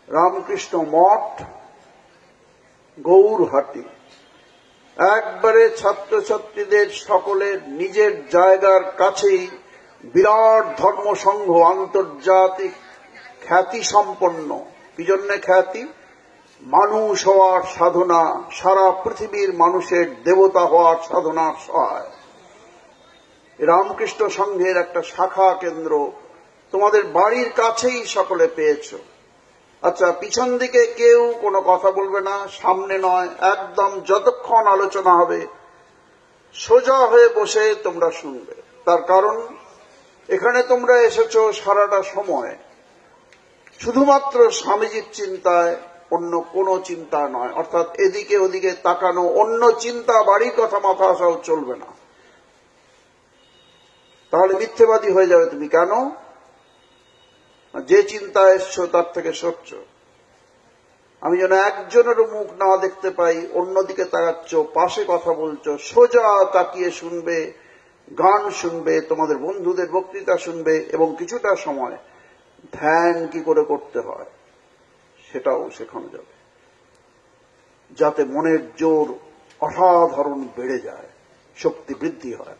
রামকৃষ্ণ মঠ, গৌরহাটি, একবারে ছাত্রছাত্রীদের সকলের নিজের জায়গার কাছেই বিরাট ধর্মসংঘ, আন্তর্জাতিক খ্যাতি সম্পন্ন। কি জন্য খ্যাতি? মানুষ হওয়ার সাধনা, সারা পৃথিবীর মানুষের দেবতা হওয়ার সাধনার সহায়। রামকৃষ্ণ সংঘের একটা শাখা কেন্দ্র তোমাদের বাড়ির কাছেই সকলে পেয়েছ। আচ্ছা, পিছন দিকে কেউ কোনো কথা বলবে না, সামনে নয়, একদম যতক্ষণ আলোচনা হবে সোজা হয়ে বসে তোমরা শুনবে। তার কারণ এখানে তোমরা এসেছো সারাটা সময় শুধুমাত্র স্বামীজির চিন্তায়, অন্য কোনো চিন্তা নয়। অর্থাৎ এদিকে ওদিকে তাকানো, অন্য চিন্তা, বাড়ির কথা মাথা আসাও চলবে না, তাহলে মিথ্যেবাদী হয়ে যাবে তুমি। কেন? যে চিন্তা এসছো তার থেকে সরছ। আমি যেন একজনেরও মুখ না দেখতে পাই, অন্যদিকে তাকাচ্ছ, পাশে কথা বলছো, সোজা তাকিয়ে শুনবে, গান শুনবে, তোমাদের বন্ধুদের বক্তৃতা শুনবে, এবং কিছুটা সময় ধ্যান কি করে করতে হয় সেটাও শেখানো যাবে, যাতে মনের জোর অসাধারণ বেড়ে যায়, শক্তি বৃদ্ধি হয়।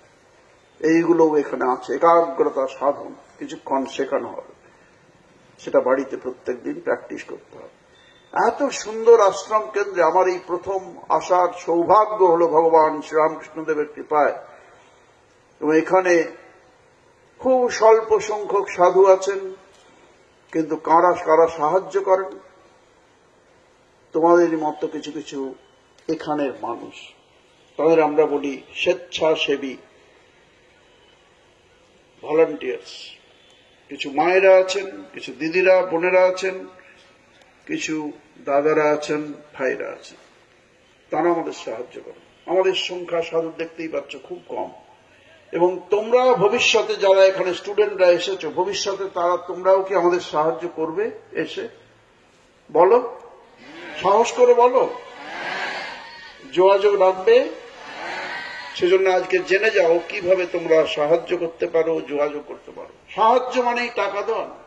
এইগুলো এখানে আছে। একাগ্রতা সাধন কিছুক্ষণ শেখানো হবে, সেটা বাড়িতে প্রত্যেকদিন প্র্যাকটিস করতে হবে। এত সুন্দর আশ্রম কেন্দ্রে আমার এই প্রথম আসার সৌভাগ্য হল ভগবান শ্রীরামকৃষ্ণদেবের কৃপায়। এবং এখানে খুব স্বল্প সংখ্যক সাধু আছেন, কিন্তু কারা কারা সাহায্য করেন? তোমাদেরই মতো কিছু কিছু এখানের মানুষ, তাদের আমরা বলি স্বেচ্ছাসেবী, ভলান্টিয়ার্স। কিছু মায়েরা আছেন, কিছু দিদিরা, বোনেরা আছেন, কিছু দাদারা আছেন, ভাইরা আছেন, তারা আমাদের সাহায্য করেন। আমাদের সংখ্যা সাধু দেখতেই পাচ্ছ খুব কম। এবং তোমরা ভবিষ্যতে যারা এখানে স্টুডেন্টরা এসেছো, ভবিষ্যতে তারা তোমরাও কি আমাদের সাহায্য করবে? এসে বলো, সাহস করে বলো, যোগাযোগ রাখবে। সেজন্য আজকে জেনে যাও কিভাবে তোমরা সাহায্য করতে পারো, যোগাযোগ করতে পারো। সাহায্য মানেই টাকা দেওয়া না,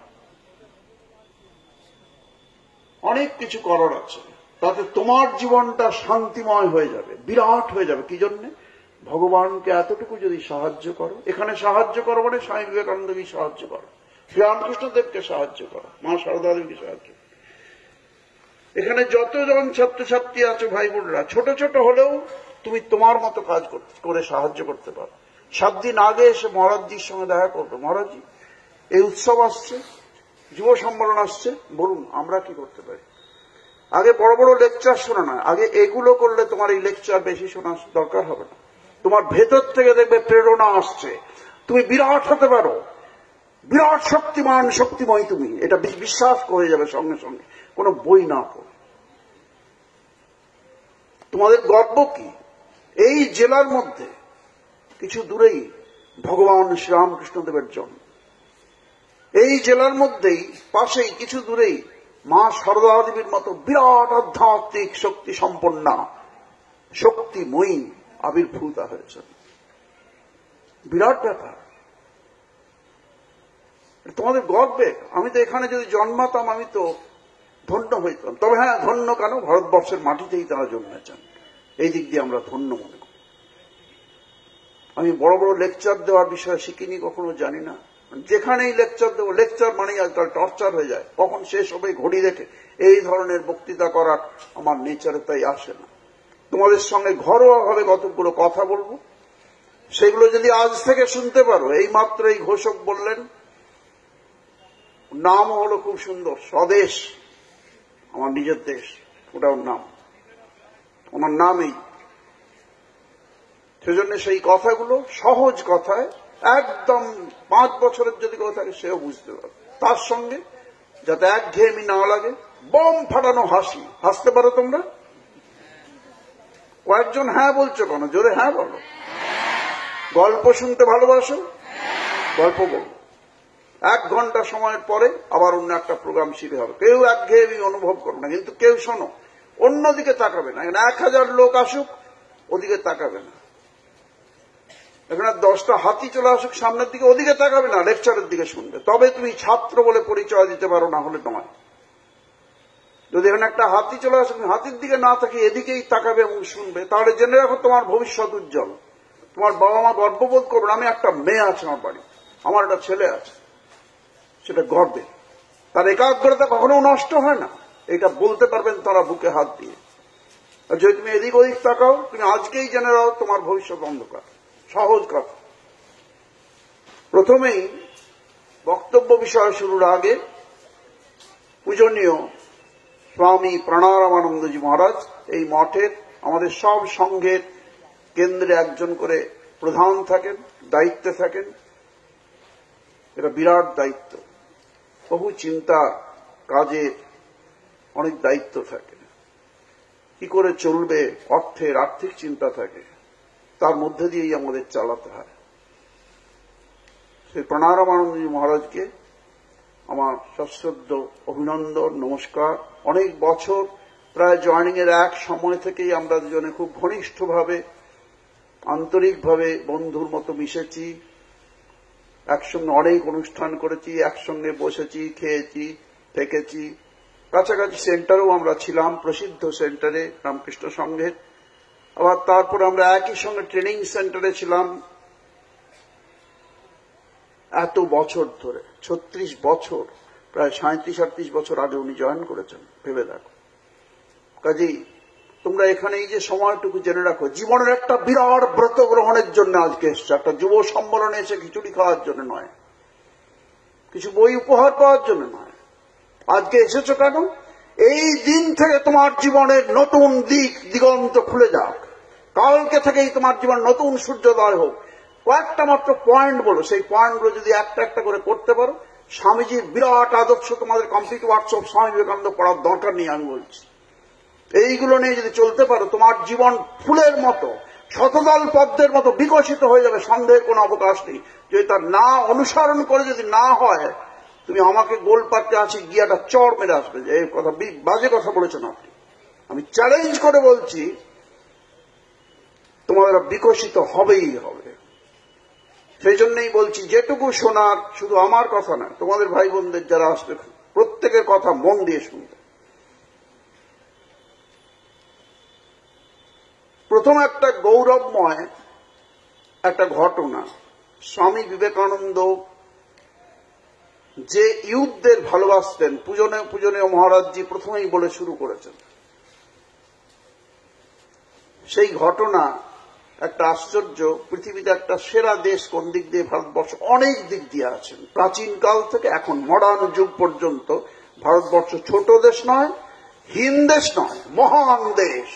অনেক কিছু করার আছে। তাতে তোমার জীবনটা শান্তিময় হয়ে যাবে, বিরাট হয়ে যাবে। কি জন্যে? ভগবানকে এতটুকু যদি সাহায্য করো, এখানে সাহায্য করো মানে স্বামী বিবেকানন্দকে সাহায্য করো, শ্রীরামকৃষ্ণদেবকে সাহায্য করো, মা সারদা দেবীকে সাহায্য করো। এখানে যতজন ছাত্রছাত্রী আছো ভাই বোনরা, ছোট ছোট হলেও তুমি তোমার মতো কাজ করে সাহায্য করতে পারো। 7 দিন আগে এসে মহারাজজির সঙ্গে দেখা করবে, মহারাজজি এই উৎসব আসছে, যুব সম্মেলন আসছে, বলুন আমরা কি করতে পারি। আগে বড় বড় লেকচার শোনা না, আগে এগুলো করলে তোমার এই লেকচার বেশি শোনার দরকার হবে না। তোমার ভেতর থেকে দেখবে প্রেরণা আসছে, তুমি বিরাট হতে পারো, বিরাট শক্তিমান শক্তিময় তুমি, এটা বিশ্বাস করে যাবে সঙ্গে সঙ্গে, কোনো বই না পড়ে। তোমাদের গর্ব কি? এই জেলার মধ্যে কিছু দূরেই ভগবান শ্রীরামকৃষ্ণদেবের জন্ম, এই জেলার মধ্যেই পাশেই কিছু দূরেই মা সারদা দেবীর মতো বিরাট আধ্যাত্মিক শক্তি সম্পন্না, শক্তিময়ী আবির্ভূতা হয়েছেন। বিরাট ব্যাপার, তোমাদের গর্বে। আমি তো এখানে যদি জন্মাতাম আমি তো ধন্য হইতাম। তবে হ্যাঁ, ধন্য কেন, ভারতবর্ষের মাটিতেই তারা জন্মেছেন, এই দিক দিয়ে আমরা ধন্য মনে করি। আমি বড় বড় লেকচার দেওয়ার বিষয়ে শিখিনি, কখনো জানি না। যেখানেই লেকচার দেবো, লেকচার মানেই আজকাল টর্চার হয়ে যায়, কখন শেষ হবে ঘড়ি দেখে। এই ধরনের বক্তৃতা করার আমার নেচারে তাই আসে না। তোমাদের সঙ্গে ঘরোয়াভাবে কতগুলো কথা বলবো, সেগুলো যদি আজ থেকে শুনতে পারো। এই মাত্র এই ঘোষক বললেন, নামও হলো খুব সুন্দর, স্বদেশ, আমার নিজের দেশ, ওটাও নাম, ওনার নামেই। সেজন্য সেই কথাগুলো সহজ কথায়, একদম 5 বছরের যদি কথা থাকে সেও বুঝতে পারবে। তার সঙ্গে যাতে একঘেয়েমি না লাগে, বম ফাটানো হাসি। হাসতে পারো তোমরা? কয়েকজন হ্যাঁ বলছো কেন? জোরে হ্যাঁ বলো। গল্প শুনতে ভালোবাসো? গল্প বলো। 1 ঘন্টা সময়ের পরে আবার অন্য একটা প্রোগ্রাম শুরু হবে। কেউ একঘেয়েমি অনুভব করবে না, কিন্তু কেউ শোনো, অন্যদিকে তাকাবে না। এখানে 1000 লোক আসুক, ওদিকে তাকাবে না। এখানে 10টা হাতি চলে আসুক সামনের দিকে, ওদিকে তাকাবে না, লেকচারের দিকে শুনবে। তবে তুমি ছাত্র বলে পরিচয় দিতে পারো, না হলে নয়। যদি এখানে একটা হাতি চলে আসে, তুমি হাতির দিকে না তাকিয়ে এদিকেই তাকাবে এবং শুনবে, তাহলে জেনে রাখো তোমার ভবিষ্যৎ উজ্জ্বল। তোমার বাবা মা গর্ববোধ করবেন, আমি একটা মেয়ে আছে আমার বাড়ি, আমার একটা ছেলে আছে, সেটা গর্বে। তার একাগ্রতা কখনো নষ্ট হয় না, এটা বলতে পারবেন তারা বুকে হাত দিয়ে। আর যদি তুমি এদিক ওদিক তাকাও, তুমি আজকেই জেনে রাখো তোমার ভবিষ্যৎ অন্ধকার। সহজ কথা। প্রথমেই বক্তব্য বিষয় শুরুর আগে পূজনীয় স্বামী প্রাণারামানন্দজি মহারাজ এই মঠের আমাদের সব সংঘের কেন্দ্রে একজন করে প্রধান থাকেন, দায়িত্বে থাকেন। এটা বিরাট দায়িত্ব, বহু চিন্তা কাজের অনেক দায়িত্ব থাকে, কি করে চলবে অর্থের আর্থিক চিন্তা থাকে, তার মধ্যে দিয়েই আমাদের চালাতে হয়। সেই প্রাণারামানন্দজি মহারাজকে আমার সশ্রদ্ধ অভিনন্দন, নমস্কার। অনেক বছর, প্রায় জয়েনিং এর এক সময় থেকেই আমরা দুজনে খুব ঘনিষ্ঠভাবে আন্তরিকভাবে বন্ধুর মতো মিশেছি, একসঙ্গে অনেক অনুষ্ঠান করেছি, একসঙ্গে বসেছি, খেয়েছি, থেকেছি। কাছাকাছি সেন্টারেও আমরা ছিলাম, প্রসিদ্ধ সেন্টারে রামকৃষ্ণ সংঘের। আবার তারপর আমরা একই সঙ্গে ট্রেনিং সেন্টারে ছিলাম এত বছর ধরে, 36 বছর, প্রায় 37-38 বছর আগে উনি জয়েন করেছেন, ভেবে দেখো। কাজেই তোমরা এখানে এই যে সময়টুকু জেনে রাখো, জীবনের একটা বিরাট ব্রত গ্রহণের জন্য আজকে এসছে, একটা যুব সম্মেলনে এসে খিচুড়ি খাওয়ার জন্য নয়, কিছু বই উপহার পাওয়ার জন্য নয়। আজকে এসেছো কেন? এই দিন থেকে তোমার জীবনের নতুন দিগন্ত খুলে যাক, কালকে থেকেই তোমার জীবন নতুন সূর্যোদয় হোক। কয়েকটা মাত্র পয়েন্ট বলো, সেই পয়েন্টগুলো যদি একটা একটা করে করতে পারো, স্বামীজির বিরাট আদর্শ তোমাদের কমপ্লিট ওয়ার্কশপ স্বামী বিবেকানন্দ পড়ার দরকার নেই আমি বলছি। এইগুলো নিয়ে যদি চলতে পারো, তোমার জীবন ফুলের মতো, শতদল পদ্মের মতো বিকশিত হয়ে যাবে, সন্দেহের কোনো অবকাশ নেই। যদি তার না অনুসরণ করে যদি না হয়, তুমি আমাকে গোল পাড়তে আছি গিয়াটা চড় মেরে আসবে যে এই কথা বাজে কথা বলেছেন আপনি। আমি চ্যালেঞ্জ করে বলছি, তোমাদের বিকশিত হবেই হবে। সেই জন্যই বলছি, যেটুকু শোনার শুধু আমার কথা না, তোমাদের ভাই বোনদের যারা আসবে প্রত্যেকের কথা মন দিয়ে শুনবে। প্রথম একটা গৌরবময় একটা ঘটনা, স্বামী বিবেকানন্দ যে ইউথদের ভালোবাসতেন, পূজনীয় মহারাজজি প্রথমেই বলে শুরু করেছেন। সেই ঘটনা একটা আশ্চর্য, পৃথিবীতে একটা সেরা দেশ কোন দিক দিয়ে? ভারতবর্ষ অনেক দিক দিয়ে আছেন। প্রাচীনকাল থেকে এখন মডার্ন যুগ পর্যন্ত ভারতবর্ষ ছোট দেশ নয়, হীন দেশ নয়, মহান দেশ।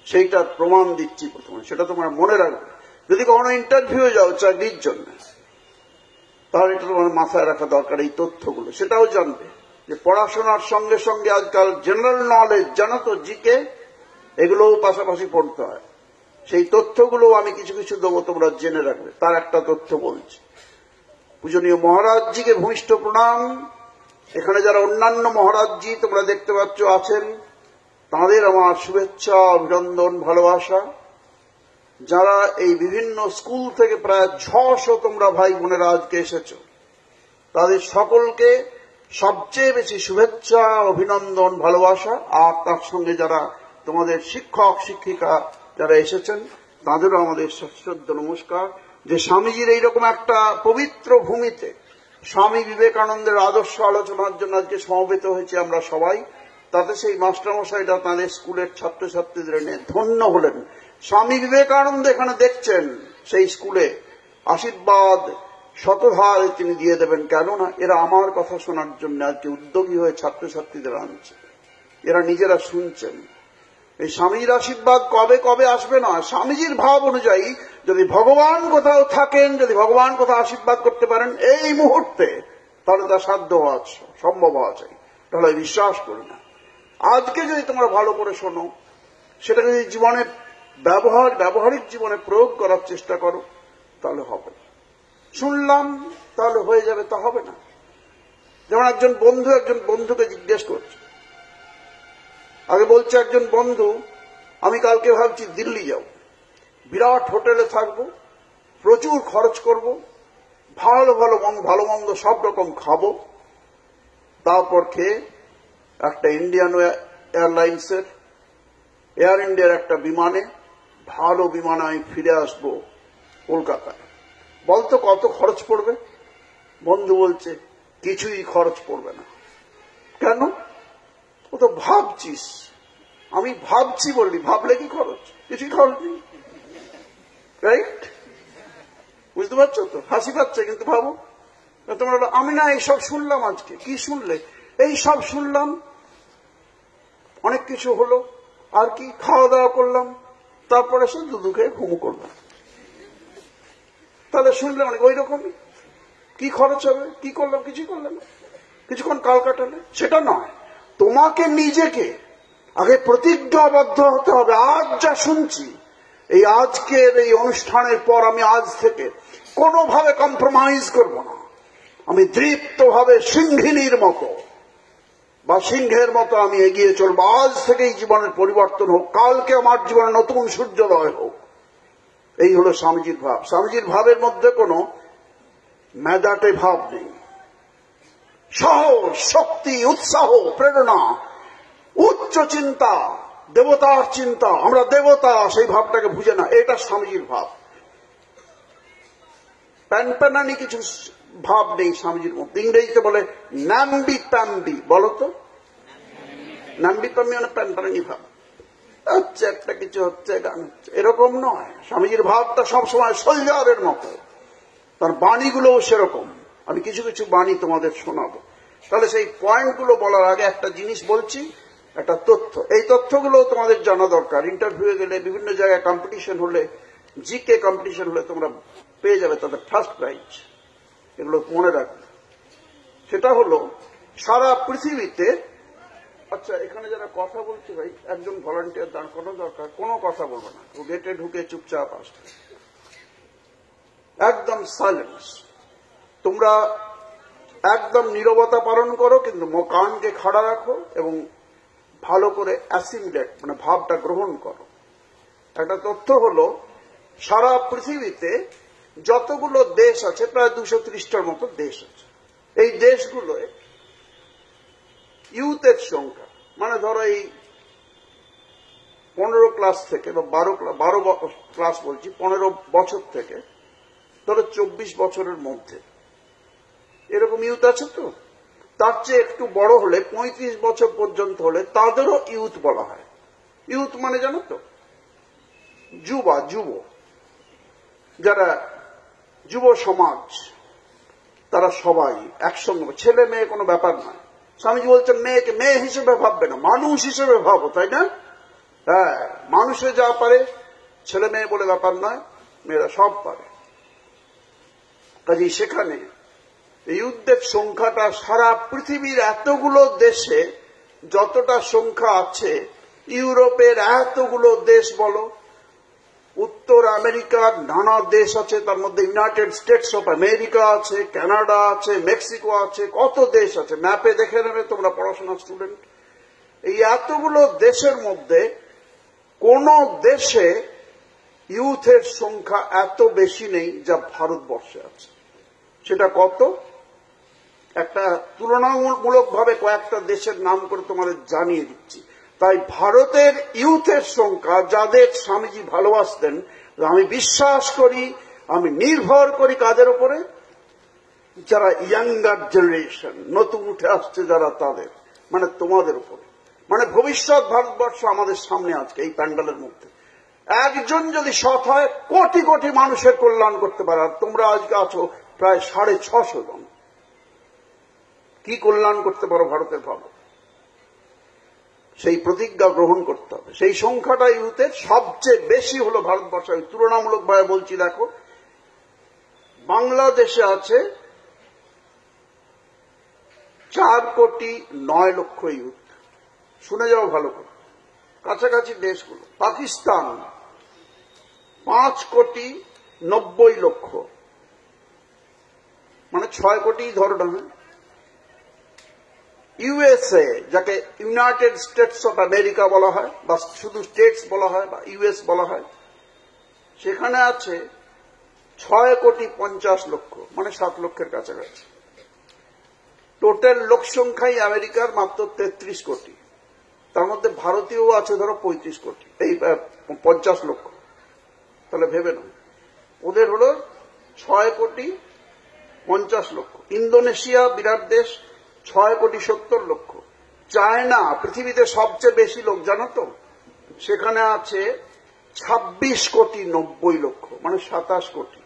সেইটার প্রমাণ দিচ্ছি প্রথমে, সেটা তোমার মনে রাখবে। যদি কখনো ইন্টারভিউ যাও চাকরির জন্য, তাহলে এটা তোমার মাথায় রাখা দরকার, এই তথ্যগুলো। সেটাও জানবে যে পড়াশোনার সঙ্গে সঙ্গে আজকাল জেনারেল নলেজ, জানো তো, জিকে, এগুলোও পাশাপাশি পড়তে হয়। সেই তথ্যগুলো আমি কিছু কিছু দেবো, তোমরা জেনে রাখবে। তার একটা তথ্য বলছি। পূজনীয় মহারাজজিকে ভূমিষ্ঠ প্রণাম। এখানে যারা অন্যান্য মহারাজজি তোমরা দেখতে পাচ্ছ আছেন, তাঁদের আমার শুভেচ্ছা, অভিনন্দন, ভালোবাসা। যারা এই বিভিন্ন স্কুল থেকে প্রায় 600 তোমরা ভাই বোনেরা আজকে এসেছ, তাদের সকলকে সবচেয়ে বেশি শুভেচ্ছা, অভিনন্দন, ভালোবাসা। আর তার সঙ্গে যারা তোমাদের শিক্ষক শিক্ষিকা যারা এসেছেন, তাদেরও আমাদের সশ্রদ্ধ নমস্কার। যে স্বামীজির এইরকম একটা পবিত্র ভূমিতে স্বামী বিবেকানন্দের আদর্শ আলোচনার জন্য আজকে সমবেত হয়েছে আমরা সবাই, তাতে সেই মাস্টারমশাইরা তাদের স্কুলের ছাত্রছাত্রীদের নিয়ে ধন্য হলেন। স্বামী বিবেকানন্দ এখানে দেখছেন, সেই স্কুলে আশীর্বাদ শতধারে তিনি দিয়ে দেবেন। কেননা এরা আমার কথা শোনার জন্য আজকে উদ্যোগী হয়ে ছাত্রছাত্রীদের আনছে, এরা নিজেরা শুনছেন। এই স্বামীর আশীর্বাদ কবে কবে আসবে না, স্বামীজির ভাব অনুযায়ী যদি ভগবান কোথাও থাকেন, যদি ভগবান কোথাও আশীর্বাদ করতে পারেন এই মুহূর্তে, তাহলে তা সাধ্য হওয়া সম্ভব হওয়া চাই। তাহলে বিশ্বাস করি না। আজকে যদি তোমরা ভালো করে শোনো, সেটা যদি জীবনে ব্যবহারিক জীবনে প্রয়োগ করার চেষ্টা করো, তাহলে হবে। শুনলাম তাহলে হয়ে যাবে, তা হবে না। যেমন একজন বন্ধুকে জিজ্ঞেস করছে, আগে বলছে একজন বন্ধু, আমি কালকে ভাবছি দিল্লি যাব, বিরাট হোটেলে থাকবো, প্রচুর খরচ করব, ভালো মন্দ সব রকম খাবো, তারপর খেয়ে একটা ইন্ডিয়ান এয়ারলাইন্সের এয়ার ইন্ডিয়ার একটা বিমানে, ভালো বিমানে আমি ফিরে আসবো কলকাতায়। বলতো কত খরচ পড়বে? বন্ধু বলছে কিছুই খরচ পড়বে না। কেন? ও তো ভাবছিস। আমি ভাবছি বললি, ভাবলে কি খরচ? কিছুই খরচ নেই, রাইট? বুঝতে পারছো তো? হাসি পাচ্ছে, কিন্তু ভাবো তোমরা। আমি না এইসব শুনলাম আজকে। কি শুনলে? এই সব শুনলাম, অনেক কিছু হলো, আর কি খাওয়া দাওয়া করলাম, তারপরে সে দুধু খেয়ে ঘুমু করলাম। তাহলে শুনলে অনেক ওই রকমই। কি খরচ হবে? কি করলাম? কিছুই করলাম না, কিছুক্ষণ কাল কাটালে। সেটা নয়, তোমাকে নিজেকে আগে প্রতিজ্ঞাবদ্ধ হতে হবে। আজ যা শুনছি, এই আজকের এই অনুষ্ঠানের পর আমি আজ থেকে কোনোভাবে কম্প্রোমাইজ করব না। আমি দৃপ্তভাবে সিংহিনীর মতো বা সিংহের মতো আমি এগিয়ে চলবো। আজ থেকেই জীবনের পরিবর্তন হোক, কালকে আমার জীবনে নতুন সূর্যোদয় হোক। এই হলো স্বামীজির ভাব। স্বামীজির ভাবের মধ্যে কোনো মেদাটে ভাব নেই। সাহস, শক্তি, উৎসাহ, প্রেরণা, উচ্চ চিন্তা, দেবতার চিন্তা, আমরা দেবতা, সেই ভাবটাকে বুঝে না। এটা স্বামীজির ভাব। প্যানপ্যানানি কিছু ভাব নেই স্বামীজির মধ্যে। ইংরেজিতে বলে ন্যাম্বি প্যাম্বি। বলো তো, ন্যাম্বি প্যাম্বি মানে প্যানপ্যানানি ভাব। হচ্ছে একটা কিছু হচ্ছে, গান হচ্ছে, এরকম নয়। স্বামীজির ভাবটা সবসময় সোলজারের মতো। তার বাণীগুলোও সেরকম। আমি কিছু কিছু বাণী তোমাদের শোনাবো। তাহলে সেই পয়েন্টগুলো বলার আগে একটা জিনিস বলছি, একটা তথ্য। এই তথ্যগুলো তোমাদের জানা দরকার। ইন্টারভিউ গেলে, বিভিন্ন জায়গায় কম্পিটিশন হলে, জিকে কম্পিটিশন হলে তোমরা পেয়ে যাবে তাদের ফার্স্ট প্রাইজ। এগুলো মনে রাখবে। সেটা হলো সারা পৃথিবীতে। আচ্ছা, এখানে যারা কথা বলছে ভাই, একজন ভলান্টিয়ার দাঁড় করানো দরকার। কোনো কথা বলবে না, গেটে ঢুকে চুপচাপ আসবে, একদম সাইলেন্স। তোমরা একদম নীরবতা পালন করো, কিন্তু কানকে খাড়া রাখো এবং ভালো করে অ্যাসিমিলেট, মানে ভাবটা গ্রহণ করো। একটা তথ্য হলো, সারা পৃথিবীতে যতগুলো দেশ আছে, প্রায় 230টার মতো দেশ আছে। এই দেশগুলোয় ইউথের সংখ্যা, মানে ধরো এই 15 ক্লাস থেকে বা 12 ক্লাস বলছি, 15 বছর থেকে ধরো 24 বছরের মধ্যে এরকম ইউথ আছে। তো তার চেয়ে একটু বড় হলে 35 বছর পর্যন্ত হলে তাদেরও ইউথ বলা হয়। ইউথ মানে জানো তো, যুবা, যুব, যারা যুব সমাজ, তারা সবাই একসঙ্গে। ছেলে মেয়ে কোনো ব্যাপার নয়। স্বামীজি বলছেন মেয়েকে মেয়ে হিসেবে ভাববে না, মানুষ হিসেবে ভাবো, তাই না? হ্যাঁ, মানুষে যা পারে ছেলে মেয়ে বলে ব্যাপার নয়, মেয়েরা সব পারে। কাজেই সেখানে ইউথদের সংখ্যাটা সারা পৃথিবীর এতগুলো দেশে যতটা সংখ্যা আছে, ইউরোপের এতগুলো দেশ বলো, উত্তর আমেরিকার নানা দেশ আছে, তার মধ্যে ইউনাইটেড স্টেটস অফ আমেরিকা আছে, কানাডা আছে, মেক্সিকো আছে, কত দেশ আছে, ম্যাপে দেখে নেবে তোমরা, পড়াশোনার স্টুডেন্ট। এই এতগুলো দেশের মধ্যে কোন দেশে ইউথের সংখ্যা এত বেশি নেই যা ভারতবর্ষে আছে। সেটা কত? একটা তুলনামূলকভাবে কয়েকটা দেশের নাম করে তোমাদের জানিয়ে দিচ্ছি। তাই ভারতের ইউথের সংখ্যা, যাদের স্বামীজি ভালোবাসতেন, আমি বিশ্বাস করি, আমি নির্ভর করি কাদের উপরে? যারা ইয়াঙ্গার জেনারেশন, নতুন উঠে আসছে যারা, তাদের, মানে তোমাদের উপরে। মানে ভবিষ্যৎ ভারতবর্ষ আমাদের সামনে আজকে এই প্যান্ডেলের মধ্যে। একজন যদি সৎ হয়, কোটি কোটি মানুষের কল্যাণ করতে পারে। আর তোমরা আজকে আছো প্রায় 650 জন। কি কল্যাণ করতে পারো ভারতের? ভাবো। সেই প্রতিজ্ঞা গ্রহণ করতে হবে। সেই সংখ্যাটা ইউথের সবচেয়ে বেশি হলো ভারতবর্ষে। তুলনামূলকভাবে বলছি, দেখো, বাংলাদেশে আছে 4,09,00,000 ইউথ। শুনে যাও ভালো করে, কাছাকাছি দেশগুলো। পাকিস্তান 5,90,00,000, মানে 6 কোটি ধরো না। ইউএসএ, যাকে ইউনাইটেড স্টেটস অফ আমেরিকা বলা হয়, বা শুধু স্টেটস বলা হয়, বা ইউএস বলা হয়, সেখানে আছে 6,50,00,000, মানে 7 লক্ষের কাছাকাছি। টোটাল লোক সংখ্যাই আমেরিকার মাত্র 33 কোটি, তার মধ্যে ভারতীয় আছে ধরো 35 কোটি, এই 50 লক্ষ। তাহলে ভেবে নাও, ওদের হলো 6 কোটি 50 লক্ষ। ইন্দোনেশিয়া বিরাট দেশ, 6 কোটি 70 লক্ষ। চায়না পৃথিবীতে সবচেয়ে বেশি লোক, জানো তো? সেখানে আছে 26 কোটি 90 লক্ষ, মানে 27 কোটি,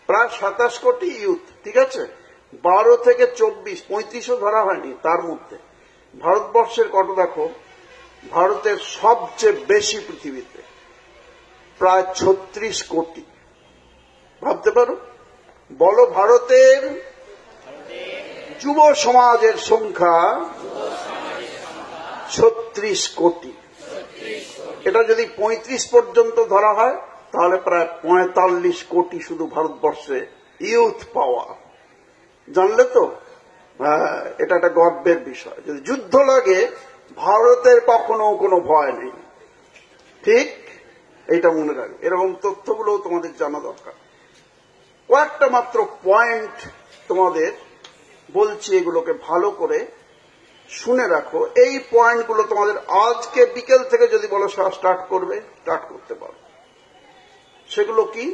প্রায় 27 কোটি ইউথ। ঠিক আছে, 12 থেকে 24, 35ও ধরা হয়নি তার মধ্যে। ভারতবর্ষের কত দেখো, ভারতের সবচেয়ে বেশি পৃথিবীতে, প্রায় 36 কোটি। ভাবতে পারো? বলো, ভারতের যুব সমাজের সংখ্যা 36 কোটি। এটা যদি 35 পর্যন্ত ধরা হয় তাহলে প্রায় 45 কোটি শুধু ভারতবর্ষে ইউথ পাওয়া। জানলে তো? এটা একটা গর্বের বিষয়। যদি যুদ্ধ লাগে, ভারতের কখনো কোনো ভয় নেই। ঠিক, এইটা মনে রাখবে। এরকম তথ্যগুলো তোমাদের জানা দরকার। কয়েকটা মাত্র পয়েন্ট তোমাদের বলছি, এগুলোকে ভালো করে শুনে রাখো। এই পয়েন্টগুলো তোমাদের আজকে বিকেল থেকে যদি বলো স্টার্ট করবে, স্টার্ট করতে পারো। সেগুলো কি?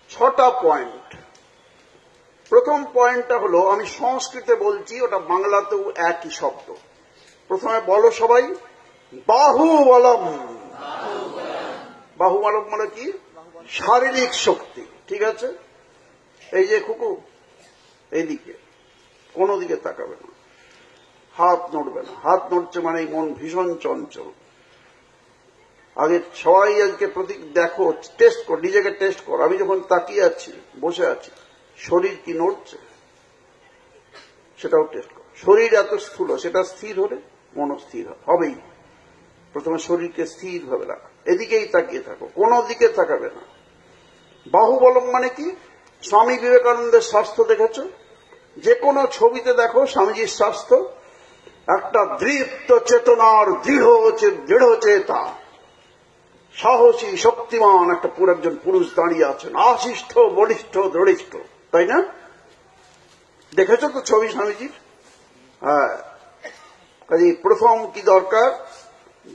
6টা পয়েন্ট। প্রথম পয়েন্টটা হলো, আমি সংস্কৃতে বলছি, ওটা বাংলাতেও একই শব্দ। প্রথমে বলো সবাই, বাহুবলম। বাহুবলম মানে কি? শারীরিক শক্তি। ঠিক আছে? এই যে খুকু, এইদিকে কোনো দিকে তাকাবে না, হাত নড়বে না। হাত নড়ছে মানে মন ভীষণ চঞ্চল। আগে সবাই আজকে প্রতীক দেখো, টেস্ট কর, নিজেকে টেস্ট কর। আমি যখন তাকিয়ে আছি, বসে আছি, শরীর কি নড়ছে সেটাও টেস্ট কর। শরীর এত স্থূল, সেটা স্থির হলে মনও স্থির হবেই। প্রথমে শরীরকে স্থির ভাবে রাখো, এদিকেই তাকিয়ে থাকো, কোনো দিকে তাকাবে না। বাহুবলম মানে কি? স্বামী বিবেকানন্দের স্বাস্থ্য দেখেছ? যে কোনো ছবিতে দেখো স্বামীজির স্বাস্থ্য, একটা দৃপ্ত চেতনার দৃঢ় চেতা, সাহসী শক্তিমান একটা একজন পুরুষ দাঁড়িয়ে আছেন, আশিষ্ঠ বলিষ্ঠ দৃঢ়, তাই না? দেখেছ তো ছবি স্বামীজির? হ্যাঁ। কাজে প্রথম কি দরকার?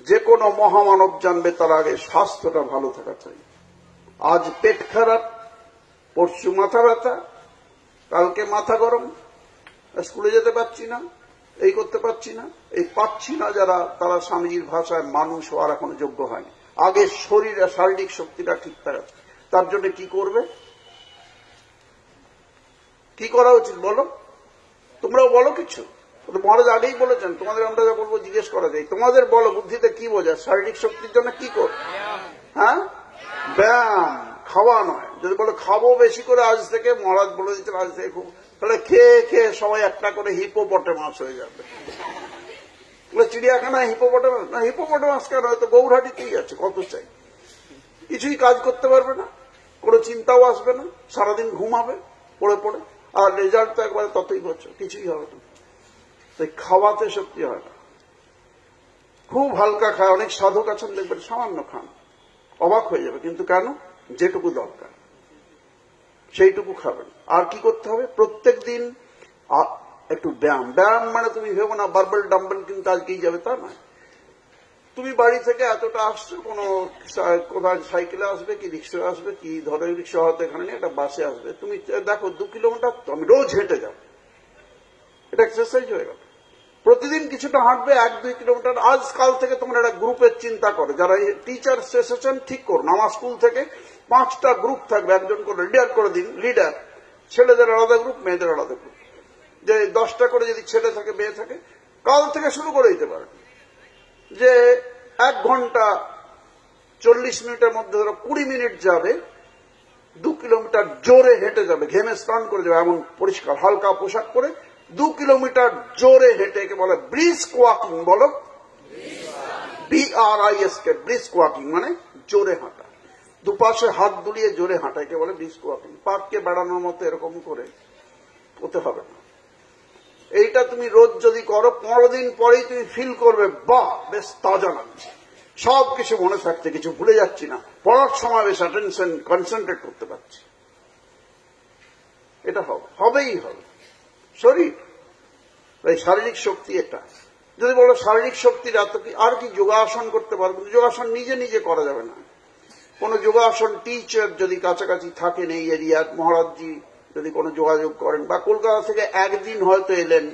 যে কোনো মহামানব জানবে তার আগে স্বাস্থ্যটা ভালো থাকা চাই। আজ পেট খারাপ, পরশু মাথা ব্যথা, কালকে মাথা গরম, স্কুলে যেতে পারছি না, এই করতে পারছি না, এই পাচ্ছি না যারা, তারা স্বামীজির ভাষায় মানুষ হওয়ার এখনো যোগ্য হয়নি। আগে শরীর শারীরিক শক্তিটা ঠিক থাকা। তার জন্য কি করবে? কি করা উচিত বলো? তোমরাও বলো কিছু। মহারাজ আগেই বলেছেন, তোমাদের আমরা যা বলবো জিজ্ঞেস করা যায়। তোমাদের বলো, বুদ্ধিতে কি বোঝা? শারীরিক শক্তির জন্য কি কর? হ্যাঁ, ব্যায়াম, খাওয়া নয়। যদি বলো খাবো বেশি করে আজ থেকে, মহারাজ বলে দিচ্ছেন আজ থেকে খুব, তাহলে খেয়ে খেয়ে সবাই একটা করে হিপোপটেমাস হয়ে যাবে। চিড়িয়াখানায় হিপোপটেমাস না, হিপোপটেমাস কেন? হয়তো গৌরহাটিতেই আছে, কত চাই। কিছুই কাজ করতে পারবে না, কোনো চিন্তাও আসবে না, সারাদিন ঘুমাবে পড়ে পড়ে, আর রেজাল্ট তো একবারে ততই বছর, কিছুই হবে না। তাই খাওয়াতে শক্তি হয় না। খুব হালকা খায়, অনেক সাধক আছেন দেখবেন সামান্য খান, অবাক হয়ে যাবে। কিন্তু কেন? যেটুকু দরকার সেইটুকু খাবেন। আর কি করতে হবে? প্রত্যেক দিন একটু ব্যায়াম। ব্যায়াম মানে তুমি ভেবো না বারবেল ডাম্বেল কিন্তু আজকেই যাবে, তা নয়। তুমি বাড়ি থেকে এতটা আসছো, কোনো কোথায় সাইকেলে আসবে কি রিক্সায় আসবে, কি ধরো রিক্সা হয়তো এখানে নেই, একটা বাসে আসবে। তুমি দেখো 2 কিলোমিটার তো আমি রোজ হেঁটে যাব, এটা এক্সারসাইজ হয়ে গেল। প্রতিদিন কিছুটা হাঁটবে, 1-2 কিলোমিটার। আজকাল থেকে তোমরা একটা গ্রুপের চিন্তা করো, যারা টিচার এসেছেন ঠিক করুন। আমার স্কুল থেকে 5টা গ্রুপ থাকবে, একজন করে লিডার করে দিন। লিডার, ছেলেদের আলাদা গ্রুপ, মেয়েদের আলাদা গ্রুপ। যে 10টা করে যদি ছেলে থাকে মেয়ে থাকে, কাল থেকে শুরু করে দিতে পারেন যে 1 ঘন্টা 40 মিনিটের মধ্যে ধরো 20 মিনিট যাবে, 2 কিলোমিটার জোরে হেঁটে যাবে, ঘেমে স্নান করে যাবে, এমন পরিষ্কার হালকা পোশাক পরে 2 কিলোমিটার জোরে হেঁটে, একে বলে ব্রিস্ক ওয়াকিং। বলো BRISK, ব্রিস্ক ওয়াকিং মানে জোরে হাঁটা, দুপাশে হাত দুলিয়ে জোরে হাঁটা, একে বলে ব্রিস্ক ওয়াকিং। পার্কে বেড়ানোর মতো এরকম করে হতে হবে না। এইটা তুমি রোজ যদি করো, 15 দিন পরেই তুমি ফিল করবে, বাহ বেশ তাজা লাগছে, সব কিছু মনে থাকছে, কিছু ভুলে যাচ্ছি না, পড়ার সময় বেশ অ্যাটেনশন কনসেন্ট্রেট করতে পারছি। এটা হবেই হবে। শরীর। এই শারীরিক শক্তি এটা। যদি বলো শারীরিক শক্তির এত কি, আর কি যোগাসন করতে পারবো? যোগাসন নিজে নিজে করা যাবে না। কোন যোগাসন টিচার যদি কাছাকাছি থাকেন এই এরিয়ার, মহারাজজি যদি কোনো যোগাযোগ করেন, বা কলকাতা থেকে একদিন হয়তো এলেন,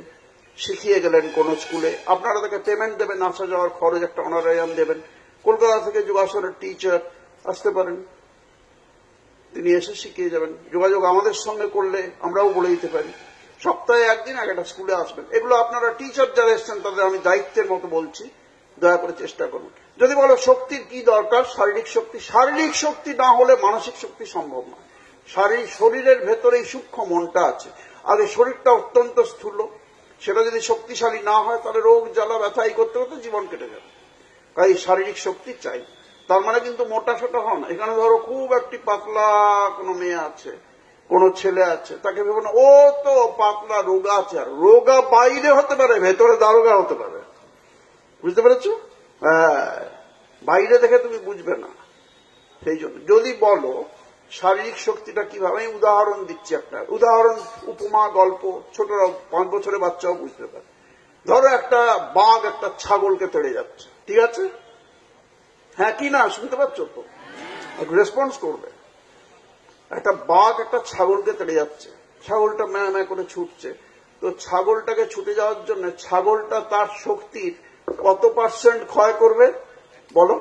শিখিয়ে গেলেন কোন স্কুলে, আপনারা তাকে পেমেন্ট দেবেন, আসা যাওয়ার খরচ একটা অনারায়াম দেবেন। কলকাতা থেকে যোগাসনের টিচার আসতে পারেন, তিনি এসে শিখিয়ে যাবেন। যোগাযোগ আমাদের সঙ্গে করলে আমরাও বলে দিতে পারি, সপ্তাহে একদিন একটা স্কুলে আসবেন। এগুলো আপনারা টিচার যারা এসছেন তাদের আমি দায়িত্বের মতো বলছি, দয়া করে চেষ্টা করুন। যদি বলো শক্তির কি দরকার, শারীরিক শক্তি। শারীরিক শক্তি না হলে মানসিক শক্তি সম্ভব নয়। শরীরের ভেতরেই সূক্ষ্ম মনটা আছে। আগে শরীরটা অত্যন্ত স্থূল, সেটা যদি শক্তিশালী না হয় তাহলে রোগ জ্বালা ব্যথা এই করতে করতে জীবন কেটে যাবে। তাই শারীরিক শক্তি চাই। তার মানে কিন্তু মোটা সোটা হন। এখানে ধরো খুব একটি পাতলা কোনো মেয়ে আছে, কোন ছেলে আছে, তাকে ভেবে না ও তো পাতলা রোগা আছে। আর রোগা বাইরে হতে পারে, ভেতরে দারোগা হতে পারে। বুঝতে পেরেছ? হ্যাঁ, বাইরে দেখে তুমি বুঝবে না। সেই জন্য যদি বলো শারীরিক শক্তিটা কিভাবে, আমি উদাহরণ দিচ্ছি। একটা উদাহরণ, উপমা, গল্প, ছোটরা 5 বছরের বাচ্চাও বুঝতে পারে। ধরো একটা বাঘ একটা ছাগলকে তেড়ে যাচ্ছে, ঠিক আছে? হ্যাঁ কি না, শুনতে পাচ্ছ তো? রেসপন্স করবে। একটা বাঘ একটা ছাগলকে তেড়ে যাচ্ছে, ছাগলটা ম্যাঁ ম্যাঁ করে ছুটছে। তো ছাগলটাকে ছুটে যাওয়ার জন্য ছাগলটা তার শক্তির কত % ক্ষয় করবে বলো?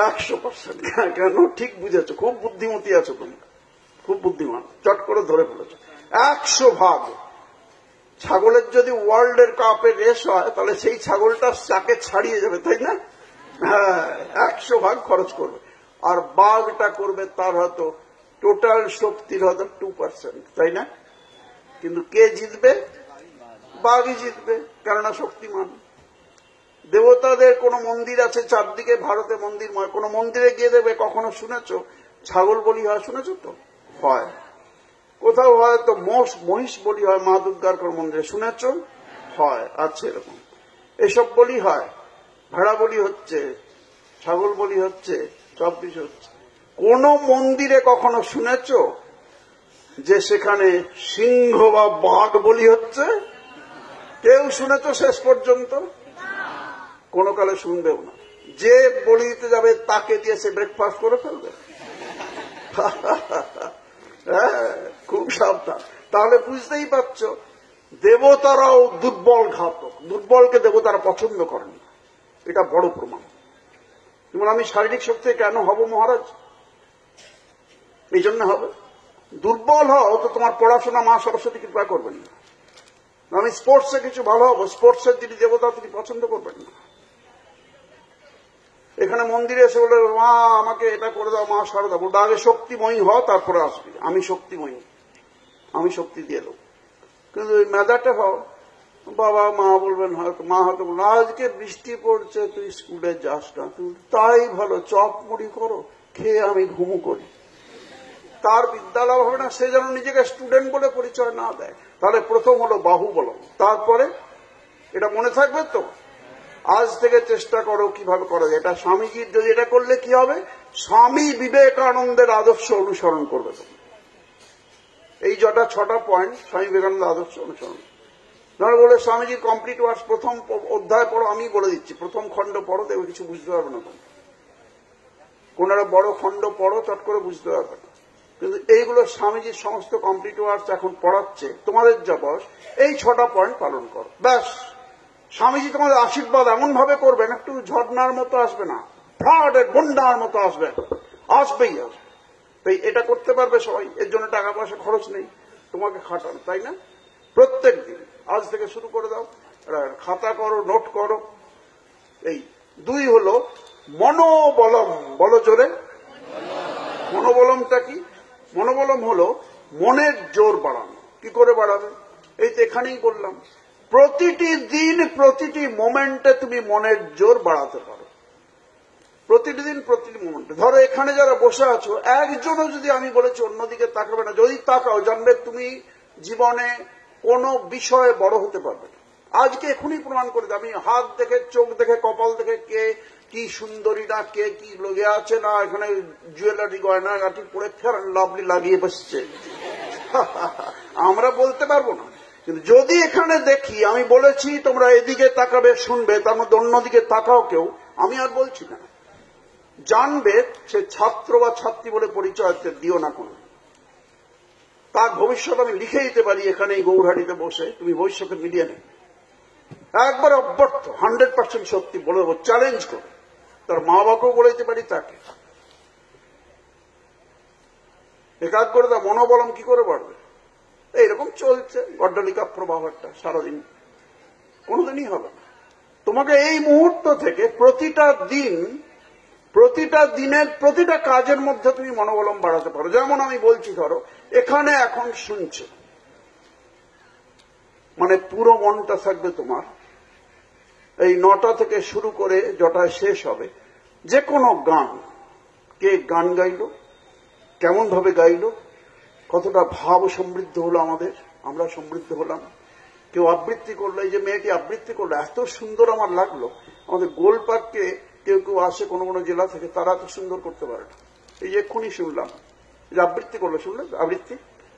100%। কেন? ঠিক বুঝেছ, খুব বুদ্ধিমতী আছো তুমি, খুব বুদ্ধিমান, চট করে ধরে ফেলেছ। 100 ভাগ। ছাগলের যদি ওয়ার্ল্ডের কাপের রেস হয় তাহলে সেই ছাগলটা চাকে ছাড়িয়ে যাবে, তাই না? হ্যাঁ, 100 ভাগ খরচ করবে। আর বাঘটা করবে তার হয়তো টোটাল শক্তির হয়তো 2%, তাই না? কিন্তু কে জিতবে? বাঘই জিতবে, কেননা শক্তিমান। দেবতাদের কোন মন্দির আছে চারদিকে, ভারতে মন্দিরময়, কোন মন্দিরে গিয়ে দেবে, কখনো শুনেছ ছাগল বলি হয়? শুনেছ তো? হয়। কোথাও হয়তো মহিষ বলি হয় মা দুর্গার কোন মন্দিরে, শুনেছ? হয়, আছে এরকম। এসব বলি হয়, ভেড়া বলি হচ্ছে, ছাগল বলি হচ্ছে, সবকিছু হচ্ছে। কোন মন্দিরে কখনো শুনেছ যে সেখানে সিংহ বা বাঘ বলি হচ্ছে? কেউ শুনেছ শেষ পর্যন্ত? কোন কালে শুনবেও না। যে বলি দিতে যাবে তাকে দিয়ে সে ব্রেকফাস্ট করে ফেলবে। হ্যাঁ, খুব সাবধান। তাহলে বুঝতেই পারছ দেবতারাও দুর্বল ঘাতক, দুর্বলকে দেবতারা পছন্দ করেন না। এটা বড় প্রমাণ। যেমন আমি শারীরিক শক্তি কেন হব মহারাজ? এই জন্য হবে। দুর্বল হও তো তোমার পড়াশোনা মা সরস্বতী কৃপা করবেন না। আমি স্পোর্টসে কিছু ভালো হবো, স্পোর্টসের যিনি দেবতা তিনি পছন্দ করবেন না। এখানে মন্দিরে এসে বলে মা আমাকে এটা করে দাও, মা সারদা, বলতে আগে শক্তিময়ী হও তারপরে আসবি। আমি শক্তিময়ী, আমি শক্তি দিয়ে দেবো। কিন্তু ওই মেধাটা হও, বাবা মা বলবেন, হয়তো মা হয়তো বলবেন আজকে বৃষ্টি পড়ছে তুই স্কুলে যাস না, তুই তাই ভালো চপ মুড়ি করো, খেয়ে আমি ঘুমু করি। তার বিদ্যালয় হবে না, সে যেন নিজেকে স্টুডেন্ট বলে পরিচয় না দেয়। তাহলে প্রথম হলো বাহুবলম, তারপরে এটা মনে থাকবে তো। আজ থেকে চেষ্টা করো কিভাবে করা যায়। এটা স্বামীজির, যদি এটা করলে কি হবে, স্বামী বিবেকানন্দের আদর্শ অনুসরণ করবে তুমি। এই 6টা পয়েন্ট স্বামী বিবেকানন্দের আদর্শ অনুসরণ। ধরো বলে স্বামীজির কমপ্লিট ওয়ার্কস প্রথম অধ্যায় পড়ো, আমি বলে দিচ্ছি, প্রথম খণ্ড পড়ো, দেখবে কিছু বুঝতে পারবে না তুমি। কোন একটা বড় খণ্ড পড়ো, চট করে বুঝতে পারবে না। কিন্তু এইগুলো স্বামীজির সমস্ত কমপ্লিট ওয়ার্কস এখন পড়াচ্ছে, তোমাদের যা বয়স, এই 6টা পয়েন্ট পালন করো, ব্যাস। স্বামীজি তোমাদের আশীর্বাদ এমন ভাবে করবেন, একটু ঝর্ণার মতো আসবে না, ফ্লাডের বন্যার মতো আসবে, আসবেই আসবে। তাই এটা করতে পারবে সবাই, এর জন্য টাকা পয়সা খরচ নেই, তোমাকে খাটান, তাই না? প্রত্যেক দিন আজ থেকে শুরু করে দাও, খাতা করো, নোট করো। এই 2 হলো মনোবলম, বলো জোরে। মনোবলমটা কি? মনোবলম হলো মনের জোর বাড়ানো। কি করে বাড়াবে? এই তো এখানেই বললাম, প্রতিটি দিন প্রতিটি মোমেন্টে তুমি মনের জোর বাড়াতে পারো। প্রতিটি দিন প্রতিটি মোমেন্টে। ধরো এখানে যারা বসে আছো, একজনও যদি আমি বলেছি অন্যদিকে তাকাবে না, যদি তাকাও জানবে তুমি জীবনে কোনো বিষয়ে বড় হতে পারবে না। আজকে এখনই প্রমাণ করে দেয়। আমি হাত দেখে, চোখ দেখে, কপাল দেখে কে কি সুন্দরী না, কে কি লগে আছে না, এখানে জুয়েলারি গয়না গাটি পরে ফের লাভলি লাগিয়ে বসছে। আমরা বলতে পারবো না, কিন্তু যদি এখানে দেখি, আমি বলেছি তোমরা এদিকে তাকাবে শুনবে, তার মধ্যে অন্যদিকে তাকাও কেউ, আমি আর বলছি না, জানবে সে ছাত্র বা ছাত্রী বলে পরিচয় দিও না কোনো, তার ভবিষ্যৎ আমি লিখে দিতে পারি এখানে এই গৌরহাটিতে বসে, তুমি ভবিষ্যতে মিলিয়ে নেবে, একবার অব্যর্থ 100% সত্যি বলে দেবো, চ্যালেঞ্জ করে, তার মা বাবাকেও বলে দিতে পারি তাকে। একাগ্রতা মনোবলম কি করে বাড়বে? এইরকম চলছে গড্ডলিকা প্রবাহ একটা সারাদিন, কোনোদিনই হবে না। তোমাকে এই মুহূর্ত থেকে প্রতিটা দিনের প্রতিটা কাজের মধ্যে তুমি মনোবলম বাড়াতে পারো। যেমন আমি বলছি, ধরো এখানে এখন শুনছে, মানে পুরো মনটা থাকবে তোমার এই 9টা থেকে শুরু করে যটায় শেষ হবে, যে কোনো গান, কে গান গাইল, কেমন ভাবে গাইল, কতটা ভাব সমৃদ্ধ হলো আমাদের, আমরা সমৃদ্ধ হলাম। কেউ আবৃত্তি করলো, এই যে মেয়েটি আবৃত্তি করলো এত সুন্দর আমার লাগলো। আমাদের গোল পার্কে কেউ কেউ আসে কোনো কোনো জেলা থেকে, তারা এত সুন্দর করতে পারে না। এই যে এক্ষুনি শুনলাম যে আবৃত্তি করলো, শুনলেন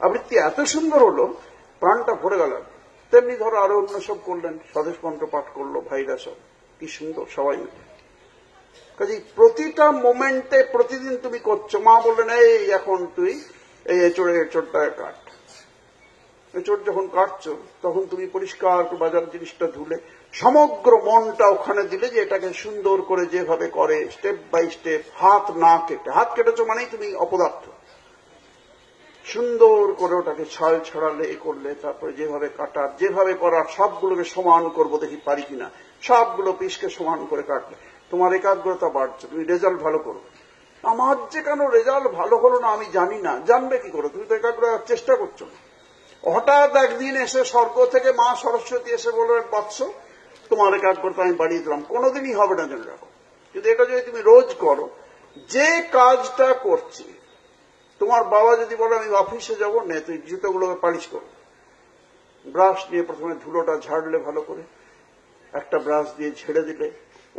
আবৃত্তি এত সুন্দর হলো, প্রাণটা ভরে গেল। তেমনি ধরো আরো অন্য সব করলেন, স্বদেশ মন্ত্র পাঠ করলো ভাইরা, সব কি সুন্দর সবাই মিলে। কাজে প্রতিটা মোমেন্টে প্রতিদিন তুমি করছো। মা বললেন এই এখন তুই এই এঁচড়টা কাট, এঁচড় যখন কাটছো তখন তুমি পরিষ্কার বাজার জিনিসটা ধুলে সমগ্র মনটা ওখানে দিলে, যে এটাকে সুন্দর করে যেভাবে করে স্টেপ বাই স্টেপ, হাত না কেটে, হাত কেটেছো মানেই তুমি অপদার্থ, সুন্দর করে ওটাকে ছাল ছড়ালে এ করলে, তারপরে যেভাবে কাটার যেভাবে করার সবগুলোকে সমান করবো, দেখি পারি কিনা, সবগুলো পিসকে সমান করে কাটলে তোমার একাগ্রতা বাড়ছে, তুমি রেজাল্ট ভালো করবে। আমার যে কেন রেজাল্ট ভালো হলো না আমি জানি না, জানবে কি করে? তুমি তো একাগ্রতার চেষ্টা করছো না। হঠাৎ একদিন এসে স্বর্গ থেকে মা সরস্বতী এসে বলবেন বৎস তোমার একাগ্রতা আমি বাড়িয়ে দিলাম, কোনোদিনই হবে না জেনে রাখো। কিন্তু এটা যদি তুমি রোজ করো, যে কাজটা করছি, তোমার বাবা যদি বলে আমি অফিসে যাবো না, তুই জুতোগুলোকে পালিশ করো, ব্রাশ নিয়ে প্রথমে ধুলোটা ঝাড়লে ভালো করে, একটা ব্রাশ দিয়ে ঝেড়ে দিলে,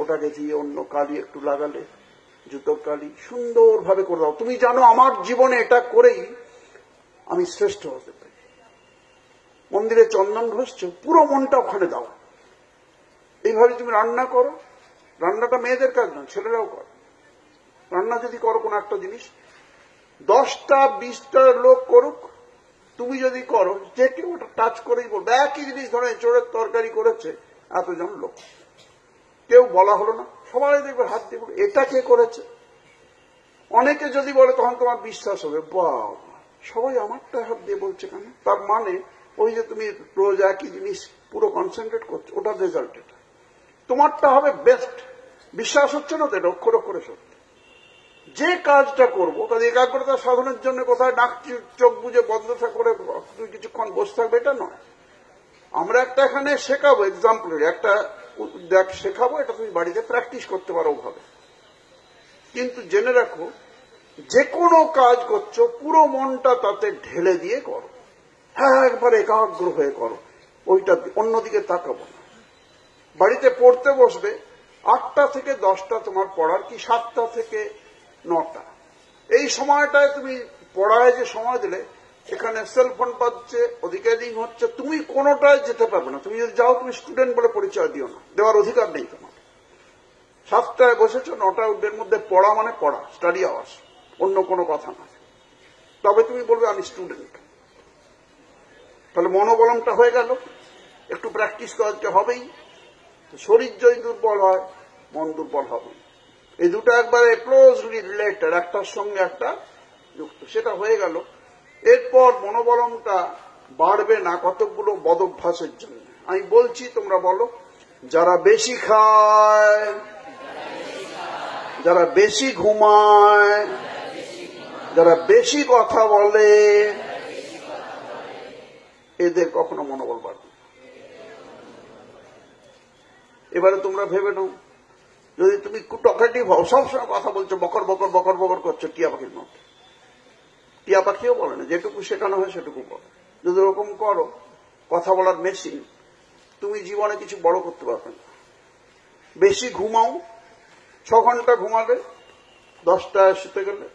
ওটাকে দিয়ে অন্য কালি একটু লাগালে, জুতোর কালি সুন্দরভাবে করে দাও। তুমি জানো আমার জীবনে এটা করেই আমি শ্রেষ্ঠ হতে পারি। মন্দিরে চন্দন ঘষছো, পুরো মনটা ওখানে দাও। এইভাবে তুমি রান্না করো, রান্নাটা মেয়েদের কাজ নয়, ছেলেরাও করে। রান্না যদি করো কোনো একটা জিনিস, 10টা 20টা লোক করুক, তুমি যদি করো, যে কেউ ওটা টাচ করেই বলবে একই জিনিস, ধরো এঁচড়ের তরকারি করেছে এতজন লোক, কেউ বলা হলো না, সবাই দেখবে হাত দিয়ে বলবে এটা কে করেছে। অনেকে যদি বলে তখন তোমার বিশ্বাস হবে, বাহ সবাই আমারটা হাত দিয়ে বলছে কেন, তার মানে ওই যে তুমি রোজ একই জিনিস পুরো কনসেন্ট্রেট করছো, ওটার রেজাল্ট এটা, তোমারটা হবে বেস্ট। বিশ্বাস হচ্ছে না তো, এটা অক্ষর অক্ষরে সত্যি। যে কাজটা করবো, কাজে একাগ্রতা সাধনের জন্য কোথায় নাক চোখ বুঝে বন্ধ করে তুমি কিছুক্ষণ বসে থাকবে এটা নয়। আমরা একটা এখানে শেখাবো, এক্সাম্পল একটা শেখাবো, এটা তুমি বাড়িতে প্র্যাকটিস করতে পারো ওভাবে। কিন্তু জেনে রাখো, যে কোনো কাজ করছো পুরো মনটা তাতে ঢেলে দিয়ে করো, হ্যাঁ একবার একাগ্র হয়ে করো, ওইটা অন্যদিকে তাকাবো না। বাড়িতে পড়তে বসবে, 8টা থেকে 10টা তোমার পড়ার, কি 7টা থেকে 9টা, এই সময়টায় তুমি পড়ায় যে সময় দিলে, এখানে সেলফোন বাজছে, ওদিকে রিং হচ্ছে, তুমি কোনোটায় যেতে পারবে না। তুমি যদি যাও, তুমি স্টুডেন্ট বলে পরিচয় দিও না, দেওয়ার অধিকার নেই তোমার। 7টায় বসেছো, 9টার মধ্যে পড়া মানে পড়া, স্টাডি আওয়ার্স, অন্য কোনো কথা না। তবে তুমি বলবে আমি স্টুডেন্ট। তাহলে মনোবলমটা হয়ে গেল। একটু প্র্যাকটিস করতে হবেই। শরীর যদি দুর্বল হয়, মন দুর্বল হবে। এই দুটো একবারে ক্লোজলি রিলেটেড, একটার সঙ্গে একটা যুক্ত, সেটা হয়ে গেল। এরপর মনোবলমটা বাড়বে না কতগুলো বদভ্যাসের জন্য। আমি বলছি, তোমরা বলো। যারা বেশি খায়, যারা বেশি ঘুমায়, যারা বেশি কথা বলে, এদের কখনো মনোবল বাড়বে। এবারে তোমরা ভেবে নাও, যদি তুমি টকাটিভ হও, সবসময় কথা বলছো, বকর বকর বকর বকর করছো টিয়া পাখির মতো, টিয়া পাখিও বলে না, যেটুকু শেখানো হয় সেটুকু বলে। যদি ওরকম করো, কথা বলার মেশিন, তুমি জীবনে কিছু বড় করতে পারবে না। বেশি ঘুমাও, 6 ঘন্টা ঘুমালে, 10টায় শুতে গেলে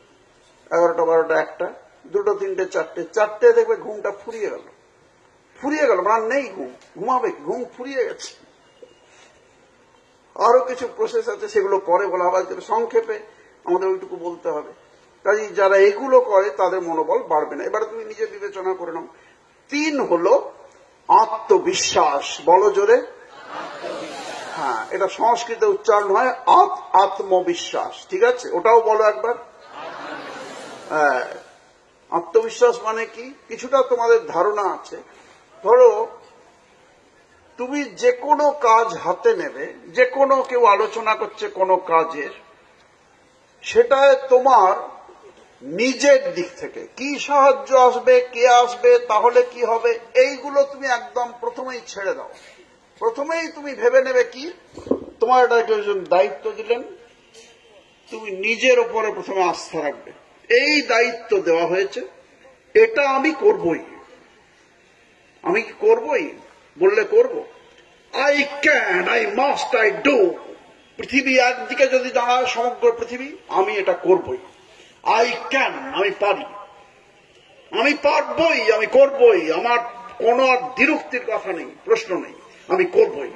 11টা 12টা 1টা, দুটো তিনটে চারটে, চারটে দেখবে ঘুমটা ফুরিয়ে গেল, মানে নেই ঘুম, ঘুমাবে, ঘুম ফুরিয়ে গেছে। আরো কিছু প্রসেস আছে, সেগুলো পরে বলা হবে, সংক্ষেপে আমাদের ওইটুকু বলতে হবে। কাজে যারা এগুলো করে তাদের মনোবল বাড়বে না। এবারে তুমি নিজে বিবেচনা করে নাও। 3 হলো আত্মবিশ্বাস। বলো জোরে। হ্যাঁ, এটা সংস্কৃতে উচ্চারণ হয় আত্মবিশ্বাস, ঠিক আছে? ওটাও বলো একবার। হ্যাঁ, আত্মবিশ্বাস মানে কি কিছুটা তোমাদের ধারণা আছে। ধরো তুমি যে কোনো কাজ হাতে নেবে, যে কোনো কেউ আলোচনা করছে কোনো কাজের, সেটায় তোমার নিজের দিক থেকে কি সাহায্য আসবে, কে আসবে, তাহলে কি হবে, এইগুলো তুমি একদম প্রথমেই ছেড়ে দাও। প্রথমেই তুমি ভেবে নেবে কি তোমার একটা একজন দায়িত্ব দিলেন, তুমি নিজের উপরে প্রথমে আস্থা রাখবে। এই দায়িত্ব দেওয়া হয়েছে, এটা আমি করবই। আমি কি করবই বললে করব? I can, I must, I do. পৃথিবী একদিকে যদি দাঁড়ায়, সমগ্র পৃথিবী, আমি এটা করবই। আই ক্যান, আমি পারি, আমি পারবই, আমি করবই। আমার কোনো আর দ্বিরুক্তির কথা নেই, প্রশ্ন নেই, আমি করবই,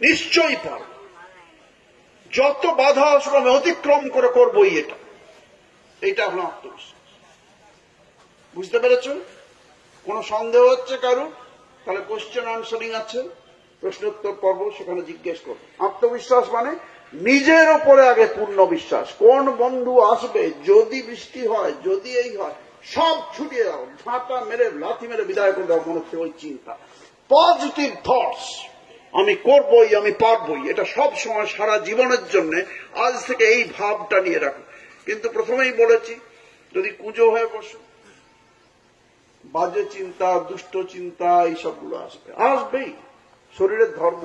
নিশ্চয়ই পারব। যত বাধা আসবে আমি অতিক্রম করে করবই। এইটা হলো আত্মবিশ্বাস। বুঝতে পেরেছ? কোন সন্দেহ হচ্ছে কারো? তাহলে কোশ্চেন আনসারিং আছে, প্রশ্নোত্তর পর্ব, সেখানে জিজ্ঞেস করবে। আত্মবিশ্বাস মানে নিজের ওপরে আগে পূর্ণ বিশ্বাস। কোন বন্ধু আসবে, যদি বৃষ্টি হয়, যদি এই হয়, সব ছুটিয়ে দাও, ঝাঁটা মেরে লাথি মেরে বিদায় করে দাও। মনে হচ্ছে ওই চিন্তা, পজিটিভ থটস, আমি করবই, আমি পারবই, এটা সব সময় সারা জীবনের জন্য আজ থেকে এই ভাবটা নিয়ে রাখো। কিন্তু প্রথমেই বলেছি, যদি কুঁজো হয়ে বসো, বাজে চিন্তা, দুষ্ট চিন্তা, এইসবগুলো আসবেই। শরীরের ধর্ম।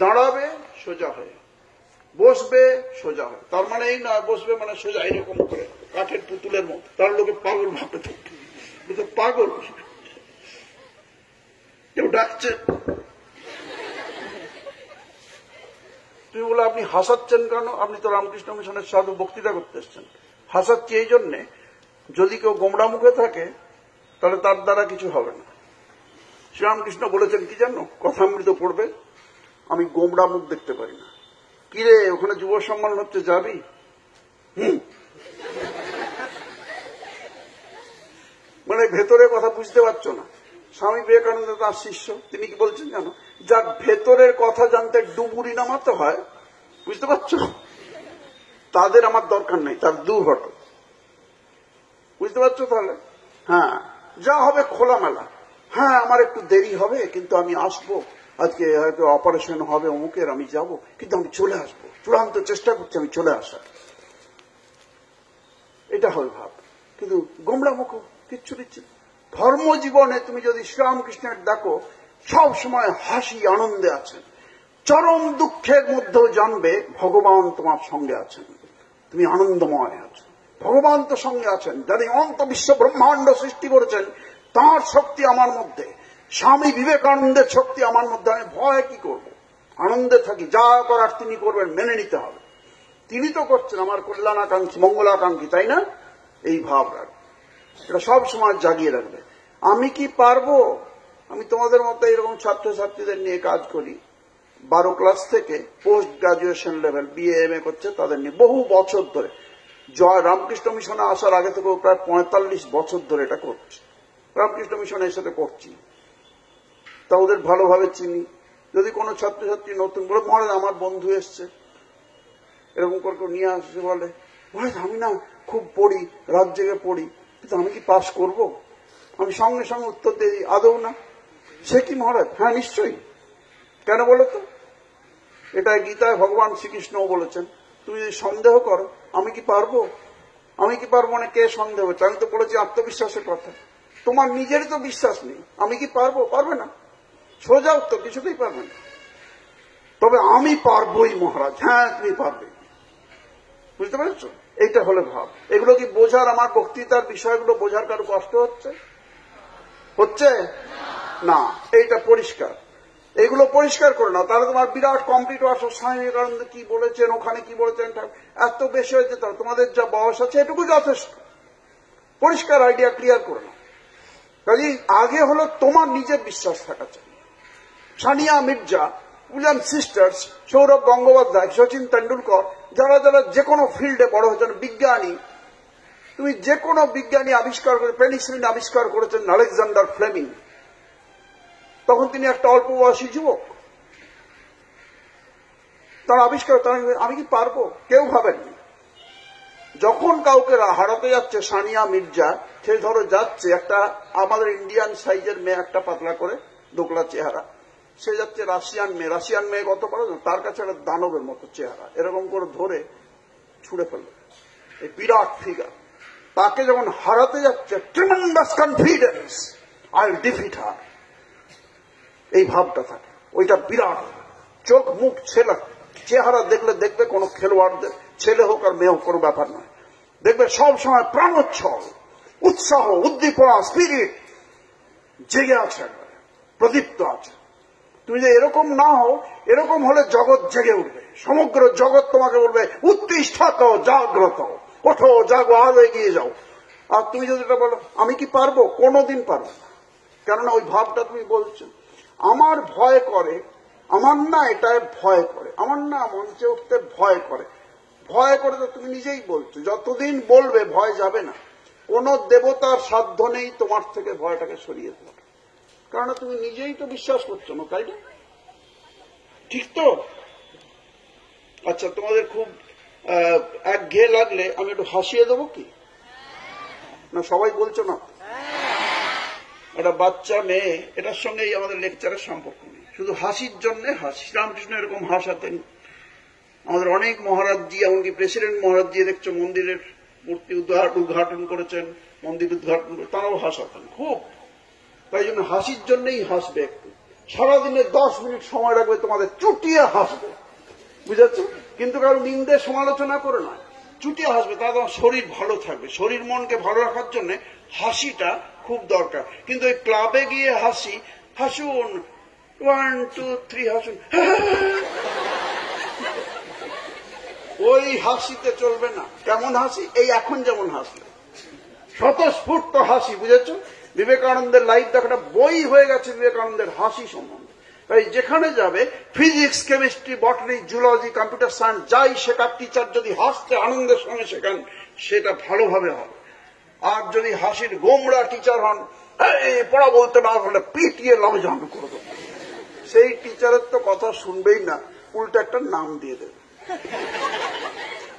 দাঁড়াবে সোজা হয়ে, বসবে সোজা হয়ে। তার মানে এই নয় বসবে মানে সোজা এরকম করে কাঠের পুতুলের মতো, তার লোকে পাগল ভাবতে থাকে, তো পাগল। কেউ ডাকছে, তুমি বলে আপনি হাসাচ্ছেন কেন? আপনি তো রামকৃষ্ণ মিশনের সাধু, বক্তৃতা করতে এসছেন। হাসাচ্ছি এই জন্যে, যদি কেউ গোমড়া মুখে থাকে তাহলে তার দ্বারা কিছু হবে না। শ্রীরামকৃষ্ণ বলেছেন কি জানো? কথামৃত পড়বে, আমি গোমড়া মুখ দেখতে পারি না। কিরে, ওখানে যুব সম্মেলন হচ্ছে, যাবি? মানে ভেতরে কথা বুঝতে পারছো না। স্বামী বিবেকানন্দ তার শিষ্য, তিনি কি বলছেন জানো? যার ভেতরের কথা জানতে ডুবুরি নামাতে হয়, বুঝতে পারছো, তাদের আমার দরকার নেই, তার দুর্ঘট। বুঝতে পারছো তাহলে? হ্যাঁ, যা হবে খোলামেলা। হ্যাঁ, আমার একটু দেরি হবে, কিন্তু আমি আসবো। আজকে হয়তো অপারেশন হবে অমুকের, আমি যাব, কিন্তু আমি চলে আসবো। চূড়ান্ত চেষ্টা করছি আমি চলে আসার। এটা হয় ভাব। কিন্তু গোমড়া মুখ, কিচ্ছু দিচ্ছে। ধর্মজীবনে তুমি যদি শ্রীরামকৃষ্ণের দেখো, সব সময় হাসি আনন্দে আছেন। চরম দুঃখের মধ্যেও জানবে ভগবান তোমার সঙ্গে আছেন, তুমি আনন্দময় আছো, ভগবান তো সঙ্গে আছেন। যারা অন্ত বিশ্ব ব্রহ্মাণ্ড সৃষ্টি করেছেন, তাঁর শক্তি আমার মধ্যে, স্বামী বিবেকানন্দের শক্তি আমার মধ্যে। আমি ভয় কি করব? আনন্দে থাকি, যা করার তিনি করবেন, মেনে নিতে হবে। তিনি তো করছেন আমার কল্যাণাকাঙ্ক্ষী, মঙ্গলাকাঙ্ক্ষী, তাই না? এই ভাব রাখবে, এটা সব সময় জাগিয়ে রাখবে। আমি কি পারবো? আমি তোমাদের মতো এরকম ছাত্রছাত্রীদের নিয়ে কাজ করি, 12 ক্লাস থেকে post graduation level, BA M A করছে, তাদের নিয়ে বহু বছর ধরে। জয় রামকৃষ্ণ মিশনে আসার আগে থেকে প্রায় 45 বছর ধরে এটা করছে। রামকৃষ্ণ মিশনে এর সাথে করছি, তা ওদের ভালোভাবে চিনি। যদি কোনো ছাত্রছাত্রী নতুন বলে, মহারাজ আমার বন্ধু এসছে, এরকম করে নিয়ে আসছে, বলে মহারাজ আমি না খুব পড়ি, রাত জেগে পড়ি, কিন্তু আমি কি পাস করব? আমি সঙ্গে সঙ্গে উত্তর দিয়ে দিই, আদৌ না। সে কি মহারাজ? হ্যাঁ নিশ্চয়ই। কেন বলো তো? এটা গীতায় ভগবান শ্রীকৃষ্ণও বলেছেন, তুমি যদি সন্দেহ করো আমি কি পারবো, আমি কি পারবো না, কে সন্দেহ হচ্ছে? আমি তো বলেছি আত্মবিশ্বাসের কথা। তোমার নিজেরই তো বিশ্বাস নেই, আমি কি পারবো? পারবে না। সোজা উত্তর, কিছুতেই পারবে না। তবে আমি পারবোই মহারাজ। হ্যাঁ তুমি পারবে। বুঝতে পেরেছ? এইটা হলে ভাব। এগুলো কি বোঝার, আমার বক্তৃতার বিষয়গুলো বোঝার কারো কষ্ট হচ্ছে? হচ্ছে না। এইটা পরিষ্কার, এগুলো পরিষ্কার করে না, তাহলে তোমার বিরাট কমপ্লিট আসো। স্বামী বিবেকানন্দ কি বলেছেন, ওখানে কি বলেছেন, এত বেশি হয়ে যেত। তোমাদের যা বয়স আছে এটুকু যথেষ্ট। পরিষ্কার আইডিয়া ক্লিয়ার করে নাও। কাজে আগে হলো তোমার নিজের বিশ্বাস থাকা চাই। সানিয়া মির্জা, উইলিয়াম সিস্টার্স, সৌরভ গঙ্গোপাধ্যায়, সচিন তেন্ডুলকর, যারা যারা যে কোনো ফিল্ডে বড় হয়েছেন, বিজ্ঞানী, তুমি যে কোনো বিজ্ঞানী আবিষ্কার করে, পেনিসিলিন আবিষ্কার করেছেন আলেকজান্ডার ফ্লেমিং, তখন তিনি একটা অল্প বয়সী যুবক। তার আবিষ্কার, আমি কি পারবো? কেউ ভাবেননি। যখন কাউকে হারাতে যাচ্ছে সানিয়া মির্জা, সে ধরো যাচ্ছে একটা আমাদের ইন্ডিয়ান সাইজের মেয়ে, একটা পাতলা করে দোকলা চেহারা, সে যাচ্ছে রাশিয়ান মেয়ে। রাশিয়ান মেয়ে কত বড়, তার কাছে একটা দানবের মতো চেহারা, এরকম করে ধরে ছুড়ে ফেলল। এই বিরাট ফিগার, তাকে যখন হারাতে যাচ্ছে, tremendous confidence, I will defeat her, এই ভাবটা থাকে। ওইটা বিরাট, চোখ মুখ ছেলে চেহারা দেখলে দেখবে কোনো খেলোয়াড়দের, ছেলে হোক আর মেয়ে হোক, কোনো ব্যাপার নয়, দেখবে সব সময় প্রাণোচ্ছল, উৎসাহ, উদ্দীপনা, স্পিরিট জেগে আছে, একবারে প্রদীপ্ত আছে। তুমি যে এরকম না হও, এরকম হলে জগৎ জেগে উঠবে, সমগ্র জগৎ তোমাকে বলবে উত্তিষ্ঠত জাগ্রত, ওঠো, জাগো, আরো এগিয়ে যাও। আর তুমি যদি এটা বলো আমি কি পারবো, কোনোদিন পারবো না। কেননা ওই ভাবটা তুমি বলছো, আমার ভয় করে, আমার না এটা ভয় করে, আমার না মঞ্চে উঠতে ভয় করে। ভয় করে তো তুমি নিজেই বলছো, যতদিন বলবে ভয় যাবে না। কোন দেবতার সাধ্য নেই তোমার থেকে ভয়টাকে সরিয়ে দেওয়ার, কারণ তুমি নিজেই তো বিশ্বাস করছো না, তাই না? ঠিক তো? আচ্ছা, তোমাদের খুব একঘেয়ে লাগলে আমি একটু হাসিয়ে দেবো কি না? সবাই বলছো না? একটা বাচ্চা মেয়ে, এটার সঙ্গেই আমাদের লেকচারের সম্পর্ক নেই, শুধু হাসির জন্য হাসি। শ্রীরামকৃষ্ণ এরকম হাসাতেন, আমাদের অনেক মহারাজজি, এমনকি প্রেসিডেন্ট মহারাজজি দেখছো মন্দিরের মূর্তি উদ্ঘাটন করেছেন, মন্দির উদ্ঘাটন করে, তারাও হাসাতেন খুব। তাই জন্য হাসির জন্যই হাসবে একটু, সারাদিনে 10 মিনিট সময় রাখবে, তোমাদের চুটিয়ে হাসবে, বুঝেছ? কিন্তু কারো নিন্দে সমালোচনা করে না, চুটিয়ে হাসবে, তাহলে তোমার শরীর ভালো থাকবে। শরীর মনকে ভালো রাখার জন্য হাসিটা খুব দরকার। কিন্তু ওই ক্লাবে গিয়ে হাসি, হাসুন 1 2 3 হাসুন, ওই হাসিতে চলবে না। কেমন হাসি? এই এখন যেমন হাসলে, স্বতঃস্ফূর্ত হাসি, বুঝেছ? বিবেকানন্দের লাইফ দেখাটা বই হয়ে গেছে বিবেকানন্দের হাসি সম্বন্ধে। তাই যেখানে যাবে, physics, chemistry, বটানি, zoology, computer science, যাই শেখার টিচার যদি হাসতে আনন্দের সঙ্গে শেখান, সেটা ভালোভাবে হবে। আর যদি হাসির গোমরা টিচার হন, পড়া বলতে না হলে পিটিয়ে লাভজান করে দেবো, সেই টিচারের তো কথা শুনবেই না, উল্টো একটা নাম দিয়ে দেবে।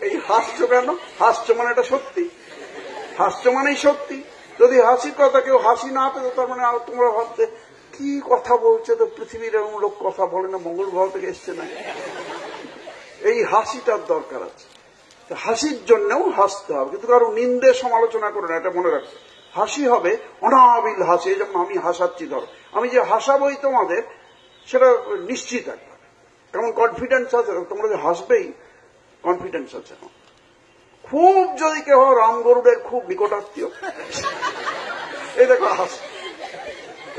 এই হাসছো কেন? হাসছো মানে এটা সত্যি, হাসছো মানেই সত্যি। যদি হাসির কথা কেউ হাসি না পেত, তার মানে তোমরা ভাবতে কি কথা বলছে, তো পৃথিবীর এমন লোক কথা বলে না, মঙ্গল গ্রহ থেকে এসছে না। এই হাসিটার দরকার আছে, হাসির জন্যও হাসতে হবে, কিন্তু কারো নিন্দে সমালোচনা করে না, এটা মনে রাখবে। হাসি হবে অনাবিল হাসি। যেমন আমি হাসাচ্ছি, ধরো আমি যে হাসাবই তোমাদের, সেটা নিশ্চিত একবার কেমন কনফিডেন্স আছে, তোমরা যে হাসবেই কনফিডেন্স আছে। খুব যদি কেউ রাম গরুড়ের খুব নিকটাত্মীয়, এই দেখো হাস,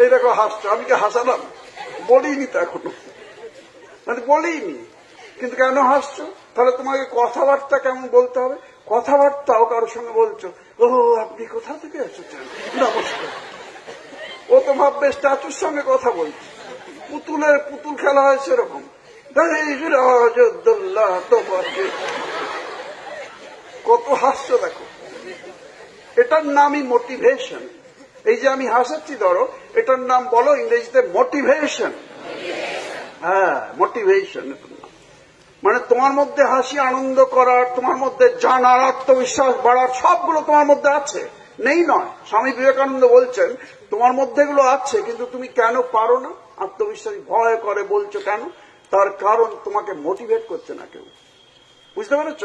এই দেখো হাসছো, আমি কি হাসালাম? বলিনি তো এখনো, মানে বলিনি, কিন্তু কেন হাসছো? তাহলে তোমাকে কথাবার্তা কেমন বলতে হবে, কথাবার্তাও কারোর সঙ্গে বলছো, ও আপনি কোথা থেকে এসেছেন, নমস্কার। ও তো ভাববে স্ট্যাচুর সঙ্গে কথা বলছে, পুতুল খেলা হয় সেরকম, কত হাসছো দেখো। এটার নামই মোটিভেশন। এই যে আমি হাসাচ্ছি, ধরো এটার নাম বলো ইংরেজিতে মোটিভেশন। হ্যাঁ, মোটিভেশন। মানে তোমার মধ্যে হাসি, আনন্দ করার, তোমার মধ্যে জানার, আত্মবিশ্বাস বাড়ার, সবগুলো তোমার মধ্যে আছে, নেই নয়। স্বামী বিবেকানন্দ বলছেন তোমার মধ্যে এগুলো আছে, কিন্তু তুমি কেন পারো না? আত্মবিশ্বাস ভয় করে বলছো কেন? তার কারণ তোমাকে মোটিভেট করছে না কেউ, বুঝতে পেরেছ?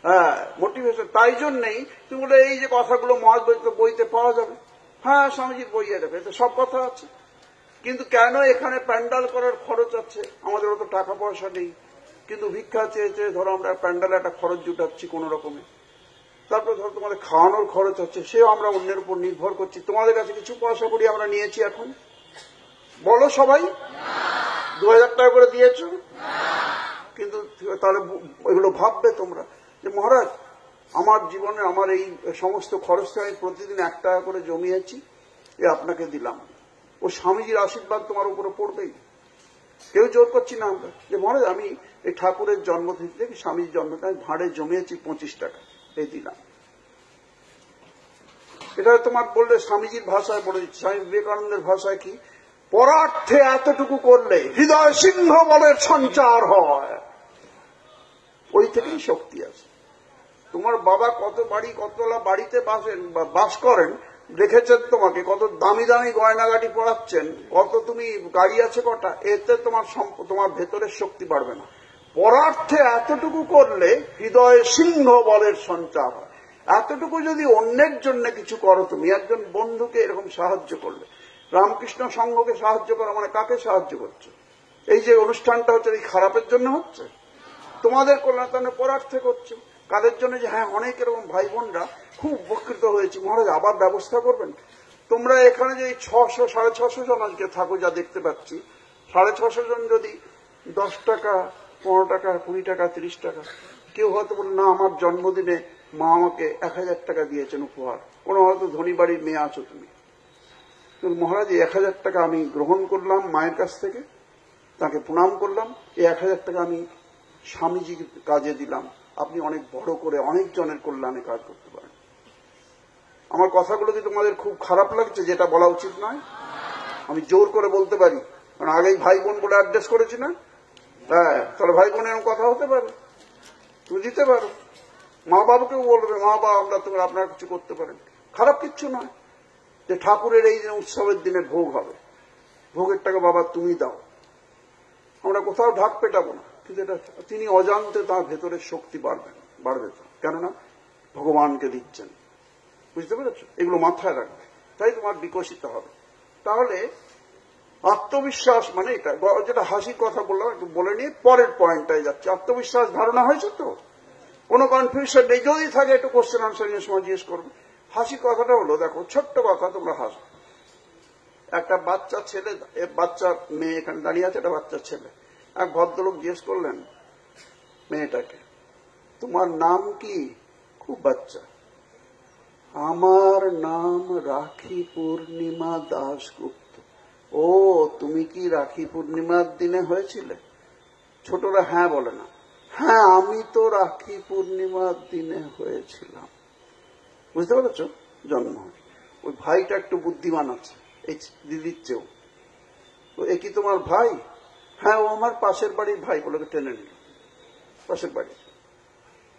হ্যাঁ, মোটিভেশন। তাই জন্যই তুমি বলে এই যে কথাগুলো মহাদ্বৈত বইতে পাওয়া যাবে, হ্যাঁ স্বামীজির বইয়ে যাবে, এতে সব কথা আছে। কিন্তু কেন এখানে প্যান্ডাল করার খরচ আছে? আমাদের অত টাকা পয়সা নেই, কিন্তু ভিক্ষা চেয়ে চেয়ে ধরো আমরা প্যান্ডালে একটা খরচ জুটাচ্ছি কোন রকমে। তারপর ধরো তোমাদের খাওয়ানোর খরচ আছে, সেও আমরা অন্যের উপর নির্ভর করছি। তোমাদের কাছে কিছু পয়সা করি আমরা নিয়েছি এখন? বলো সবাই, 2000 টাকা করে দিয়েছ। কিন্তু তাহলে এগুলো ভাববে তোমরা যে মহারাজ আমার জীবনে আমার এই সমস্ত খরচটা আমি প্রতিদিন 1 টাকা করে জমিয়েছি, এ আপনাকে দিলাম। ও স্বামীজির আশীর্বাদ তোমার উপরে পড়বেই। কেউ জোর করছি না আমরা যে মহারাজ আমি এই ঠাকুরের জন্মতিথি থেকে স্বামীর জন্মটা আমি ভাঁড়ে জমিয়েছি 25 টাকা, এই দিলাম। এটা তোমার বললে স্বামীজির ভাষায় বলে দিচ্ছি, স্বামী বিবেকানন্দের ভাষায় কি, পরার্থে এতটুকু করলে হৃদয় সিংহ বলের সঞ্চার হয়, ওই থেকেই শক্তি আছে। তোমার বাবা কত বাড়ি কতলা বাড়িতে বাস করেন, দেখেছেন তোমাকে কত দামি দামি গয়নাগাটি পড়াচ্ছেন, কত তুমি গাড়ি আছে কটা, এতে তোমার ভেতরের শক্তি বাড়বে না। পরার্থে এতটুকু করলে হৃদয়ে সিংহ বলের সঞ্চার হয়। এতটুকু যদি অন্যের জন্য কিছু করো, তুমি একজন বন্ধুকে এরকম সাহায্য করলে, রামকৃষ্ণ সংঘকে সাহায্য করা মানে কাকে সাহায্য করছো? এই যে অনুষ্ঠানটা হচ্ছে এই খারাপের জন্য হচ্ছে? তোমাদের কল্যাণে পরার্থে করছো। কাদের জন্য? যে হ্যাঁ অনেক এরকম ভাই বোনরা খুব উপকৃত হয়েছে, মহারাজ আবার ব্যবস্থা করবেন। তোমরা এখানে যে 600 650 জন আজকে থাকো, যা দেখতে পাচ্ছি, 650 জন যদি 10 টাকা 15 টাকা 20 টাকা 30 টাকা, কেউ হয়তো বলে না আমার জন্মদিনে মা আমাকে 1000 টাকা দিয়েছেন উপহার, কোনো হয়তো ধনী বাড়ির মেয়ে আছো তুমি, কিন্তু মহারাজ 1000 টাকা আমি গ্রহণ করলাম মায়ের কাছ থেকে, তাকে প্রণাম করলাম, এই 1000 টাকা আমি স্বামীজির কাজে দিলাম, আপনি অনেক বড় করে অনেক জনের কল্যাণে কাজ করতে পারেন। আমার কথাগুলো কি তোমাদের খুব খারাপ লাগছে? যেটা বলা উচিত নয় আমি জোর করে বলতে পারি, কারণ আগেই ভাই বোন বলে অ্যাড্রেস করেছি না। হ্যাঁ, তাহলে ভাই বোনের এরকম কথা হতে পারে, তুমি দিতে পারো, মা বাবাকেও বলবে মা বাবা আমরা তোমার আপনারা কিছু করতে পারেন, খারাপ কিচ্ছু নয়। যে ঠাকুরের এই উৎসবের দিনে ভোগ হবে, ভোগের টাকা বাবা তুমি দাও, আমরা কোথাও ঢাক পেটাবো না, কিন্তু এটা তিনি অজান্তে তার ভেতরের শক্তি বাড়বে তো, কেননা ভগবানকে দিচ্ছেন, বুঝতে পেরেছ? এগুলো মাথায় রাখবে, তাই তোমার বিকশিত হবে। তাহলে আত্মবিশ্বাস মানে এটা, যেটা হাসির কথা বললাম একটু বলে নিয়ে পরের পয়েন্টটায় যাচ্ছে। আত্মবিশ্বাস ধারণা হয়েছে তো, কোনো কনফিউশন নেই, যদি থাকে একটু কোশ্চেন আনসারের সময় জিজ্ঞেস করবে। হাসির কথাটা হলো, দেখো ছোট্ট কথা, তোমরা হাসো। একটা বাচ্চা ছেলে, বাচ্চা মেয়ে এখানে দাঁড়িয়ে আছে, একটা বাচ্চা ছেলে, এক ভদ্রলোক জিজ্ঞেস করলেন মেয়েটাকে তোমার নাম কি? খুব বাচ্চা, আমার নাম রাখি পূর্ণিমা দাশগুপ্ত। ও তুমি কি রাখি পূর্ণিমার দিনে হয়েছিলে? ছোটরা হ্যাঁ বলে না, হ্যাঁ আমি তো রাখি পূর্ণিমার দিনে হয়েছিলাম। বুঝতে পেরেছ? জন্ম ওই ভাইটা একটু বুদ্ধিমান আছে এই দিদির চেয়েও। তো এ কি তোমার ভাই? হ্যাঁ ও আমার পাশের বাড়ির ভাই, বলে টেনে নিল পাশের বাড়ি।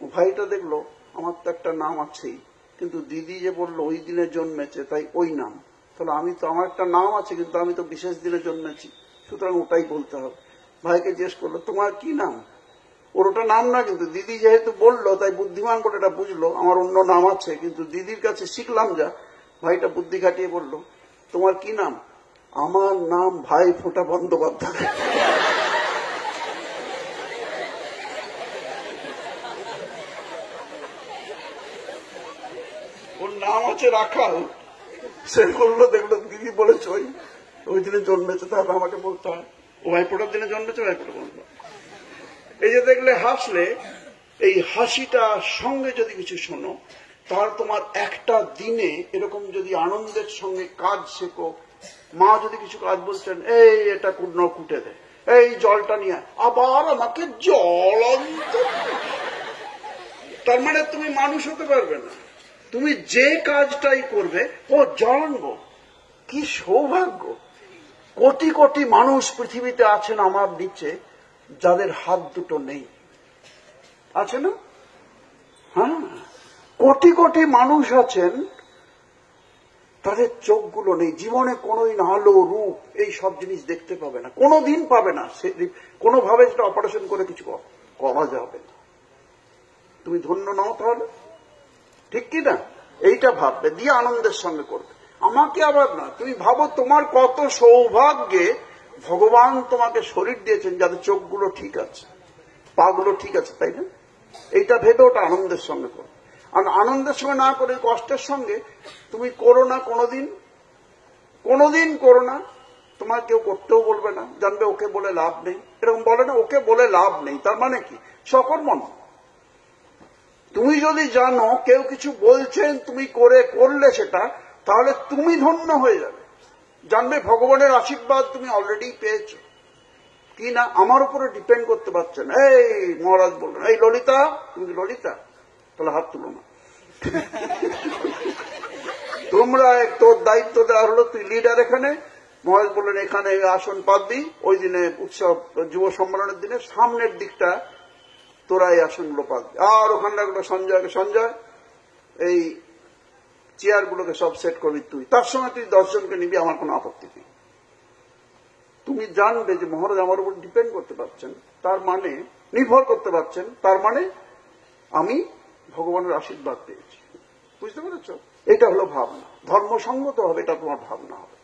ও ভাইটা দেখলো আমার তো একটা নাম আছেই, কিন্তু দিদি যে বললো ওই দিনে জন্মেছে তাই ওই নাম, তাহলে আমি তো আমার একটা নাম আছে কিন্তু আমি তো বিশেষ দিনে জন্মেছি, সুতরাং ওটাই বলতে হবে। ভাইকে জিজ্ঞেস করলো তোমার কি নাম? ওর ওটা নাম না, কিন্তু দিদি যেহেতু বললো তাই বুদ্ধিমান করে এটা বুঝলো আমার অন্য নাম আছে, কিন্তু দিদির কাছে শিখলাম যা, ভাইটা বুদ্ধি খাটিয়ে বললো তোমার কি নাম? আমার নাম ভাই ফোঁটা বন্দ্যোপাধ্যায়। ওর নাম আছে রাখাল, সে বললো দেখলো দিদি বলেছে ওই দিনে জন্মেছে, তাহলে আমাকে বলতে হয় ও ভাই ফোঁটার দিনে জন্মেছে, ভাই ফোঁটা বলবো। এই যে দেখলে হাসলে, এই হাসিটার সঙ্গে যদি কিছু শোনো, তার তোমার একটা দিনে এরকম যদি আনন্দের সঙ্গে কাজ শেখো, মা যদি কিছু কাজ বলছেন, এই এটা কুটে দে, এই জলটা নিয়ে, আবার আমাকে জল আনতে, তার মানে তুমি মানুষ হতে পারবে না। তুমি যে কাজটাই করবে, ও জল আনবো, কি সৌভাগ্য। কোটি কোটি মানুষ পৃথিবীতে আছেন আমার নিচে যাদের হাত দুটো নেই, আছে না? হ্যাঁ, কোটি কোটি মানুষ আছেন তাদের চোখগুলো নেই, জীবনে কোনোদিন আলো রূপ এই সব জিনিস দেখতে পাবে না, কোনোদিন পাবে না, কোনোভাবে সেটা অপারেশন করে কিছু করা যাবে না। তুমি ধন্য নাও তাহলে, ঠিক কি না? এইটা ভাববে, দিয়ে আনন্দের সঙ্গে করবে। আমাকে আবার না, তুমি ভাবো তোমার কত সৌভাগ্যে ভগবান তোমাকে শরীর দিয়েছেন যাদের চোখগুলো ঠিক আছে, পাগুলো ঠিক আছে, তাই না? এইটা ভেবে ওটা আনন্দের সঙ্গে করো। আর আনন্দের সঙ্গে না করে কষ্টের সঙ্গে তুমি করো না, কোনোদিন করো না। তোমার কেউ করতেও বলবে না, জানবে ওকে বলে লাভ নেই, এরকম বলে না, ওকে বলে লাভ নেই, তার মানে কি? সকর্মণ, তুমি যদি জানো কেউ কিছু বলছেন, তুমি করলে সেটা, তাহলে তুমি ধন্য হয়ে যাবে। জানবে ভগবানের আশীর্বাদ তুমি অলরেডি পেয়েছো কি না, আমার উপরে ডিপেন্ড করতে পারছেন। এই মহারাজ বললেন, এই ললিতা, তুমি ললিতা, তাহলে হাত তুলো না। তোমরা তোর দায়িত্ব দেওয়া হলো, তুই লিডার এখানে। মহারাজ বললেন এখানে আসন পাবি, ওই দিনে উৎসব যুব সম্মেলনের দিনে সামনের দিকটা তোরা এই আসনগুলো পাবি। আর ওখানে রাখলো সঞ্জয় এই চেয়ারগুলোকে সব সেট করবি তুই, তার সঙ্গে তুই 10 জনকে নিবি, আমার কোনো আপত্তি নেই। তুমি জানবে যে মহারাজ আমার উপর ডিপেন্ড করতে পারছেন, তার মানে নির্ভর করতে পারছেন, তার মানে আমি ভগবানের আশীর্বাদ পেয়েছি। বুঝতে পেরেছ? এটা হলো ভাবনা, ধর্মসঙ্গত হবে, এটা তোমার ভাবনা হবে।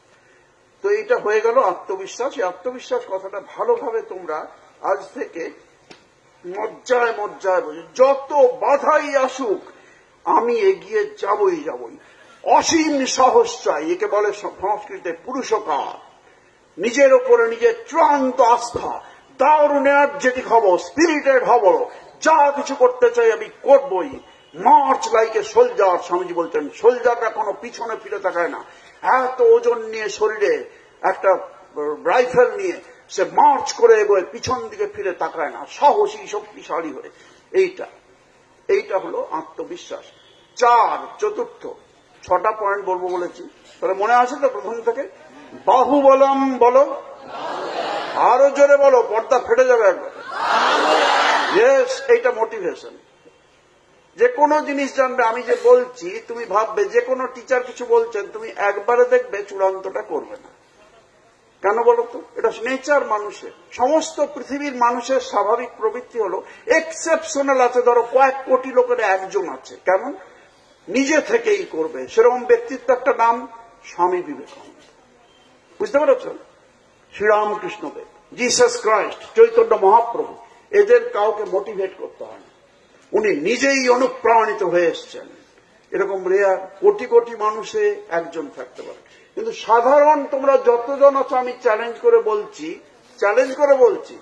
তো এটা হয়ে গেল আত্মবিশ্বাস। এই আত্মবিশ্বাস কথাটা ভালোভাবে তোমরা আজ থেকে মজ্জায় মজ্জায় বোঝো। যত বাধাই আসুক আমি এগিয়ে যাবই। অসীম সাহস চাই, একে বলে সংস্কৃতে পুরুষকার। নিজের ওপরে নিজের চূড়ান্ত আস্থা, দারুণ এনার্জেটিক হব, স্পিরিটেড হব, যা কিছু করতে চাই আমি করবই। March like a soldier, Swamiji বলতেন। সোলজাররা কোনো পিছনে ফিরে তাকায় না। এত ওজন নিয়ে শরীরে একটা রাইফেল নিয়ে সে মার্চ করে এগোয়, পিছন দিকে ফিরে তাকায় না, সাহসী শক্তিশালী হয়ে। এইটা হলো আত্মবিশ্বাস। চতুর্থ 6টা পয়েন্ট বলবো বলেছি, তাহলে মনে আছে তো প্রথম থেকে? বাহুবলম বলো, আরো জোরে বলো, পর্দা ফেটে যাবে একবার। ইয়েস, এইটা মোটিভেশন। যে কোনো জিনিস জানবে, আমি যে বলছি তুমি ভাববে, যে কোনো টিচার কিছু বলছেন তুমি একবারে দেখবে চূড়ান্তটা করবে না। কেন বলো তো? এটা নেচার মানুষের, সমস্ত পৃথিবীর মানুষের স্বাভাবিক প্রবৃত্তি হলো, এক্সেপশনাল আছে, ধরো কয়েক কোটি লোকের একজন আছে, কেমন নিজে থেকেই করবে, সেরকম ব্যক্তিত্ব একটা নাম স্বামী বিবেকানন্দ। বুঝতে পেরেছ? শ্রীরামকৃষ্ণ দেব, জিসাস ক্রাইস্ট, চৈতন্য মহাপ্রভু, এদের কাউকে মোটিভেট করতে হয় না, উনি নিজেই অনুপ্রাণিত হয়ে এসছেন। এরকম রেয়ার কোটি কোটি মানুষে একজন থাকতে পারে। কিন্তু সাধারণ তোমরা যতজন আছো, আমি চ্যালেঞ্জ করে বলছি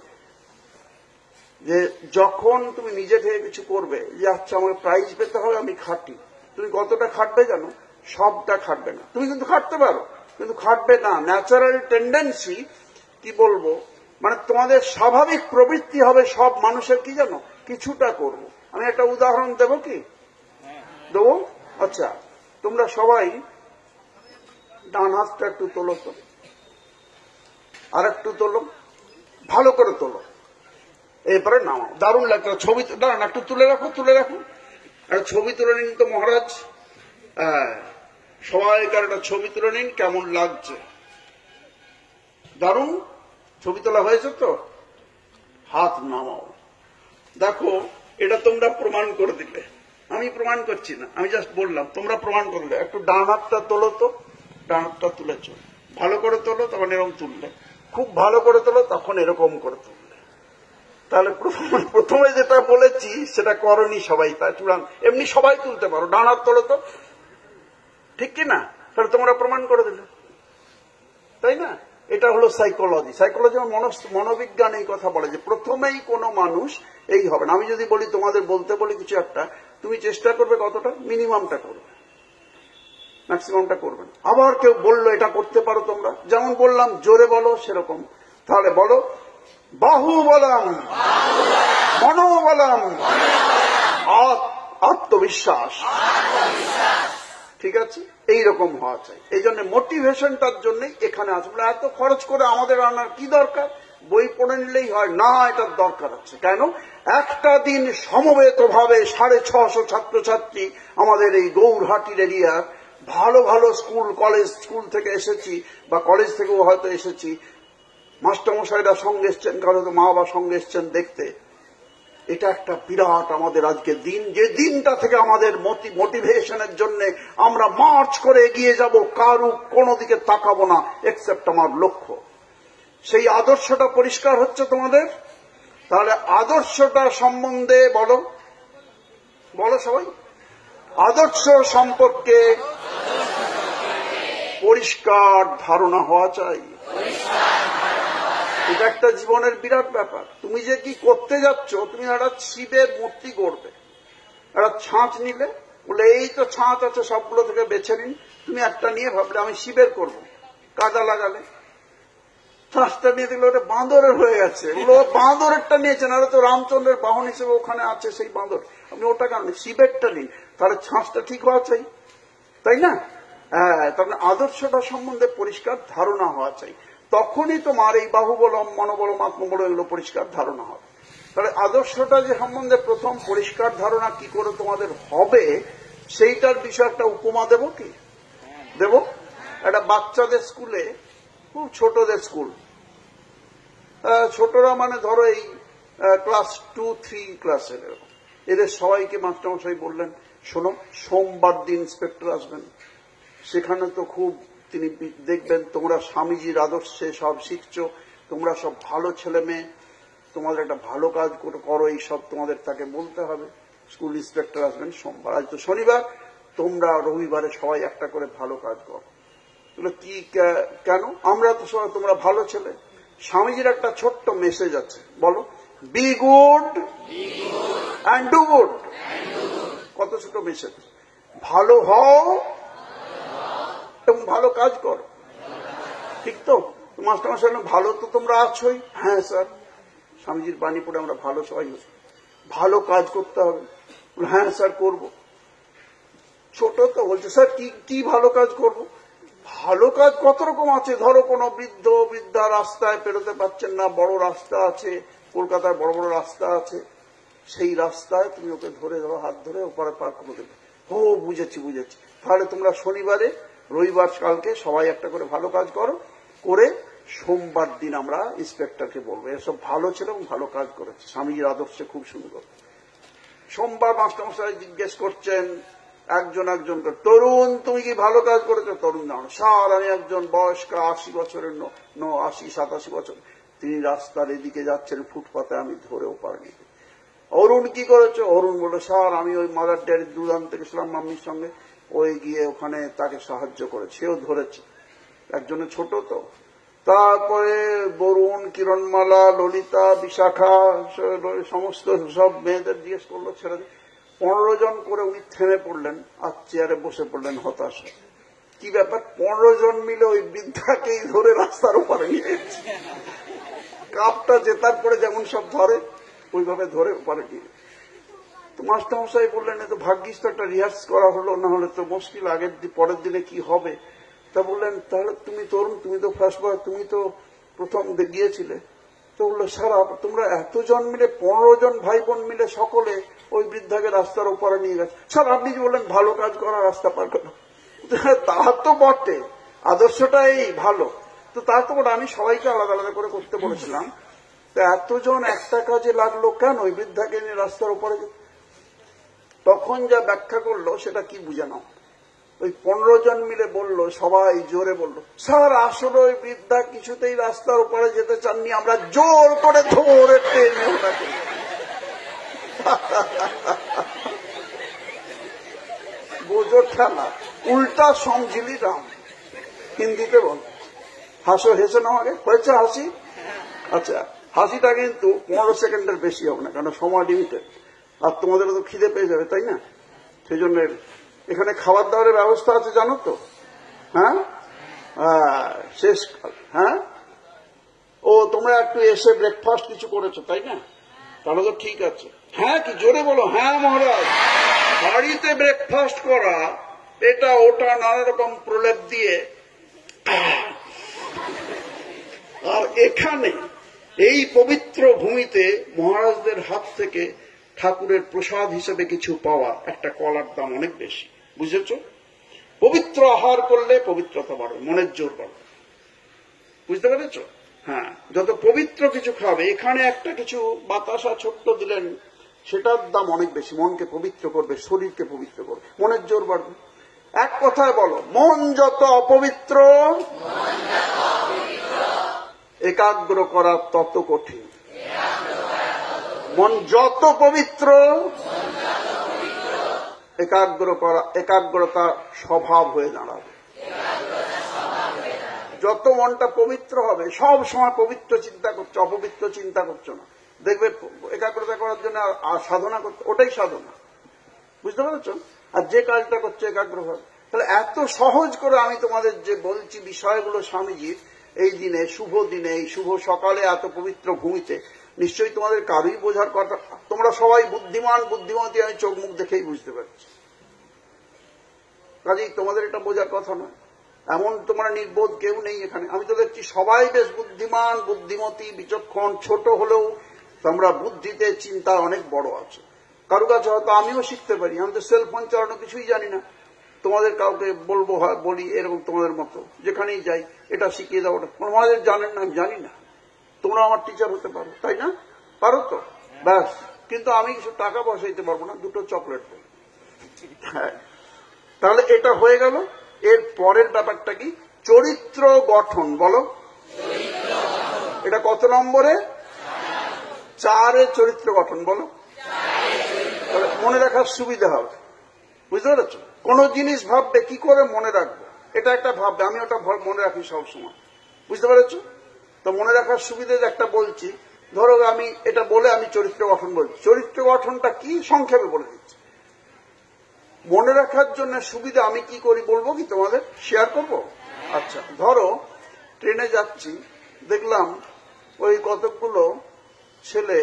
যে যখন তুমি নিজে থেকে কিছু করবে, যে আচ্ছা আমাকে প্রাইজ পেতে হবে, আমি খাটি, তুমি কতটা খাটবে জানো? সবটা খাটবে না। তুমি কিন্তু খাটতে পারো, কিন্তু খাটবে না। ন্যাচারাল টেন্ডেন্সি, কি বলবো, মানে তোমাদের স্বাভাবিক প্রবৃত্তি হবে সব মানুষের, কি জানো, কিছুটা করবো। আমি একটা উদাহরণ দেবো কি? দেবো? আচ্ছা, তোমরা সবাই ডান হাতটা একটু তোলো তো, আর একটু তোলো, ভালো করে তোলো, এরপরে নামাও। দারুণ লাগতো ছবি। দাঁড়ান, একটু তুলে রাখো। একটা ছবি তুলে নিন তো মহারাজ। সবাইকার একটা ছবি তুলে নিন, কেমন লাগছে? দারুণ ছবি তোলা হয়েছে তো? হাত নামাও। দেখো, এটা তোমরা প্রমাণ করে দিলে, আমি প্রমাণ করছি না, আমি জাস্ট বললাম, তোমরা প্রমাণ করলে। একটু ডান হাতটা তোলো তো, ডান হাতটা তুলেছ, ভালো করে তোলো, তখন এরকম তুললে, খুব ভালো করে তোলো, তখন এরকম করে তুললে। তাহলে প্রথমে যেটা বলেছি সেটা করনি সবাই, তাই চূড়ান্ত। এমনি সবাই তুলতে পারো, ডান হাত তোলো তো, ঠিক কি না? তাহলে তোমরা প্রমাণ করে দিলে, তাই না? এটা হলো সাইকোলজি। মনোবিজ্ঞান এই কথা বলে যে প্রথমেই কোনো মানুষ এই হবে না। আমি যদি বলি, তোমাদের বলতে বলি কিছু একটা, তুমি চেষ্টা করবে কতটা, মিনিমামটা করবে, ম্যাক্সিমামটা করবে না। আবার কেউ বললো এটা করতে পারো তোমরা, যেমন বললাম জোরে বলো সেরকম। তাহলে বলো, বাহুবলম, মনোবলম, আত্মবিশ্বাস। ঠিক আছে, এইরকম হওয়া চাই। এই জন্য মোটিভেশনটার জন্য এখানে আছে। এত খরচ করে আমাদের আনার কি দরকার? বই পড়ে নিলেই হয় না, এটার দরকার আছে। কেন? একটা দিন সমবেত ভাবে 650 ছাত্রছাত্রী আমাদের এই গৌরহাটির এরিয়ার ভালো ভালো স্কুল থেকে এসেছি, বা কলেজ থেকেও হয়তো এসেছি, মাস্টারমশাইরা সঙ্গে এসছেন, কারো মা বাবা সঙ্গে এসছেন দেখতে। এটা একটা বিরাট আমাদের আজকের দিন, যে দিনটা থেকে আমাদের মোটিভেশনের জন্য আমরা মার্চ করে এগিয়ে যাব, কারু কোনো দিকে তাকাবো না এক্সেপ্ট আমার লক্ষ্য। সেই আদর্শটা পরিষ্কার হচ্ছে তোমাদের? তাহলে আদর্শটা সম্বন্ধে বলো সবাই। আদর্শ সম্পর্কে পরিষ্কার ধারণা হওয়া চাই। এটা একটা জীবনের বিরাট ব্যাপার। তুমি যে কি করতে যাচ্ছ, তুমি একটা শিবের মূর্তি গড়বে, একটা ছাঁচ নিলে, বলে এই তো ছাঁচ আছে সবগুলো থেকে বেছে নিন, তুমি একটা নিয়ে ভাবলে আমি শিবের করব, কাদা লাগালে ছাঁচটা নিয়ে দেখলে ওটা বাঁদরের হয়ে গেছে, বলো বাঁদরেরটা নিয়েছেন, আর তো রামচন্দ্রের বাহন হিসেবে ওখানে আছে সেই বাঁদর, আপনি ওটা কেন শিবেরটা নিন, তাহলে ছাঁচটা ঠিক হওয়া চাই, তাই না? হ্যাঁ, তাহলে আদর্শটা সম্বন্ধে পরিষ্কার ধারণা হওয়া চাই, তখনই তোমার এই বাহুবলম মনোবলম আত্মবলম এগুলো পরিষ্কার ধারণা হবে। তাহলে আদর্শটা যে সম্বন্ধে প্রথম পরিষ্কার ধারণা কি করে তোমাদের হবে, সেইটার বিষয়ে একটা উপমা দেব, কি দেব? একটা বাচ্চাদের স্কুলে, খুব ছোটদের স্কুল, ছোটরা মানে ধরো এই ক্লাস 2-3 ক্লাসের, এদের সবাইকে মাস্টারমশাই বললেন, শোনো সোমবার দিন ইন্সপেক্টর আসবেন, সেখানে তো খুব তিনি দেখবেন তোমরা স্বামীজির আদর্শে সব শিখছো, তোমরা সব ভালো ছেলে মেয়ে, তোমাদের একটা ভালো কাজ করো, এই সব তোমাদের তাকে বলতে হবে। স্কুল ইন্সপেক্টর আসবেন সোমবার, আজ তো শনিবার, তোমরা রবিবারে সবাই একটা করে ভালো কাজ করো। কি কেন? আমরা তো সবাই তোমরা ভালো ছেলে। স্বামীজির একটা ছোট্ট মেসেজ আছে, বলো, be good and do good. কত ছোট মেসেজ, ভালো হও এবং ভালো কাজ করো, ঠিক তো? মাস্টারমশাই ভালো তো তোমরা আছোই, হ্যাঁ স্যার, স্বামীজির বাণী পড়ে আমরা ভালো সবাই, ভালো কাজ করতে হবে, হ্যাঁ স্যার করব। ছোট তো বলছে, স্যার কি ভালো কাজ করব? ভালো কাজ কত রকম আছে, ধরো কোনো বৃদ্ধা রাস্তায় পেরোতে পারছেন না, বড় রাস্তা আছে, কলকাতায় বড় বড় রাস্তা আছে, সেই রাস্তায় তুমি ওকে ধরে ধরো, হাত ধরে ওপারে পার করে দেবে। ও বুঝেছি, তাহলে তোমরা শনিবারে রবিবার কালকে সবাই একটা করে ভালো কাজ করো, করে সোমবার দিন আমরা ইন্সপেক্টরকে বলবো এসব ভালো ছিল এবং ভালো কাজ করেছে, স্বামীজির আদর্শে খুব সুন্দর। সোমবার মাস্টারমশাই জিজ্ঞেস করছেন একজনকে, তরুণ তুমি কি ভালো কাজ করেছো? তরুণ জানো, স্যার আমি একজন বয়স্ক 80 বছরের 80-87 বছর, তিনি রাস্তার এদিকে যাচ্ছেন, ফুটপাতে আমি ধরেও পারিনি। অরুণ কি করেছো? অরুণ বলল, স্যার আমি ওই মাদার ডেয়ারির দুধ আনতে গেছিলাম মাম্মির সঙ্গে, ওই গিয়ে ওখানে তাকে সাহায্য করেছে, সেও ধরেছে, একজনের ছোট তো। তারপরে বরুণ, কিরণমালা, ললিতা, বিশাখা, সমস্ত সব মেয়েদের জিজ্ঞেস করলো, ছেড়ে 15 জন করে উনি থেমে পড়লেন, আর চেয়ারে বসে পড়লেন হতাশ। কি ব্যাপার? 15 জন মিলে ওই বৃদ্ধাকেই ধরে রাস্তার উপরে নিয়ে গেছে, কাপটা জেতার পরে যেমন সব ধরে ওইভাবে ধরে ওপারে নিয়ে। তো মাস্টারমশাই বললেন, এ তো ভাগ্যিস তো একটা রিহার্স করা হলো, না হলে তো মুশকিল, পরের দিনে কি হবে। তা বললেন, তাহলে তুমি তরুণ, তুমি তো ফার্স্ট বয়, তুমি তো প্রথম গিয়েছিলে। তো বললো, স্যার তোমরা এতজন মিলে, 15 জন ভাই বোন মিলে সকলে ওই বৃদ্ধাকে রাস্তার উপরে নিয়ে গেছে। স্যার আপনি যে বললেন ভালো কাজ করা, রাস্তা পার করা, তার তো বটে, আদর্শটাই ভালো, তো তার তো বটে, আমি সবাইকে আলাদা আলাদা করে করতে বলেছিলাম, তো এতজন একটা কাজে লাগলো কেন ওই বৃদ্ধাকে নিয়ে রাস্তার উপরে? তখন যা ব্যাখ্যা করলো সেটা কি বুঝে নাও। ওই 15 জন মিলে বলল, সবাই জোরে বলল, স্যার আসলে ওই বৃদ্ধা কিছুতেই রাস্তার উপরে যেতে চাননি, আমরা জোর করে ধরে টেনে ওনাকে। বোঝো ঠেলা, উল্টা সমঝিলি রাম, হিন্দিতে বল। হাসো, হেসে নাও আগে, হয়েছে হাসি? আচ্ছা, হাসিটা কিন্তু 15 সেকেন্ডের বেশি হবে না, কারণ সময় লিমিটেড, আর তোমাদের তো খিদে পেয়ে যাবে, তাই না? সেই জন্য এখানে খাবার দাবারের ব্যবস্থা আছে, জানো তো? হ্যাঁ, শেষকাল। হ্যাঁ, ও তোমরা একটু এসে ব্রেকফাস্ট কিছু করেছো, তাই না? তাহলে তো ঠিক আছে। হ্যাঁ, কি জোরে বলো, হ্যাঁ মহারাজ। বাড়িতে ব্রেকফাস্ট করা, এটা ওটা নানা রকম প্রলেপ দিয়ে, আর এখানে এই পবিত্র ভূমিতে মহারাজদের হাত থেকে ঠাকুরের প্রসাদ হিসেবে কিছু পাওয়া, একটা কলার দাম অনেক বেশি, বুঝেছ? পবিত্র আহার করলে পবিত্রতা বাড়ে, মনের জোর বাড়ে, বুঝতে পেরেছ? হ্যাঁ, যত পবিত্র কিছু খাবে, এখানে একটা কিছু বাতাসা ছোট্ট দিলেন, সেটার দাম অনেক বেশি, মনকে পবিত্র করবে, শরীরকে পবিত্র করবে, মনের জোর বাড়বে। এক কথায় বলো, মন যত অপবিত্র একাগ্র করা তত কঠিন, মন যত পবিত্র একাগ্রতা স্বভাব হয়ে দাঁড়াবে। যত মনটা পবিত্র হবে, সব সময় পবিত্র চিন্তা করছো, অপবিত্র চিন্তা করছো না, দেখবে একাগ্রতা করার জন্য আর সাধনা করতে, ওটাই সাধনা। বুঝতে পেরেছ? আর যে কাজটা করছে একাগ্রভাবে। তাহলে এত সহজ করে আমি তোমাদের যে বলছি বিষয়গুলো স্বামীজির, এই দিনে, শুভ দিনে, এই শুভ সকালে, এত পবিত্র ভূমিতে, নিশ্চয়ই তোমাদের কারোই বোঝার কথা। তোমরা সবাই বুদ্ধিমান বুদ্ধিমতী, আমি চোখ মুখ দেখেই বুঝতে পারছি। কাজেই তোমাদের এটা বোঝার কথা নয়। এমন তোমরা নির্বোধ কেউ নেই এখানে। আমি তো দেখছি সবাই বেশ বুদ্ধিমান বুদ্ধিমতী, বিচক্ষণ। ছোট হলেও তোমরা বুদ্ধিতে, চিন্তা অনেক বড় আছে। কারো কাছে হয়তো আমিও শিখতে পারি। আমি তো সেল ফোন চালানো কিছুই জানি না। তোমাদের কাউকে বলবো, বলি এরকম তোমাদের মতো, যেখানেই যাই এটা শিখিয়ে দাও, ওটা তোমাদের জানেন না, আমি জানি না। তোমরা আমার টিচার হতে পারো, তাই না? পারো তো? ব্যাস। কিন্তু আমি কিছু টাকা পয়সা দিতে পারবো না, দুটো চকলেট দেবো। হ্যাঁ, তাহলে এটা হয়ে গেল। এর পরের ব্যাপারটা কি? চরিত্র গঠন। বলো, এটা কত নম্বরে? 4-এ চরিত্র গঠন। বলো, মনে রাখার সুবিধা হবে। বুঝতে পেরেছ? কোন জিনিস ভাববে কি করে মনে রাখবো, এটা একটা ভাববে, আমি ওটা মনে রাখি সবসময়। বুঝতে পেরেছ? তো মনে রাখার সুবিধে একটা বলছি। ধরো আমি এটা বলে আমি চরিত্র গঠন বলছি। চরিত্র গঠনটা কি সংক্ষেপে বলে দিচ্ছি। মনে রাখার জন্য সুবিধা আমি কি করি বলবো কি তোমাদের? শেয়ার করব? আচ্ছা, ধরো ট্রেনে যাচ্ছি, দেখলাম ওই কতগুলো ছেলে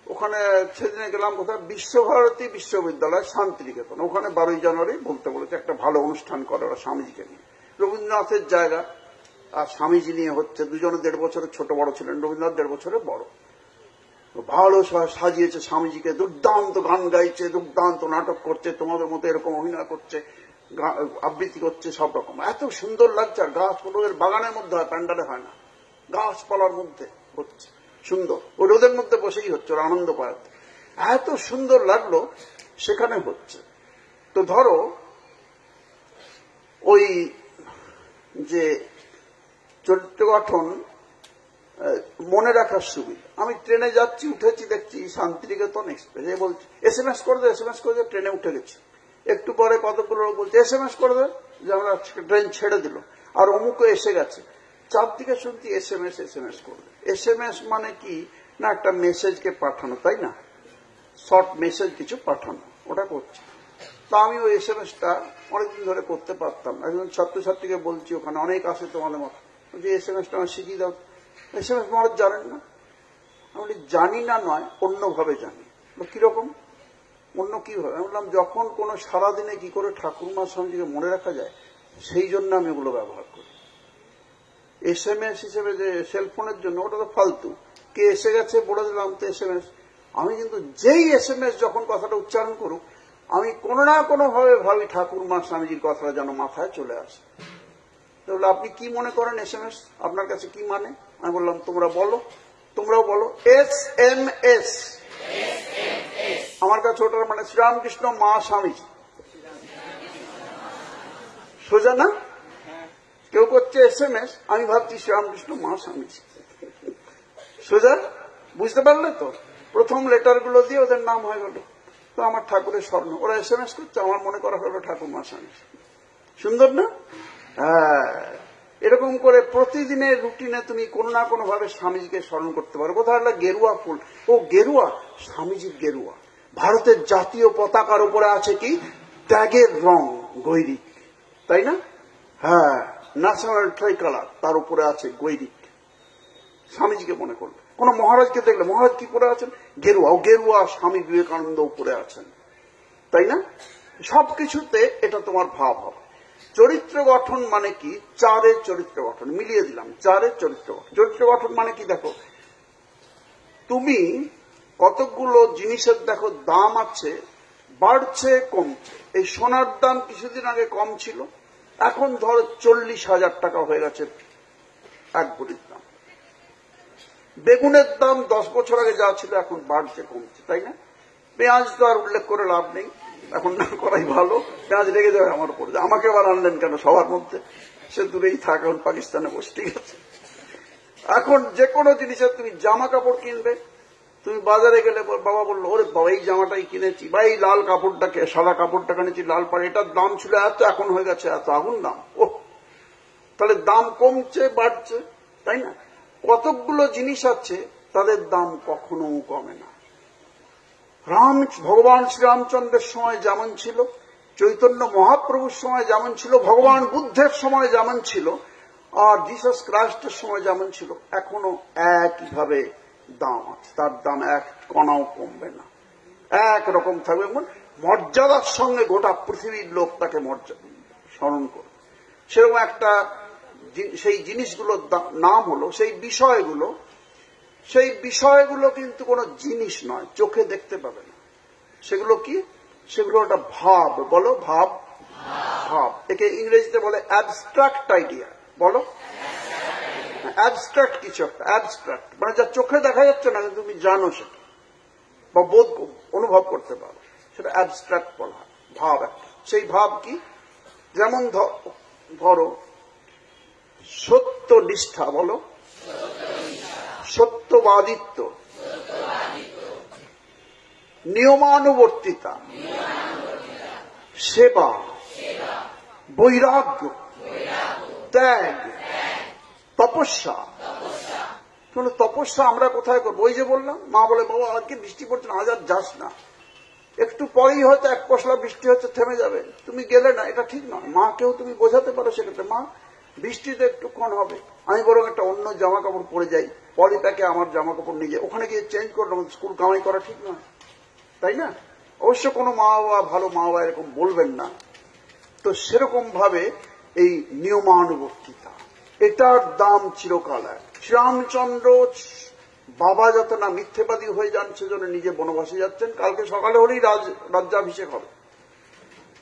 ওখানে, সেদিনে গেলাম কোথায়, বিশ্বভারতী বিশ্ববিদ্যালয় শান্তিনিকেতন, ওখানে 12ই জানুয়ারি বলতে বলেছে একটা ভালো অনুষ্ঠান করে ওরা স্বামীজিকে নিয়ে। রবীন্দ্রনাথের জায়গা, আর স্বামীজি নিয়ে হচ্ছে। দুজনে 1.5 বছরের ছোট বড় ছিলেন, রবীন্দ্রনাথ 1.5 বছরের বড়। ভালো সাজিয়েছে স্বামীজিকে, দুর্দান্ত গান গাইছে, দুর্দান্ত নাটক করছে, তোমাদের মতো এরকম অভিনয় করছে, আবৃত্তি করছে, সব রকম। এত সুন্দর লাগছে। আর গাছপালার বাগানের মধ্যে হয়, প্যান্ডালে হয় না, গাছপালার মধ্যে হচ্ছে, সুন্দর। ওই রোদের মধ্যে বসেই হচ্ছে, ওরা আনন্দ পায়। এত সুন্দর লাগলো সেখানে হচ্ছে। তো ধরো ওই যে চরিত্র গঠন, মনে রাখার সুবিধা, আমি ট্রেনে যাচ্ছি, উঠেছি, দেখছি শান্তিনিকেতন এক্সপ্রেস, এ বলছি SMS করে দে, SMS করে দে, ট্রেনে উঠে গেছি। একটু পরে কতগুলো বলছে SMS করে দে, যে আমরা ট্রেন ছেড়ে দিল, আর অমুকও এসে গেছে। চারদিকে শুনছি SMS করবে। SMS মানে কি না, একটা মেসেজকে পাঠানো, তাই না? শর্ট মেসেজ কিছু পাঠানো, ওটা করছি। তা আমি ওই SMSটা অনেকদিন ধরে করতে পারতাম। একজন ছাত্রছাত্রীকে বলছি, ওখানে অনেক আছে তোমাদের মতো, যে SMSটা আমার শিখিয়ে দাও। SMS মানুষ জানেন না। আমি জানি না নয়, অন্যভাবে জানি। কিরকম? অন্য কিভাবে? আমি বললাম, যখন কোনো সারাদিনে কি করে ঠাকুরমা স্বামীজিকে মনে রাখা যায়, সেই জন্য আমি ওগুলো ব্যবহার করি। SMS হিসেবে যে সেলফোনের জন্য, ওটা তো ফালতু। কে এসে গেছে বলে দিলাম তো SMS। আমি কিন্তু যেই SMS যখন কথাটা উচ্চারণ করুক, আমি কোনো না কোনো ভাবে ভাবি ঠাকুরমা স্বামীজির কথাটা যেন মাথায় চলে আসে। তাহলে আপনি কি মনে করেন SMS আপনার কাছে কি মানে? আমি বললাম, তোমরা বলো, তোমরাও বলো। SMS আমার কাছে ওটার মানে শ্রীরামকৃষ্ণ মা স্বামীজি। সোজা না? কেউ করছে SMS, আমি ভাবছি শ্রীরামকৃষ্ণ মা স্বামীজি। সোজা? বুঝতে পারলে তো? প্রথম লেটারগুলো দিয়ে ওদের নাম হয়ে গেল। তো আমার ঠাকুরের স্বর্ণ, ওরা SMS করছে, আমার মনে করা হলো ঠাকুর মা স্বামীজি। সুন্দর না? হ্যাঁ, এরকম করে প্রতিদিনের রুটিনে তুমি কোনো না কোনো ভাবে স্বামীজিকে স্মরণ করতে পারো। কোথাও একটা গেরুয়া ফুল, ও গেরুয়া, স্বামীজির গেরুয়া। ভারতের জাতীয় পতাকার উপরে আছে কি? ত্যাগের রং, গৈরিক, তাই না? হ্যাঁ, ন্যাশনাল ট্রাইকালার, তার উপরে আছে গৈরিক। স্বামীজিকে মনে করলে, কোন মহারাজকে দেখলে, মহারাজ কি করে আছেন? গেরুয়া। ও গেরুয়া, স্বামী বিবেকানন্দ উপরে আছেন, তাই না? সবকিছুতে এটা তোমার ভাব হবে। চরিত্র গঠন মানে কি? 4-এর চরিত্র গঠন, মিলিয়ে দিলাম। 4-এর চরিত্র গঠন। চরিত্র গঠন মানে কি? দেখো, তুমি কতগুলো জিনিসের দেখো দাম আছে, বাড়ছে কমছে। এই সোনার দাম কিছুদিন আগে কম ছিল, এখন ধরো 40,000 টাকা হয়ে গেছে 1 ভরির দাম। বেগুনের দাম 10 বছর আগে যা ছিল এখন বাড়ছে কমছে, তাই না? পেঁয়াজ তো আর উল্লেখ করে লাভ নেই, এখন না করাই ভালো। পেঁয়াজ লেগে যাবে আমার উপর, আমাকে আবার আনলেন কেন সবার মধ্যে? সে দূরেই থাক, এখন পাকিস্তানে বসে, ঠিক আছে? এখন যে কোনো জিনিসের, তুমি জামা কাপড় কিনবে, তুমি বাজারে গেলে বাবা বললো, ওরে বাবা এই জামাটাই কিনেছি, বা এই লাল কাপড়টাকে, সাদা কাপড়টা কিনেছি লাল পাড়ে, এটার দাম ছিল এত, এখন হয়ে গেছে এত, আগুন দাম। ও, তাহলে দাম কমছে বাড়ছে, তাই না? কতগুলো জিনিস আছে তাদের দাম কখনো কমে না। ভগবান শ্রীরামচন্দ্রের সময় যেমন ছিল, চৈতন্য মহাপ্রভুর সময় যেমন ছিল, ভগবান বুদ্ধের সময় যেমন ছিল, আর জিসাস ক্রাইস্টের সময় যেমন ছিল, এখনো একইভাবে দাম আছে। তার দাম এক কণাও কমবে না, একরকম থাকবে। মর্যাদার সঙ্গে গোটা পৃথিবীর লোক তাকে স্মরণ করবে। সেরকম একটা সেই জিনিসগুলোর নাম হলো, সেই বিষয়গুলো কিন্তু কোনো জিনিস নয়, চোখে দেখতে পাবে না। সেগুলো কি? সেগুলো একটা ভাব। বলো, ভাব। ভাব, একে ইংরেজিতে বলে অ্যাবস্ট্রাক্ট আইডিয়া। বলো, অ্যাবস্ট্রাক্ট কিছু একটা, অ্যাবস্ট্রাক্ট মানে যা চোখে দেখা যাচ্ছে না, কিন্তু তুমি জানো সেটা বা অনুভব করতে পারো, সেটা অ্যাবস্ট্রাক্ট বলা হয়, ভাব একটা। সেই ভাব কি? যেমন ধরো সত্যনিষ্ঠা, বলো, সত্যবাদিত্ব, নিয়মানুবর্তিতা, সেবা, বৈরাগ্য, ত্যাগ, তপস্যা। তপস্যা আমরা কোথায় করবো? ওই যে বললাম, মা বলে বাবা আজকে বৃষ্টি পড়ছে না, আজ আর যাস না, একটু পরেই হয়তো এক পশলা বৃষ্টি হচ্ছে, থেমে যাবে, তুমি গেলে না, এটা ঠিক নয়। মাকেও তুমি বোঝাতে পারো সেক্ষেত্রে, মা বৃষ্টিতে একটুক্ষণ হবে, আমি বরং একটা অন্য জামা কাপড় পরে যাই, পলিটাকে আমার জামা কাপড় নিয়ে যাই, ওখানে গিয়ে চেঞ্জ করলাম, স্কুল কামাই করা ঠিক নয়, তাই না? অবশ্য কোনো মা বাবা, ভালো মা বাবা এরকম বলবেন না। তো সেরকম ভাবে এই নিয়মানুবর্তিতা, এটার দাম চিরকাল। শ্রীরামচন্দ্র বাবা যাতে না মিথ্যেবাদী হয়ে যান সেজন্য নিজে বনবাসে যাচ্ছেন। কালকে সকালে হলেই রাজ্যাভিষেক হবে,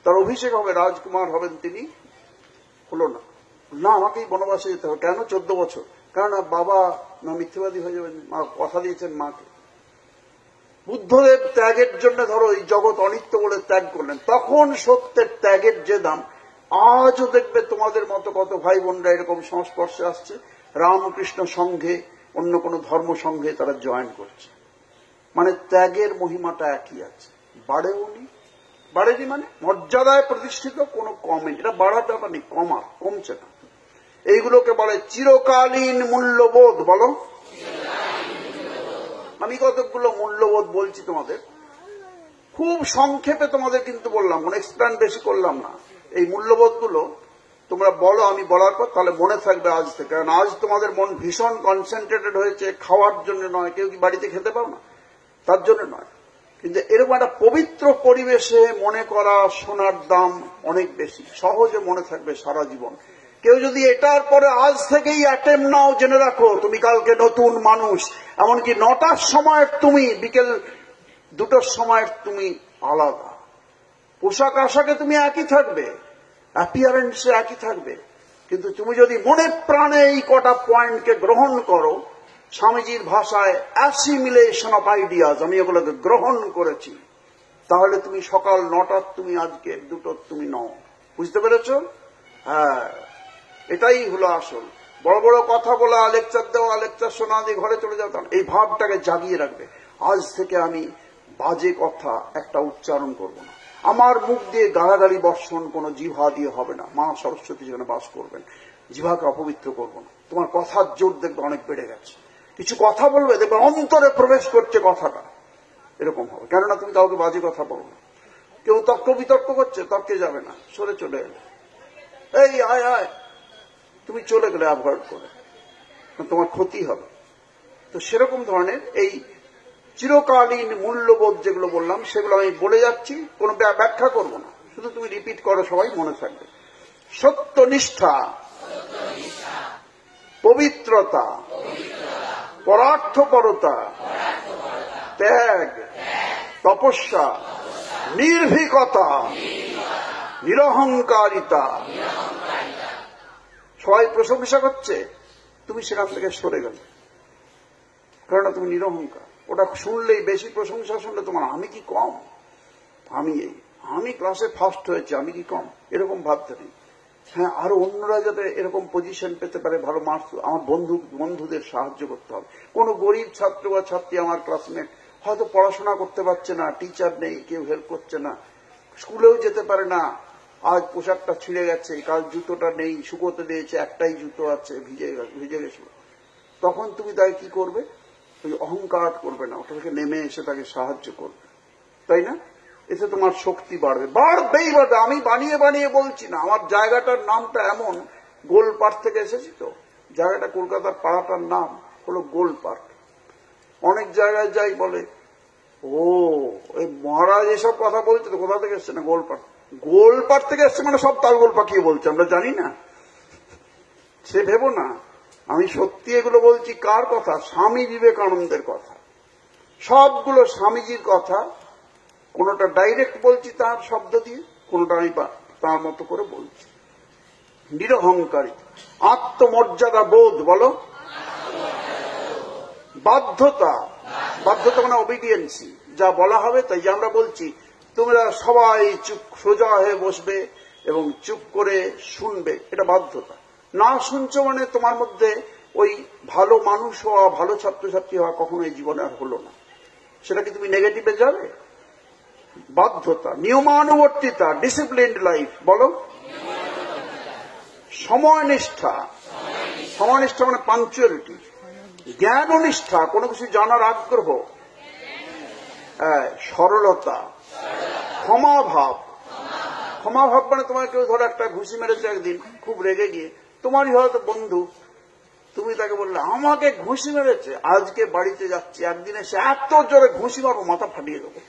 তার অভিষেক হবে, রাজকুমার হবেন তিনি। হলো না, না আমাকেই বনবাসে যেতে হবে। কেন? 14 বছর। কারণ বাবা না মিথ্যেবাদী হয়ে যাবেন, মা কথা দিয়েছেন মাকে। বুদ্ধদেব ত্যাগের জন্য ধরো এই জগৎ অনিত্য বলে ত্যাগ করলেন, তখন সত্যের ত্যাগের যে দাম। আজও দেখবে তোমাদের মতো কত ভাই বোনরা এরকম সংস্পর্শে আসছে, রামকৃষ্ণ সংঘে, অন্য কোন ধর্ম সংঘে তারা জয়েন করছে। মানে ত্যাগের মহিমাটা একই আছে, বাড়েনি মানে মর্যাদায় প্রতিষ্ঠিত, কোনো কমেন্ট, এটা বাড়াটা নেই, কমছে না। এইগুলোকে বলে চিরকালীন মূল্যবোধ। বলো, আমি কতগুলো মূল্যবোধ বলছি তোমাদের, খুব সংক্ষেপে তোমাদের কিন্তু বললাম, এক্সপ্লেন বেশি করলাম না। এই মূল্যবোধগুলো তোমরা বলো আমি বলার পর, তাহলে মনে থাকবে আজ থেকে। কারণ আজ তোমাদের মন ভীষণ কনসেন্ট্রেটেড হয়েছে খাওয়ার জন্য নয়, কেউ কি বাড়িতে খেতে পাও না তার জন্য নয়, কিন্তু এরকম একটা পবিত্র পরিবেশে মনে করা শোনার দাম অনেক বেশি, সহজে মনে থাকবে সারা জীবন। কেউ যদি এটার পরে আজ থেকেই অ্যাটেম্প নাও, জেনে রাখো তুমি কালকে নতুন মানুষ। এমনকি 9টার সময়ের তুমি, বিকেল 2টোর সময়ের তুমি আলাদা। পোশাক আশাকে তুমি একই থাকবে, অ্যাপিয়ারেন্সে একই থাকবে, কিন্তু তুমি যদি মনে প্রাণে এই কটা পয়েন্টকে গ্রহণ করো, স্বামীজির ভাষায় অ্যাসিমিলেশন অফ আইডিয়াজ, আমি এগুলোকে গ্রহণ করেছি, তাহলে তুমি সকাল 9টার তুমি আজকে 2টোর তুমি নও। বুঝতে পেরেছ? হ্যাঁ, এটাই হলো আসল। বড় বড় কথা বলা, লেকচার দেওয়া, লেকচার শোনা দিয়ে ঘরে চলে যেতাম, এই ভাবটাকে জাগিয়ে রাখবে। আজ থেকে আমি বাজে কথা একটা উচ্চারণ করব না, আমার মুখ দিয়ে গালাগালি বর্ষণ কোন জিহ্বা দিয়ে হবে না। মা সরস্বতী যেখানে বাস করবেন, জিহ্বাকে অপবিত্র করব না। তোমার কথার জোর দেখবে অনেক বেড়ে গেছে, কিছু কথা বলবে দেখবে অন্তরে প্রবেশ করছে কথাটা, এরকম হবে। কেননা তুমি কাউকে বাজে কথা বলো না। কেউ তর্ক বিতর্ক করছে, তর্কে যাবে না, সরে চলে এলে, এই আয় আয়, তুমি চলে গেলে অ্যাভয়েড করে, তোমার ক্ষতি হবে। তো সেরকম ধরনের এই চিরকালীন মূল্যবোধ যেগুলো বললাম, সেগুলো আমি বলে যাচ্ছি, কোনো ব্যাখ্যা করব না, শুধু তুমি রিপিট করো, সবাই মনে থাকবে। সত্যনিষ্ঠা, পবিত্রতা, পরার্থপরতা, ত্যাগ, তপস্যা, নির্ভীকতা, নিরহংকারিতা। সবাই প্রশংসা করছে, তুমি সেখান থেকে সরে গেলে, কারণ তুমি নিরহংকার। ওটা শুনলেই, বেশি প্রশংসা শুনলে তোমার আমি কি কম, আমি ক্লাসে ফার্স্ট হয়েছে, আমি কি কম, এরকম ভাবতে নেই। হ্যাঁ, আরো অন্যরা যাতে এরকম পজিশন পেতে পারে, ভালো মার্কস, আমার বন্ধুদের সাহায্য করতে হবে। কোন গরিব ছাত্র বা ছাত্রী, আমার ক্লাসমেট, হয়তো পড়াশোনা করতে পারছে না, টিচার নেই, কেউ হেল্প করছে না, স্কুলেও যেতে পারে না, আজ পোশাকটা ছিঁড়ে গেছে, কাল জুতোটা নেই, শুকোতে দিয়েছে, একটাই জুতো আছে, ভিজে গেছিল, তখন তুমি তাই কি করবে? ওই অহংকার করবে না, ওটা থেকে নেমে এসে তাকে সাহায্য করবে। তাই না? এতে তোমার শক্তি বাড়বে, বাড়বেই বাড়বে। আমি বানিয়ে বানিয়ে বলছি না, আমার জায়গাটার নামটা এমন, গোল পার্ক থেকে এসেছি তো, জায়গাটা কলকাতার পাড়াটার নাম হলো গোল পার্ক। অনেক জায়গায় যাই বলে, ও এই মহারাজ এসব কথা বলছে তো, কোথা থেকে এসছে? না, গোল পার্ক। গোল পার্ক থেকে এসছে মানে সব তালগোল পাকিয়ে বলছে, আমরা জানি না, সে ভেবো না। আমি সত্যি এগুলো বলছি। কার কথা? স্বামী বিবেকানন্দের কথা। সবগুলো স্বামীজির কথা। কোনটা ডাইরেক্ট বলছি তার শব্দ দিয়ে, কোনটা আমি তার মতো করে বলছি। নিরহংকারী, আত্মমর্যাদা বোধ, বলো, বাধ্যতা, বাধ্যতা মানে ওবিডিয়েন্সি, যা বলা হবে তাই। যে আমরা বলছি তোমরা সবাই চুপ সোজা হয়ে বসবে এবং চুপ করে শুনবে, এটা বাধ্যতা। না শুনছো মানে তোমার মধ্যে ওই ভালো মানুষ হওয়া, ভালো ছাত্রছাত্রী হওয়া কখনো এই জীবনে আর হলো না। সেটা কি তুমি নেগেটিভে যাবে? বাধ্যতা, নিয়মানুবর্তিতা, ডিসিপ্লিনড লাইফ, বলো, সময়নিষ্ঠা, সময়নিষ্ঠা মানে পাঞ্চুয়ালিটি, জ্ঞাননিষ্ঠা, কোনো কিছু জানার আগ্রহ, সরলতা, ক্ষমাভাব। ক্ষমাভাব মানে তোমার কেউ ধরো একটা ঘুষি মেরেছে একদিন, খুব রেগে গিয়ে, তোমারই হয়তো বন্ধু, তুমি তাকে বললে আমাকে ঘুষি মেরেছে, আজকে বাড়িতে যাচ্ছি, একদিনে সে এত জোরে ঘুষি মারবো মাথা ফাটিয়ে দেবো।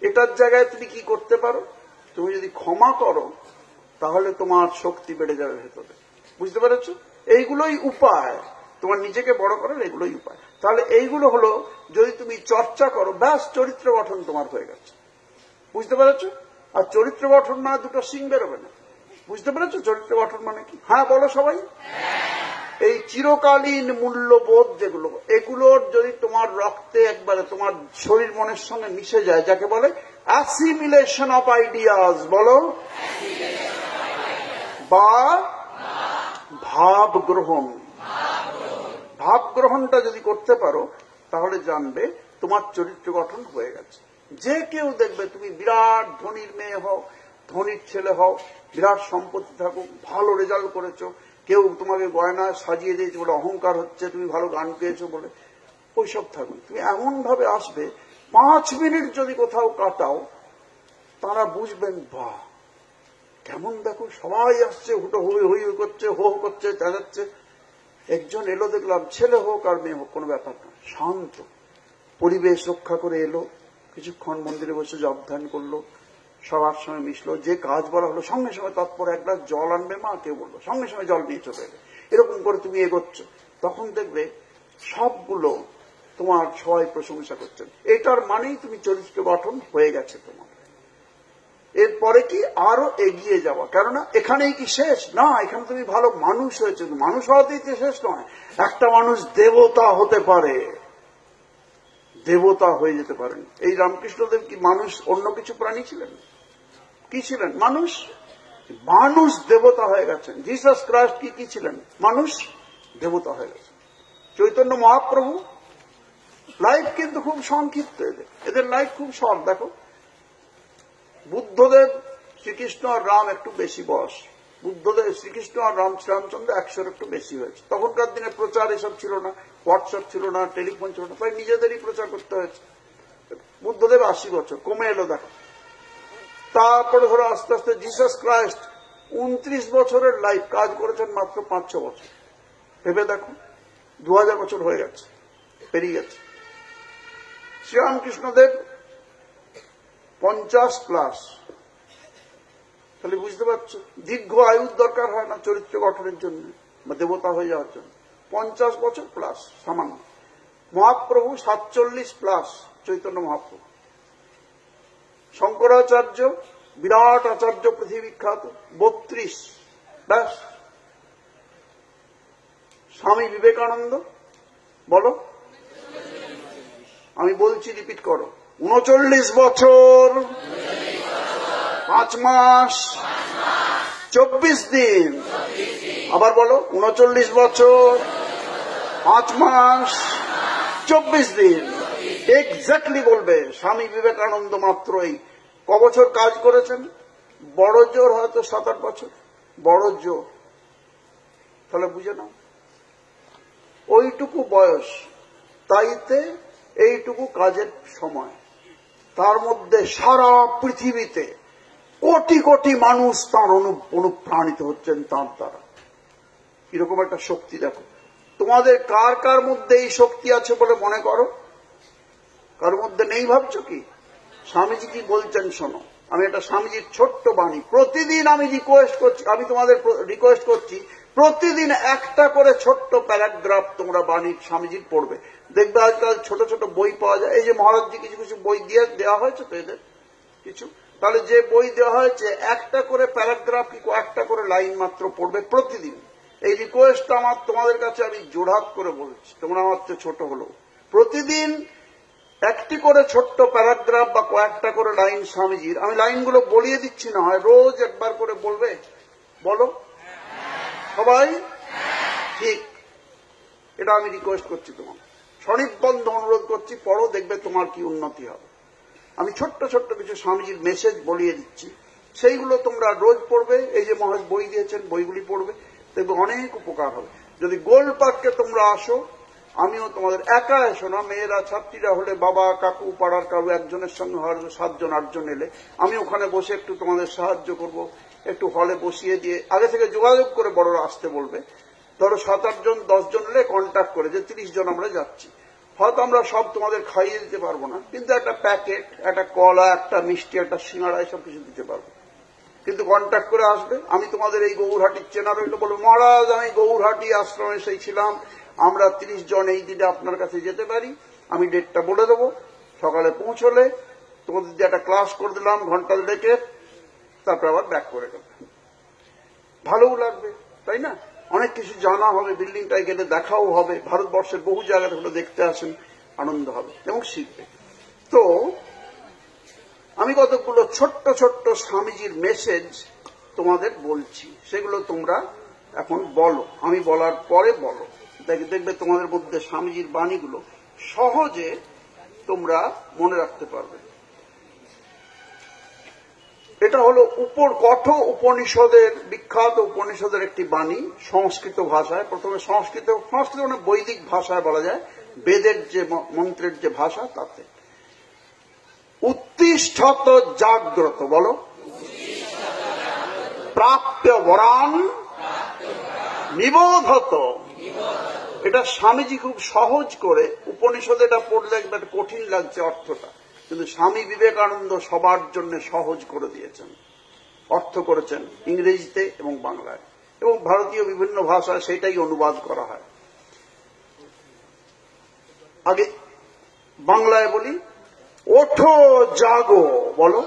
এটার জায়গায় তুমি কি করতে পারো? তুমি যদি ক্ষমা করো তাহলে তোমার শক্তি বেড়ে যাবে ভেতরে। বুঝতে পেরেছ? এইগুলোই উপায় তোমার নিজেকে বড় করার, এগুলোই উপায়। তাহলে এইগুলো হলো, যদি তুমি চর্চা করো, ব্যাস চরিত্র গঠন তোমার হয়ে গেছে। বুঝতে পেরেছ? আর চরিত্র গঠন না দুটো সিং বেরোবে না। বুঝতে পেরেছ চরিত্র গঠন মানে কি? হ্যাঁ বলো সবাই। এই চিরকালীন মূল্যবোধ যেগুলো, এগুলোর যদি তোমার রক্তে একবারে তোমার শরীর মনের সঙ্গে মিশে যায়, যাকে বলে অ্যাসিমিলেশন অফ আইডিয়াস, বলো, বা ভাব গ্রহণ। ভাব গ্রহণটা যদি করতে পারো তাহলে জানবে তোমার চরিত্র গঠন হয়ে গেছে। যে কেউ দেখবে, তুমি বিরাট ধনীর মেয়ে হও, ধনীর ছেলে হও, বিরাট সম্পত্তি থাকুক, ভালো রেজাল্ট করেছো, কেউ তোমাকে গয়না সাজিয়ে দিয়েছে বলে অহংকার হচ্ছে, তুমি ভালো গান পেয়েছো বলে, ওইসব থাকুক। তুমি এমন ভাবে আসবে, 5 মিনিট যদি কোথাও কাটাও, তারা বুঝবেন বাহ কেমন, দেখো সবাই আসছে, হুটো হই হই করছে, হো করছে, চেঁচাচ্ছে। একজন এলো, দেখলাম ছেলে হোক আর মেয়ে হোক কোনো ব্যাপার না, শান্ত পরিবেশ রক্ষা করে এলো, কিছুক্ষণ মন্দিরে বসে জপ ধ্যান করলো, সবার সঙ্গে মিশলো, যে কাজ বলা হলো সঙ্গে সঙ্গে তৎপর এক গ্লাস জল আনবে মা, কেউ বললো সঙ্গে সঙ্গে জল নিয়ে চলে এলে। এরকম করে তুমি এগোচ্ছ, তখন দেখবে সবগুলো তোমার সবাই প্রশংসা করছেন। এটার মানেই তুমি চরিত্র গঠন হয়ে গেছে তোমার। এরপরে কি আরো এগিয়ে যাওয়া, কেননা এখানেই কি শেষ না, এখানে তুমি ভালো মানুষ হয়েছে, মানুষ হওয়াতেই তো শেষ নয়। একটা মানুষ দেবতা হতে পারে, দেবতা হয়ে যেতে পারেন। এই রামকৃষ্ণদেব কি মানুষ অন্য কিছু প্রাণী ছিলেন? কি ছিলেন? মানুষ। মানুষ দেবতা হয়ে গেছেন। জিসাস ক্রাইস্ট কি ছিলেন? মানুষ দেবতা হয়ে গেছেন। চৈতন্য মহাপ্রভু লাইফ কিন্তু খুব সংক্ষিপ্ত, এদের লাইফ খুব শর্ট। দেখো বুদ্ধদেব, শ্রীকৃষ্ণ আর রাম একটু বেশি বয়স। বুদ্ধদেব, শ্রীকৃষ্ণ আর শ্রীরামচন্দ্র 100 একটু বেশি হয়েছে। তখনকার দিনে প্রচার এসব ছিল না, হোয়াটসঅ্যাপ ছিল না, টেলিফোন ছিল না, তাই নিজেদেরই প্রচার করতে হয়েছে। বুদ্ধদেব 80 বছর, কমে এলো দেখো। তারপরে ধরো আস্তে আস্তে জিসাস ক্রাইস্ট 29 বছরের লাইফ, কাজ করেছেন মাত্র 5-6 বছর। ভেবে দেখো 2000 বছর হয়ে গেছে, পেরিয়ে গেছে। শ্রীরামকৃষ্ণদেব 50+। তাহলে বুঝতে পারছো দীর্ঘ আয়ুর দরকার হয় না চরিত্র গঠনের জন্য বা দেবতা হয়ে যাওয়ার জন্য। 50 বছর প্লাস সামান্য। মহাপ্রভু 47+, চৈতন্য মহাপ্রভু। শঙ্করাচার্য বিরাট আচার্য, পৃথিবী বিখ্যাত, 32 ব্যাস। স্বামী বিবেকানন্দ বলো, আমি বলছি রিপিট করো, 39 বছর 5 মাস 24 দিন। আবার বলো, 39 বছর 5 মাস 24 দিন। এক্স্যাক্টলি বলবে। স্বামী বিবেকানন্দ মাত্র এই কবছর কাজ করেছেন? বড় জোর হয়তো 7-8 বছর, বড় জোর। তাহলে বুঝে নাও ওইটুকু বয়স, তাইতে এইটুকু কাজের সময়। তার মধ্যে সারা পৃথিবীতে কোটি কোটি মানুষ তার অনুপ্রাণিত হচ্ছেন তার দ্বারা। এরকম একটা শক্তি দেখো। তোমাদের কার কার মধ্যে এই শক্তি আছে বলে মনে করো? কার মধ্যে নেই ভাবছো কি? স্বামীজি কি বলছেন শোনো। আমি একটা স্বামীজির ছোট্ট বাণী প্রতিদিন আমি তোমাদের রিকোয়েস্ট করছি, প্রতিদিন একটা করে ছোট্ট প্যারাগ্রাফ তোমরা বাণীর স্বামীজির পড়বে। দেখবে আজকাল ছোট ছোট বই পাওয়া যায়। এই যে মহারাজজি কিছু কিছু বই দেওয়া হয়েছে তো এদের কিছু, তাহলে যে বই দেওয়া হয়েছে একটা করে প্যারাগ্রাফ কি একটা করে লাইন মাত্র পড়বে প্রতিদিন। এই রিকোয়েস্টটা আমার তোমাদের কাছে আমি জোড়হাত করে বলছি, তোমরা আমার চেয়ে ছোট হলো প্রতিদিন একটি করে ছোট্ট প্যারাগ্রাফ বা কয়েকটা করে লাইন স্বামীজির, আমি লাইনগুলো বলিয়ে দিচ্ছি না হয়, রোজ একবার করে বলবে। বলো সবাই? ঠিক, এটা আমি রিকোয়েস্ট করছি, তোমার সনির্বন্ধ অনুরোধ করছি, পড়ো, দেখবে তোমার কি উন্নতি হবে। আমি ছোট্ট ছোট্ট কিছু স্বামীজির মেসেজ বলিয়ে দিচ্ছি, সেইগুলো তোমরা রোজ পড়বে। এই যে মহারাজ বই দিয়েছেন, বইগুলি পড়বে, দেখবে অনেক উপকার হবে। যদি গোল পার্কে তোমরা আসো, আমিও তোমাদের, একা এসো না, মেয়েরা ছাত্রীরা হলে বাবা কাকু পাড়ার কারু একজনের সঙ্গে হয়তো 7 জন 8 জন এলে আমি ওখানে বসে একটু তোমাদের সাহায্য করব, একটু হলে বসিয়ে দিয়ে আগে থেকে যোগাযোগ করে বড়রা আসতে বলবে। ধরো 7 8 জন 10 জন এলে কন্ট্যাক্ট করে যে 30 জন আমরা যাচ্ছি। হয়তো আমরা সব তোমাদের খাইয়ে দিতে পারবো না, কিন্তু একটা প্যাকেট, একটা কলা, একটা মিষ্টি, একটা সিঙ্গাড়া এসব কিছু দিতে পারবো। কিন্তু কন্ট্যাক্ট করে আসবে। আমি তোমাদের এই গৌরহাটির চেনা রইল, বলবো মহারাজ আমি গৌরহাটি আশ্রমে এসেছিলাম, আমরা 30 জন এই দিনে আপনার কাছে যেতে পারি। আমি ডেটটা বলে দেবো, সকালে পৌঁছলে তোমাদের যে একটা ক্লাস করে দিলাম ঘন্টা ডেকে, তারপর আবার ব্যাক করে দেবে। ভালোও লাগবে, তাই না? অনেক কিছু জানা হবে, বিল্ডিংটায় গেলে দেখাও হবে, ভারতবর্ষের বহু জায়গা থেকে দেখতে আসেন, আনন্দ হবে এবং শিখবে। তো আমি কতগুলো ছোট্ট ছোট্ট স্বামীজির মেসেজ তোমাদের বলছি, সেগুলো তোমরা এখন বলো, আমি বলার পরে বলো। দেখবে তোমাদের মধ্যে স্বামীজির বাণীগুলো সহজে তোমরা মনে রাখতে পারবে। এটা হলো কঠ উপনিষদের, বিখ্যাত উপনিষদের একটি বাণী, সংস্কৃত ভাষায়। প্রথমে সংস্কৃত মানে বৈদিক ভাষায় বলা যায়, বেদের যে মন্ত্রের যে ভাষা তাতে। উত্তিষ্ঠত জাগ্রত, বলো প্রাপ্য বরান নিবোধত। এটা স্বামীজি খুব সহজ করে, উপনিষদে এটা পড়লে একবার কঠিন লাগছে অর্থটা, কিন্তু স্বামী বিবেকানন্দ সবার জন্য সহজ করে দিয়েছেন, অর্থ করেছেন ইংরেজিতে এবং বাংলায়, এবং ভারতীয় বিভিন্ন ভাষায় সেটাই অনুবাদ করা হয়। আগে বাংলায় বলি, ওঠো জাগো, বলো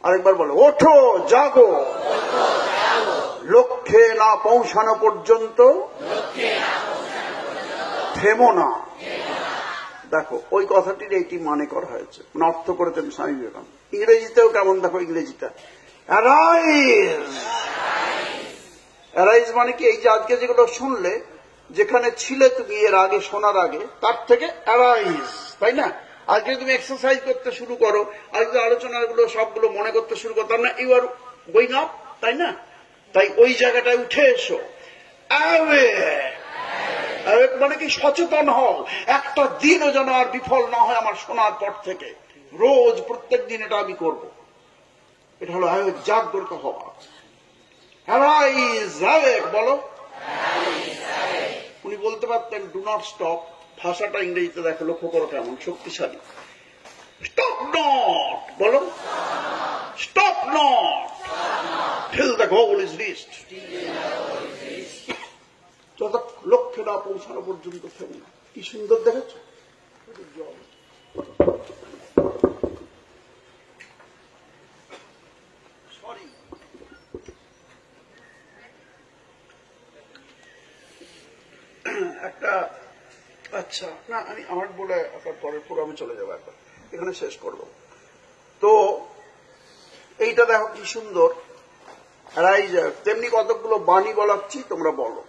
আরেকবার, বলো ওঠো জাগো, লক্ষ্যে না পৌঁছানো পর্যন্ত থেমো না। দেখো ওই কথাটির এইটি মানে করা হয়েছে, মানে অর্থ করেছেন স্বামী বিবেকানন্দ। ইংরেজিতেও কেমন, দেখো ইংরেজিটা অ্যারাইজ। অ্যারাইজ মানে কি, এই যে আজকে যেগুলো শুনলে, যেখানে ছিলে তুমি এর আগে শোনার আগে, তার থেকে অ্যারাইজ, তাই না? আজকে তুমি এক্সারসাইজ করতে শুরু করো, আজকে আলোচনাগুলো সবগুলো মনে করতে শুরু করো, তার না ইউ আর গোয়িং আপ, তাই না? তাই ওই জায়গাটায় উঠে এসো। মানে কি, সচেতন হও, একটা দিনও যেন আর বিফল না হয় আমার শোনার পর থেকে। রোজ প্রত্যেক দিন এটা আমি করব। এটা হলো জাগ্রত হওয়া। বলো, উনি বলতে পারতেন ডু নট স্টপ। ভাষাটা ইংরেজিতে দেখো, লক্ষ্য করো কেমন শক্তিশালী। স্টপ নট, বলো stop not till the goal is reached। যত লক্ষ্যে না পৌঁছানো পর্যন্ত থেমে না। কি সুন্দর দেখেছ? সরি, একটা, আচ্ছা না, আমি আমার বলে আপনার পরের প্রোগ্রামে চলে যাবো, একবার এখানে শেষ করবো। তো এইটা দেখো কি সুন্দর রাইজার। তেমনি কতগুলো বাণী বলাচ্ছি, তোমরা বলো।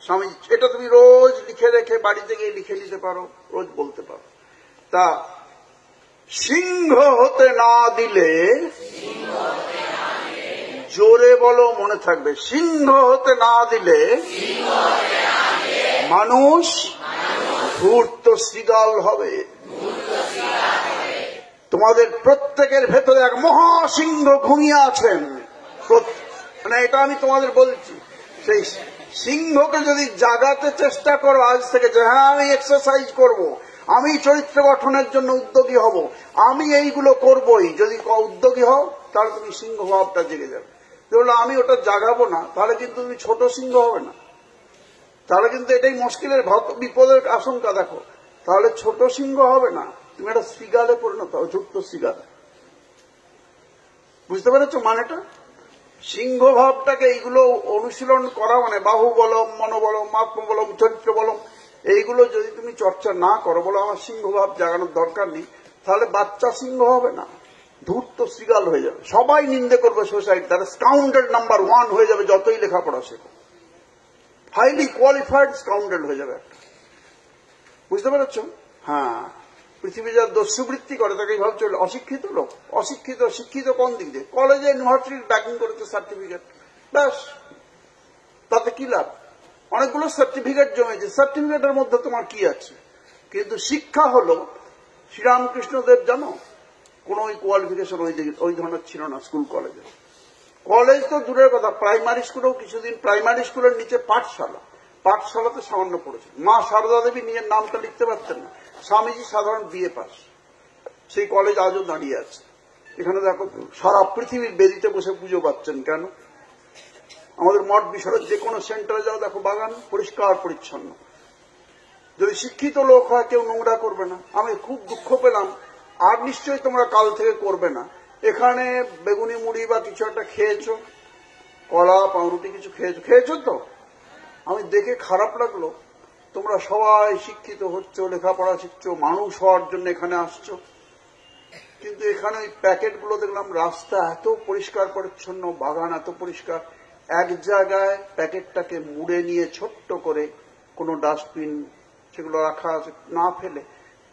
স্বামী, এটা তুমি রোজ লিখে রেখে বাড়িতে গিয়ে লিখে নিতে পারো, রোজ বলতে পারো। তা সিংহ হতে না দিলে, জোরে বলো, মনে থাকবে, সিংহ হতে না দিলে মানুষ ধূর্ত শৃগাল হবে। তোমাদের প্রত্যেকের ভেতরে এক মহাসিংহ ঘুমিয়ে আছেন। মানে এটা আমি তোমাদের বলছি, সেই সিংহকে যদি জাগাতে চেষ্টা করো আজ থেকে, যে হ্যাঁ আমি এক্সারসাইজ করব, আমি চরিত্র গঠনের জন্য উদ্যোগী হব, আমি এইগুলো করবই, যদি উদ্যোগী হও তাহলে তুমি সিংহ ভাবটা জেগে যাবে। বললো আমি ওটা জাগাবো না, তাহলে কিন্তু তুমি ছোট সিংহ হবে না, তাহলে কিন্তু এটাই মুশকিলের বিপদের আশঙ্কা। দেখো, তাহলে ছোট সিংহ হবে না, তুমি একটা সিগালে পরিণত হবে, ছোট্ট সিগালে। বুঝতে পেরেছ মানেটা? সিংহ ভাবটাকে এইগুলো অনুশীলন করা মানে বাহুবলম, মনোবলম, আত্মবলম, চরিত্র বলম, এইগুলো যদি তুমি চর্চা না করো, বলো আমার সিংহ ভাব জাগানোর দরকার নেই, তাহলে বাচ্চা সিংহ হবে না, ধূর্ত সিগাল হয়ে যাবে। সবাই নিন্দে করবে সোসাইটি, তারা স্কাউন্ডেল নাম্বার 1 হয়ে যাবে, যতই লেখাপড়া শেখো, হাইলি কোয়ালিফাইড স্কাউন্ডেল হয়ে যাবে একটা। বুঝতে পেরেছ? হ্যাঁ, পৃথিবী যা দস্যুবৃত্তি করে তাকে এইভাবে চলে। অশিক্ষিত লোক, অশিক্ষিত শিক্ষিত কোন দিক দিয়ে? কলেজে ইউনিভার্সিটির ব্যাকিং করেছে সার্টিফিকেট, ব্যাস, তাতে কি লাভ? অনেকগুলো সার্টিফিকেট জমেছে, সার্টিফিকেটের মধ্যে তোমার কি আছে? কিন্তু শিক্ষা হলো, শ্রীরামকৃষ্ণদেব জানো কোন ওই কোয়ালিফিকেশন ওই ধরনের ছিল না স্কুল কলেজে। কলেজ তো দূরের কথা, প্রাইমারি স্কুলেও কিছুদিন, প্রাইমারি স্কুলের নিচে পাঠশালা, পাঠশালাতে সামান্য পড়েছে। মা সারদা দেবী নিজের নামটা লিখতে পারতেন না, স্বামীজি সাধারণ বিএ পাস, সেই কলেজ আজও দাঁড়িয়ে আছে। এখানে দেখো সারা পৃথিবীর বেদিতে বসে পুজো পাচ্ছেন কেন? আমাদের মঠ বিষয়ের যে কোনো সেন্টারে যাও, দেখো বাগান পরিষ্কার পরিচ্ছন্ন। যদি শিক্ষিত লোক হয় কেউ নোংরা করবে না। আমি খুব দুঃখ পেলাম, আর নিশ্চয়ই তোমরা কাল থেকে করবে না, এখানে বেগুনি মুড়ি বা কিছু একটা খেয়েছো, কলা পাউরুটি কিছু খেয়েছো তো, আমি দেখে খারাপ লাগলো। তোমরা সবাই শিক্ষিত হচ্ছ, লেখাপড়া শিখছো, মানুষ হওয়ার জন্য এখানে আসছো, কিন্তু এখানে ওই প্যাকেটগুলো দেখলাম, রাস্তা এত পরিষ্কার পরিচ্ছন্ন, বাগান এত পরিষ্কার, এক জায়গায় প্যাকেটটাকে মুড়ে নিয়ে ছোট্ট করে কোনো ডাস্টবিন সেগুলো রাখা আছে, না ফেলে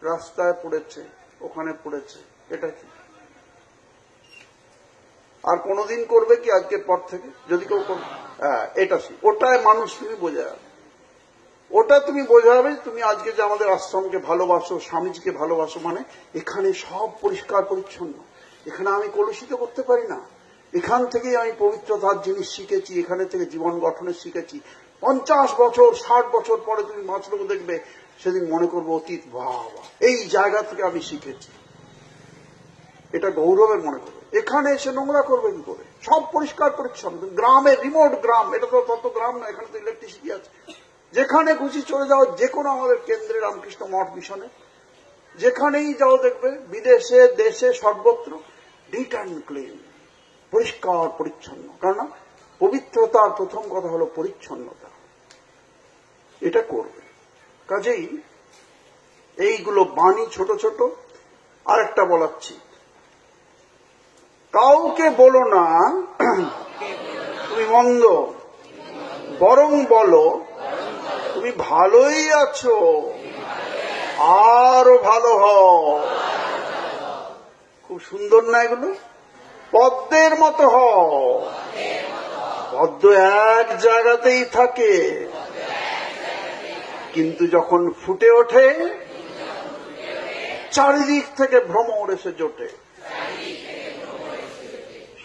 রাস্তায় পড়েছে, ওখানে পড়েছে। এটা কি? আর কোনদিন করবে কি আজকের পর থেকে? যদি কেউ করবে, এটা ওটাই মানুষ তুমি বোঝাবে, ওটা তুমি বোঝাবে। তুমি আজকে যে আমাদের আশ্রমকে ভালোবাসো, স্বামীজিকে ভালোবাসো, মানে এখানে সব পরিষ্কার পরিচ্ছন্ন, এখানে আমি কলুষিত করতে পারি না, এখান থেকেই আমি পবিত্রতার জিনিস শিখেছি, এখানে থেকে জীবন গঠনের শিখেছি। 50 বছর 60 বছর পরে তুমি মাছলোক দেখবে, সেদিন মনে করবো অতীত, বাবা এই জায়গা থেকে আমি শিখেছি, এটা গৌরবের মনে করবে। এখানে এসে নোংরা করবে কি করে? সব পরিষ্কার পরিচ্ছন্ন, গ্রামে, রিমোট গ্রাম, এটা তো তত গ্রাম না, এখানে তো ইলেকট্রিসিটি আছে, যেখানে খুশি চলে যাও, যে কোনো আমাদের কেন্দ্রে রামকৃষ্ণ মঠ মিশনে যেখানেই যাও দেখবে, বিদেশে দেশে সর্বত্র নিট অ্যান্ড ক্লিন, পরিষ্কার পরিচ্ছন্ন। কারণ পবিত্রতার প্রথম কথা হলো পরিচ্ছন্নতা, এটা করবে। কাজেই এইগুলো বাণী ছোট ছোট। আরেকটা বলাচ্ছি, কাউকে বলো না তুমি মন্দ, বরং বলো তুমি ভালোই আছো, আরো ভালো হও। খুব সুন্দর না এগুলো? পদ্মের মতো হও। পদ্ম এক জায়গাতেই থাকে, কিন্তু যখন ফুটে ওঠে চারিদিক থেকে ভ্রমর এসে জোটে।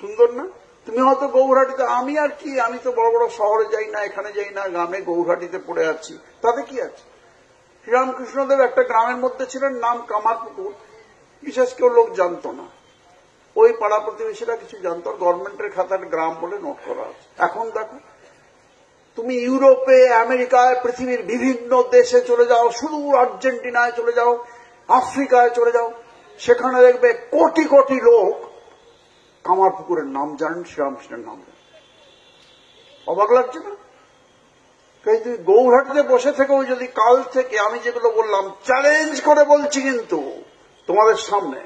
সুন্দর না? তুমি হয়তো গৌহাটিতে, আমি আর কি, আমি তো বড় বড় শহরে যাই না, এখানে যাই না, গ্রামে গৌহাটিতে পড়ে আছি, তাতে কি আছে? শ্রীরামকৃষ্ণদেব একটা গ্রামের মধ্যে ছিলেন, নাম কামারপুকুর, বিশেষ কেউ লোক জানত না, ওই পাড়া প্রতিবেশীরা কিছু জানত, গভর্নমেন্টের খাতার গ্রাম বলে নোট করা আছে। এখন দেখো, তুমি ইউরোপে, আমেরিকায়, পৃথিবীর বিভিন্ন দেশে চলে যাও, শুধু আর্জেন্টিনায় চলে যাও, আফ্রিকায় চলে যাও, সেখানে দেখবে কোটি কোটি লোক কামারপুকুরের নাম জানেন, শ্রীরামকৃষ্ণের নাম জানেন। অবাক লাগছে না? তুমি গৌহাটিতে বসে থেকে ওই যদি কাল থেকে আমি যেগুলো বললাম চ্যালেঞ্জ করে বলছি, কিন্তু তোমাদের সামনে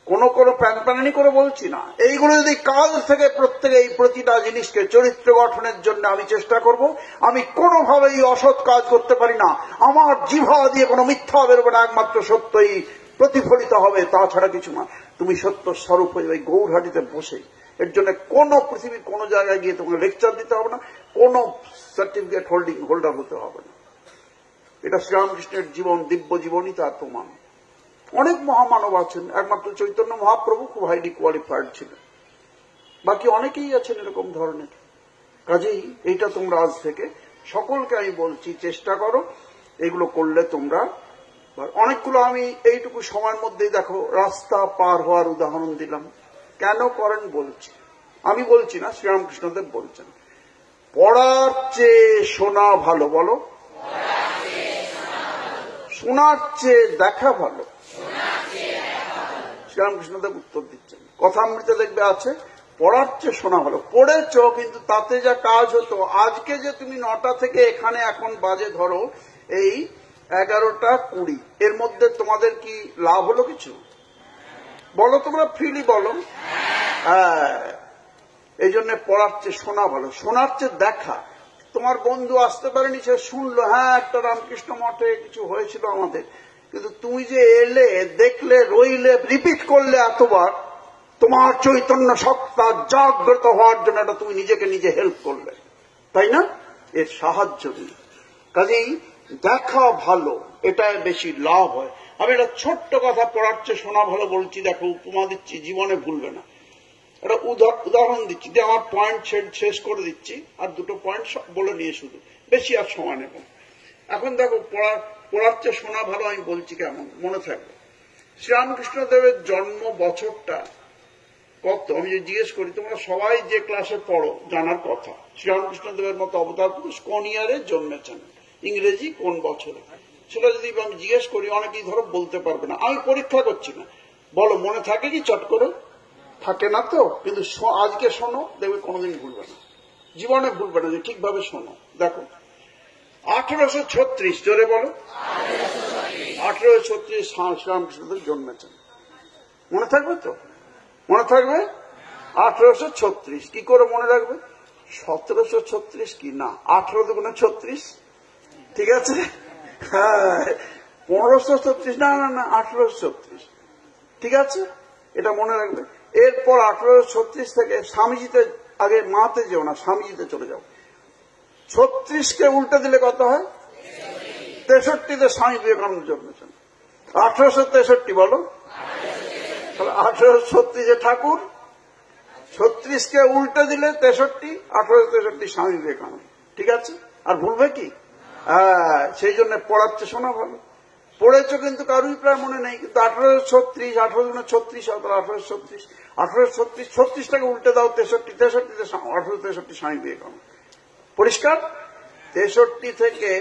কোনো প্যানপ্যানানি করে বলছি না, এইগুলো যদি কাল থেকে প্রত্যেকে এই প্রতিটা জিনিসকে চরিত্র গঠনের জন্য আমি চেষ্টা করব, আমি কোনোভাবেই অসৎ কাজ করতে পারি না, আমার জিহ্বা দিয়ে কোনো মিথ্যা বেরোবে না, একমাত্র সত্যই প্রতিফলিত হবে, তাছাড়া কিছু না। তুমি সত্য স্বরূপ হয়ে যাবে গৌরহাটিতে বসে। এর জন্য কোন পৃথিবীর কোন জায়গায় গিয়ে তোমাকে লেকচার দিতে হবে না, কোন সার্টিফিকেট হোল্ডার হতে হবে না। এটা শ্রীরামকৃষ্ণের জীবন, দিব্য জীবনই তার প্রমাণ। অনেক মহামানব আছেন, একমাত্র চৈতন্য মহাপ্রভু খুব হাইলি কোয়ালিফাইড ছিলেন, বাকি অনেকেই আছেন এরকম ধরনের। কাজেই এইটা তোমরা আজ থেকে সকলকে আমি বলছি, চেষ্টা করো এগুলো করলে তোমরা। অনেকগুলো আমি এইটুকু সময়ের মধ্যেই দেখো রাস্তা পার হওয়ার উদাহরণ দিলাম। কেন করেন বলছি, আমি বলছি না, শ্রীরামকৃষ্ণদেব বলছেন পড়ার চেয়ে শোনা ভালো। বলো, শোনার চেয়ে দেখা ভালো। শ্রীরামকৃষ্ণদেব উত্তর দিচ্ছেন, কথামৃতে দেখবে আছে পড়ার চেয়ে শোনা ভালো। পড়েছ, কিন্তু তাতে যা কাজ হতো, আজকে যে তুমি 9টা থেকে এখানে এখন বাজে ধরো এই 11:20, এর মধ্যে তোমাদের কি লাভ হলো কিছু? বলো, তোমরা ফ্রিলি বলো। হ্যাঁ, এই জন্য পড়ার চেয়ে শোনা ভালো, শোনার চেয়ে দেখা। তোমার বন্ধু আসতে পারেনি, সে শুনলো, হ্যাঁ একটা রামকৃষ্ণ মঠে কিছু হয়েছিল আমাদের, কিন্তু তুমি যে এলে, দেখলে, রইলে, রিপিট করলে এতবার, তোমার চৈতন্য সত্তা জাগ্রত হওয়ার জন্য এটা তুমি নিজেকে নিজে হেল্প করলে, তাই না? এর সাহায্য নেই। কাজেই দেখা ভালো, এটাই বেশি লাভ হয়। আমি একটা ছোট্ট কথা পড়ার চেয়ে শোনা ভালো বলছি, দেখো উপমা দিচ্ছি, জীবনে ভুলবে না। একটা উদাহরণ দিচ্ছি, দিয়ে আমার পয়েন্ট শেষ করে দিচ্ছি, আর দুটো পয়েন্ট বলে নিয়ে শুধু, বেশি আর সময় নেব। এখন দেখো পড়ার চেয়ে শোনা ভালো আমি বলছি কেমন, মনে থাকবে। শ্রীরামকৃষ্ণদেবের জন্ম বছরটা কত আমি যে জিজ্ঞেস করি, তোমরা সবাই যে ক্লাসে পড়ো জানার কথা, শ্রীরামকৃষ্ণদেবের মতো অবতার পুরুষ কোন ইয়ারে জন্মেছেন, ইংরেজি কোন বছরে, সেটা যদি আমি জিজ্ঞেস করি অনেকেই ধরো বলতে পারবে না। আমি পরীক্ষা করছি না, বলো মনে থাকে কি? চট করে থাকে না তো, কিন্তু আজকে শোনো, দেখবে কোনোদিন ভুলবে না, জীবনে ভুলবে না, যে ঠিকভাবে শোনো। দেখো 1836, জোরে বলো, 1836 শ্রীরামকৃষ্ণদেব জন্মেছেন। মনে থাকবে তো? মনে থাকবে 1836। কি করে মনে রাখবে? 1736 কি না, 18 দুগুণে 36, ঠিক আছে? হ্যাঁ, 1536 না, 1836, ঠিক আছে, এটা মনে রাখবে। এরপর 1836 থেকে স্বামীজিতে, আগে মাতে যেও না, স্বামীজিতে চলে যাও। 36কে উল্টে দিলে কত হয়? 63-তে স্বামী বিবেকানন্দ জন্মেছেন। 1863 বলো, 1836 ঠাকুর, 36কে উল্টে দিলে 63, 1863 স্বামী বিবেকানন্দ, ঠিক আছে? আর ভুলবে কি? সেই জন্য পড়াচ্ছে শোনা ভালো। পড়েছ কিন্তু কারুই প্রায় মনে নেই, কিন্তু 1836, 18-36, 1836, 1836, 36টাকে উল্টে দাও 63, 63তে 1863 স্বামী বিবেকানন্দ। পরিষ্কার? 63 থেকে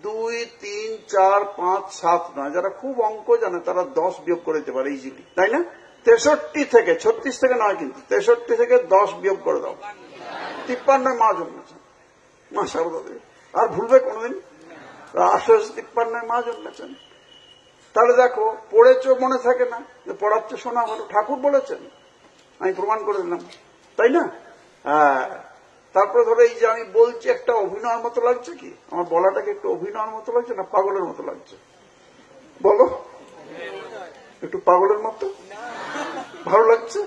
2, 3, 4, 5, 7 নয়, যারা খুব অঙ্ক জানে তারা 10 বিয়োগ করে দিতে পারে ইজিলি, তাই না? 63 থেকে, 36 থেকে নয় কিন্তু, 63 থেকে 10 বিয়োগ করে দাও, 53 মা জন্মেছেন, মা সারদা দেবী। আর ভুলবে কোনদিন? 1853 মা জন্মেছেন। তাহলে দেখো পড়েছ, মনে থাকে না, পড়াচ্ছে শোনা ভালো, ঠাকুর বলেছেন, আমি প্রমাণ করে দিলাম, তাই না? হ্যাঁ। তারপরে ধরো এই যে আমি বলছি, একটা অভিনয়ের মতো লাগছে কি? আমার বলাটাকে একটু অভিনয়ের মতো লাগছে না পাগলের মতো লাগছে? বলো, একটু পাগলের মতো ভালো লাগছে?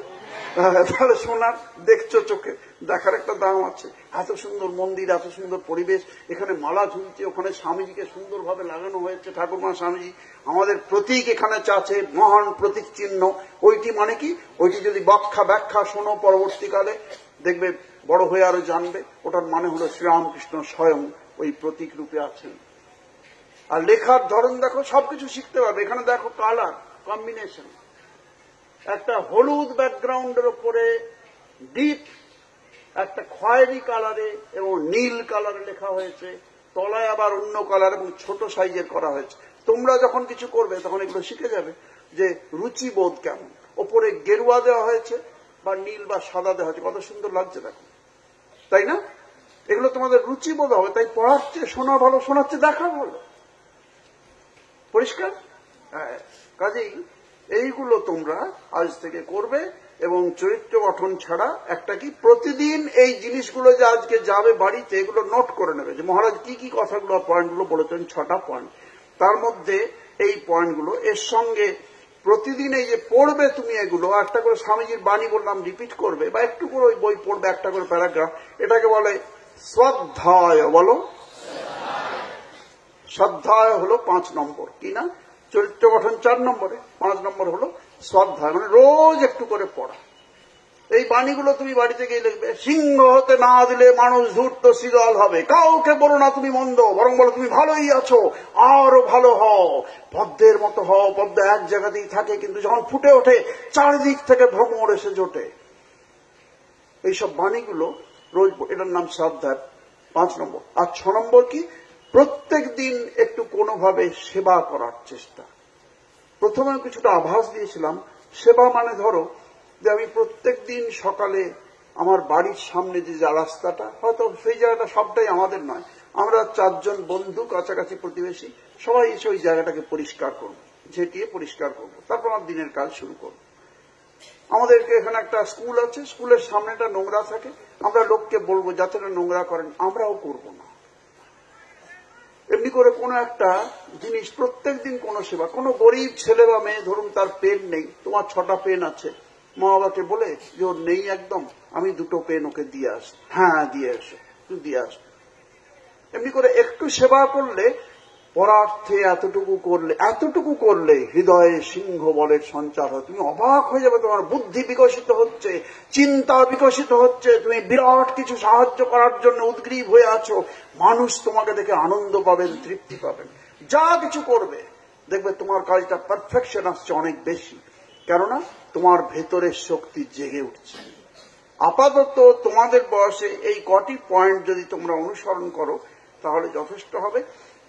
তাহলে শোনার, দেখছো চোখে, দেখার একটা দাম আছে। এত সুন্দর মন্দির, এত সুন্দর পরিবেশ, এখানে মালা ঝুলছে, ওখানে স্বামীজিকে সুন্দরভাবে লাগানো হয়েছে, ঠাকুরমা স্বামীজি আমাদের প্রতীক এখানে আছে, মহান প্রতীক চিহ্ন। ওইটি মানে কি? ওইটি যদি ব্যাখ্যা শোনো পরবর্তীকালে, দেখবে বড় হয়ে আরো জানবে, ওটার মানে হলো শ্রীরামকৃষ্ণ স্বয়ং ওই প্রতীক রূপে আছেন। আর লেখার ধরন দেখো, সবকিছু শিখতে পারবে। এখানে দেখো কালার কম্বিনেশন, একটা হলুদ ব্যাকগ্রাউন্ডের উপরে ডিপ একটা খয়েরি কালারে এবং নীল কালারে লেখা হয়েছে, তলায় আবার অন্য কালার এবং ছোট সাইজের করা হয়েছে। তোমরা যখন কিছু করবে তখন এগুলো শিখে যাবে যে রুচিবোধ কেমন। ওপরে গেরুয়া দেওয়া হয়েছে বা নীল বা সাদা দেওয়া হয়েছে, কত সুন্দর লাগছে দেখো, তাই না? এগুলো তোমাদের রুচিবোধ হবে। তাই পড়ার চেয়ে শোনা ভালো, শোনার চেয়ে দেখা ভালো। পরিষ্কার? হ্যাঁ। কাজেই এইগুলো তোমরা আজ থেকে করবে। এবং চরিত্র গঠন ছাড়া একটা কি, প্রতিদিন এই জিনিসগুলো যে আজকে যাবে বাড়িতে, এগুলো নোট করে নেবে যে মহারাজ কি কি কথাগুলো, পয়েন্টগুলো বলেছেন, 6টা পয়েন্ট, তার মধ্যে এই পয়েন্টগুলো, এর সঙ্গে প্রতিদিন এই যে পড়বে তুমি এগুলো, একটা করে স্বামীজির বাণী বললাম রিপিট করবে, বা একটু করে ওই বই পড়বে, একটা করে প্যারাগ্রাফ। এটাকে বলে শ্রদ্ধায়। বলো, শ্রদ্ধায় হলো 5 নম্বর, কি না? চরিত্র গঠন 4 নম্বরে। 5 নম্বর হলো স্বাধ্যায়, মানে রোজ একটু করে পড়া। এই বাণীগুলো তুমি বাড়িতে গিয়ে লিখবে। সিংহ হতে না দিলে মানুষ ধূর্ত শীতল হবে। কাউকে বলো না তুমি মন্দ, বরং বলো তুমি ভালোই আছো, আরো ভালো হও। পদ্মের মতো হও। পদ্ম এক জায়গাতেই থাকে, কিন্তু যখন ফুটে ওঠে চারিদিক থেকে ভ্রমর এসে জোটে। এইসব বাণীগুলো রোজ, এটার নাম স্বাধ্যায়। 5 নম্বর। আর 6 নম্বর কি? প্রত্যেক দিন একটু কোনোভাবে সেবা করার চেষ্টা। প্রথমে কিছুটা আভাস দিয়েছিলাম। সেবা মানে ধরো যে আমি প্রত্যেক দিন সকালে আমার বাড়ির সামনে যে রাস্তাটা, হয়তো সেই জায়গাটা সবটাই আমাদের নয়, আমরা 4 জন বন্ধু, কাছাকাছি প্রতিবেশী, সবাই এসে ওই জায়গাটাকে পরিষ্কার করব, ঝেঁটিয়ে পরিষ্কার করব। তারপর আমার দিনের কাজ শুরু করব। আমাদেরকে এখানে একটা স্কুল আছে, স্কুলের সামনেটা নোংরা থাকে, আমরা লোককে বলবো যাতে না নোংরা করেন, আমরাও করব না। এমনি করে কোনো একটা জিনিস প্রত্যেক দিন কোনো সেবা। কোনো গরিব ছেলে বা মেয়ে ধরুন তার পেন নেই, তোমার 6টা পেন আছে, মা বাবাকে বলে যে ওর নেই একদম, আমি 2টো পেন ওকে দিয়ে আস। হ্যাঁ দিয়ে এসো, তুই দিয়ে আস। এমনি করে একটু সেবা করলে, পরার্থে এতটুকু করলে হৃদয়ে সিংহ বলের সঞ্চার হয়। তুমি অবাক হয়ে যাবে, তোমার বুদ্ধি বিকশিত হচ্ছে, চিন্তা বিকশিত হচ্ছে, তুমি বিরাট কিছু সাহায্য করার জন্য উদ্গ্রীব হয়ে আছো। মানুষ তোমাকে দেখে আনন্দ পাবেন, তৃপ্তি পাবেন। যা কিছু করবে দেখবে তোমার কাজটা পারফেকশন আসছে অনেক বেশি, কেননা তোমার ভেতরের শক্তি জেগে উঠছে। আপাতত তোমাদের বয়সে এই কটি পয়েন্ট যদি তোমরা অনুসরণ করো তাহলে যথেষ্ট হবে।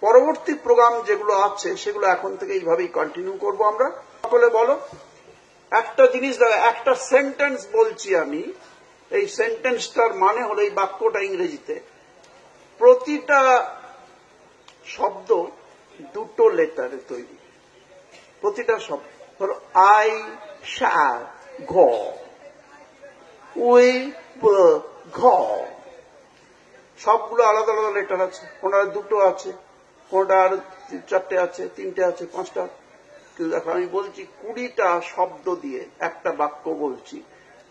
পরবর্তী প্রোগ্রাম যেগুলো আছে সেগুলো এখন থেকে এইভাবেই কন্টিনিউ করব আমরা। সকলে বলো, একটা জিনিস দেখো, একটা সেন্টেন্স বলছি আমি, এই সেন্টেন্সটার মানে হলো, এই বাক্যটা ইংরেজিতে প্রতিটা শব্দ 2টো লেটারে তৈরি। প্রতিটা শব্দ, ধরো আই শ্যাল ঘ, উই ঘ, সবগুলো আলাদা আলাদা লেটার আছে। কোনটা 2টো আছে, কোনটা আর 4টে আছে, 3টে আছে, 5টা। কিন্তু দেখো আমি বলছি 20টা শব্দ দিয়ে একটা বাক্য বলছি।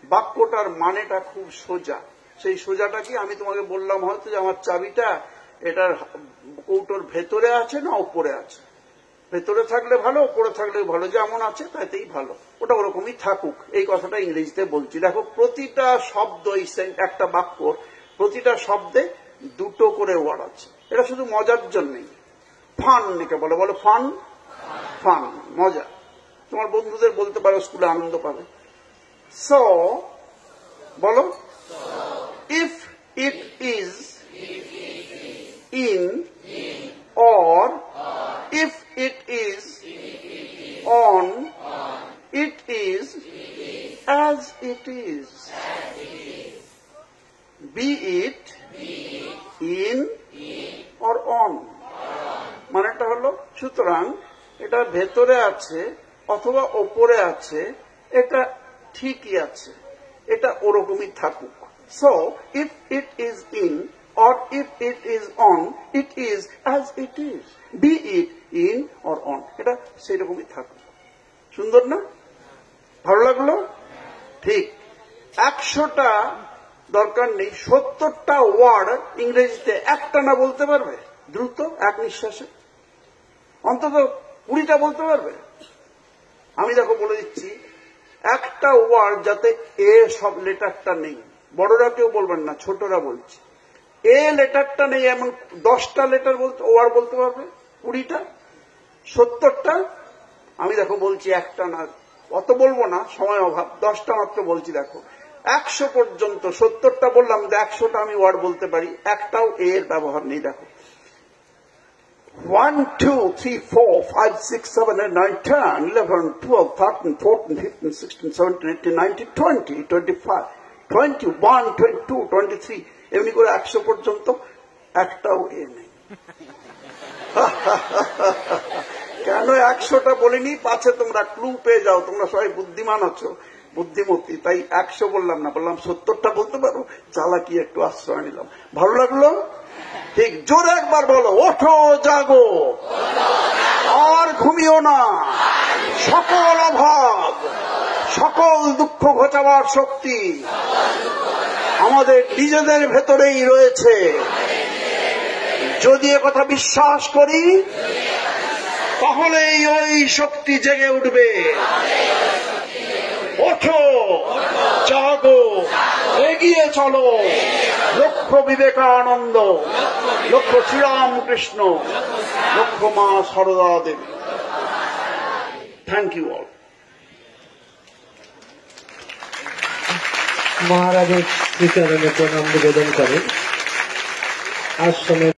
বাক্যটার মানেটা খুব সোজা। সেই সোজাটা কি? আমি তোমাকে বললাম হয়তো যে আমার চাবিটা এটার কৌটোর ভেতরে আছে না উপরে আছে। ভেতরে থাকলে ভালো, উপরে থাকলে ভালো, যেমন আছে তাতেই ভালো, ওটা ওরকমই থাকুক। এই কথাটা ইংরেজিতে বলছি। দেখো প্রতিটা শব্দ, একটা বাক্য, প্রতিটা শব্দে 2টো করে ওয়ার্ড আছে। এটা শুধু মজার জন্যই। ফান একে বলে, বলো ফান। ফান মজা, তোমার বন্ধুদের বলতে পারো, স্কুলে আনন্দ পাবে। সো বলো, if it is in or if it is on, it is as it is. Be it in or on. মানেটা হলো, সুতরাং এটা ভেতরে আছে অথবা ওপরে আছে, এটা ঠিকই আছে, এটা ওরকমই থাকুক। So if it is in or if it is on, it is as it is. Be it in or on. এটা সেরকমই থাকুক। সুন্দর না? ভালো লাগলো? ঠিক। 100টা দরকার নেই, 70টা ওয়ার্ড ইংরেজিতে একটা না বলতে পারবে দ্রুত, এক নিঃশ্বাসে। অন্তত 20টা বলতে পারবে। আমি দেখো বলে দিচ্ছি, একটা ওয়ার্ড যাতে এ সব লেটারটা নেই, বড়রা কেউ বলবেন না, ছোটরা বলছি, এ লেটারটা নেই এমন 10টা লেটার বলতে, ওয়ার্ড বলতে পারবে। 20টা, 70টা। আমি দেখো বলছি, একটা না, অত বলবো না, সময় অভাব, 10টা মাত্র বলছি। দেখো 100 পর্যন্ত, 70টা বললাম, 100টা আমি ওয়ার্ড বলতে পারি, একটাও এর ব্যবহার নেই। দেখো 1, 2, 3, 4, 5, 6, 7, 8, 9, 10, 11, 12, 13, 14, 15, 16, 17, 18, 19, 20, 25, 21, 22, 23, এমনি করে 100 পর্যন্ত একটাও এ নেই। কেন 100টা বলিনি? পাছে তোমরা ক্লু পেয়ে যাও, তোমরা সবাই বুদ্ধিমান আছো, বুদ্ধিমতী, তাই 100 বললাম না, বললাম 70টা বলতে পারো। চালাকি একটু আশ্রয় নিলাম। ভালো লাগলো? ঠিক। জোরে একবার বলো, ওঠো জাগো, আর ঘুমিও না, সকল অভাব, সকল দুঃখ ঘোচাবার শক্তি আমাদের নিজেদের ভেতরেই রয়েছে। যদি একথা বিশ্বাস করি তাহলেই ওই শক্তি জেগে উঠবে। ওঠো, জাগো, এগিয়ে চলো। লক্ষ্য বিবেকানন্দ, লক্ষ্য শ্রীরামকৃষ্ণ, লক্ষ্য Ma Sarada Devi. Thank you all. মহারাজের শ্রীচরণে প্রণাম নিবেদন করেন। আজ সময়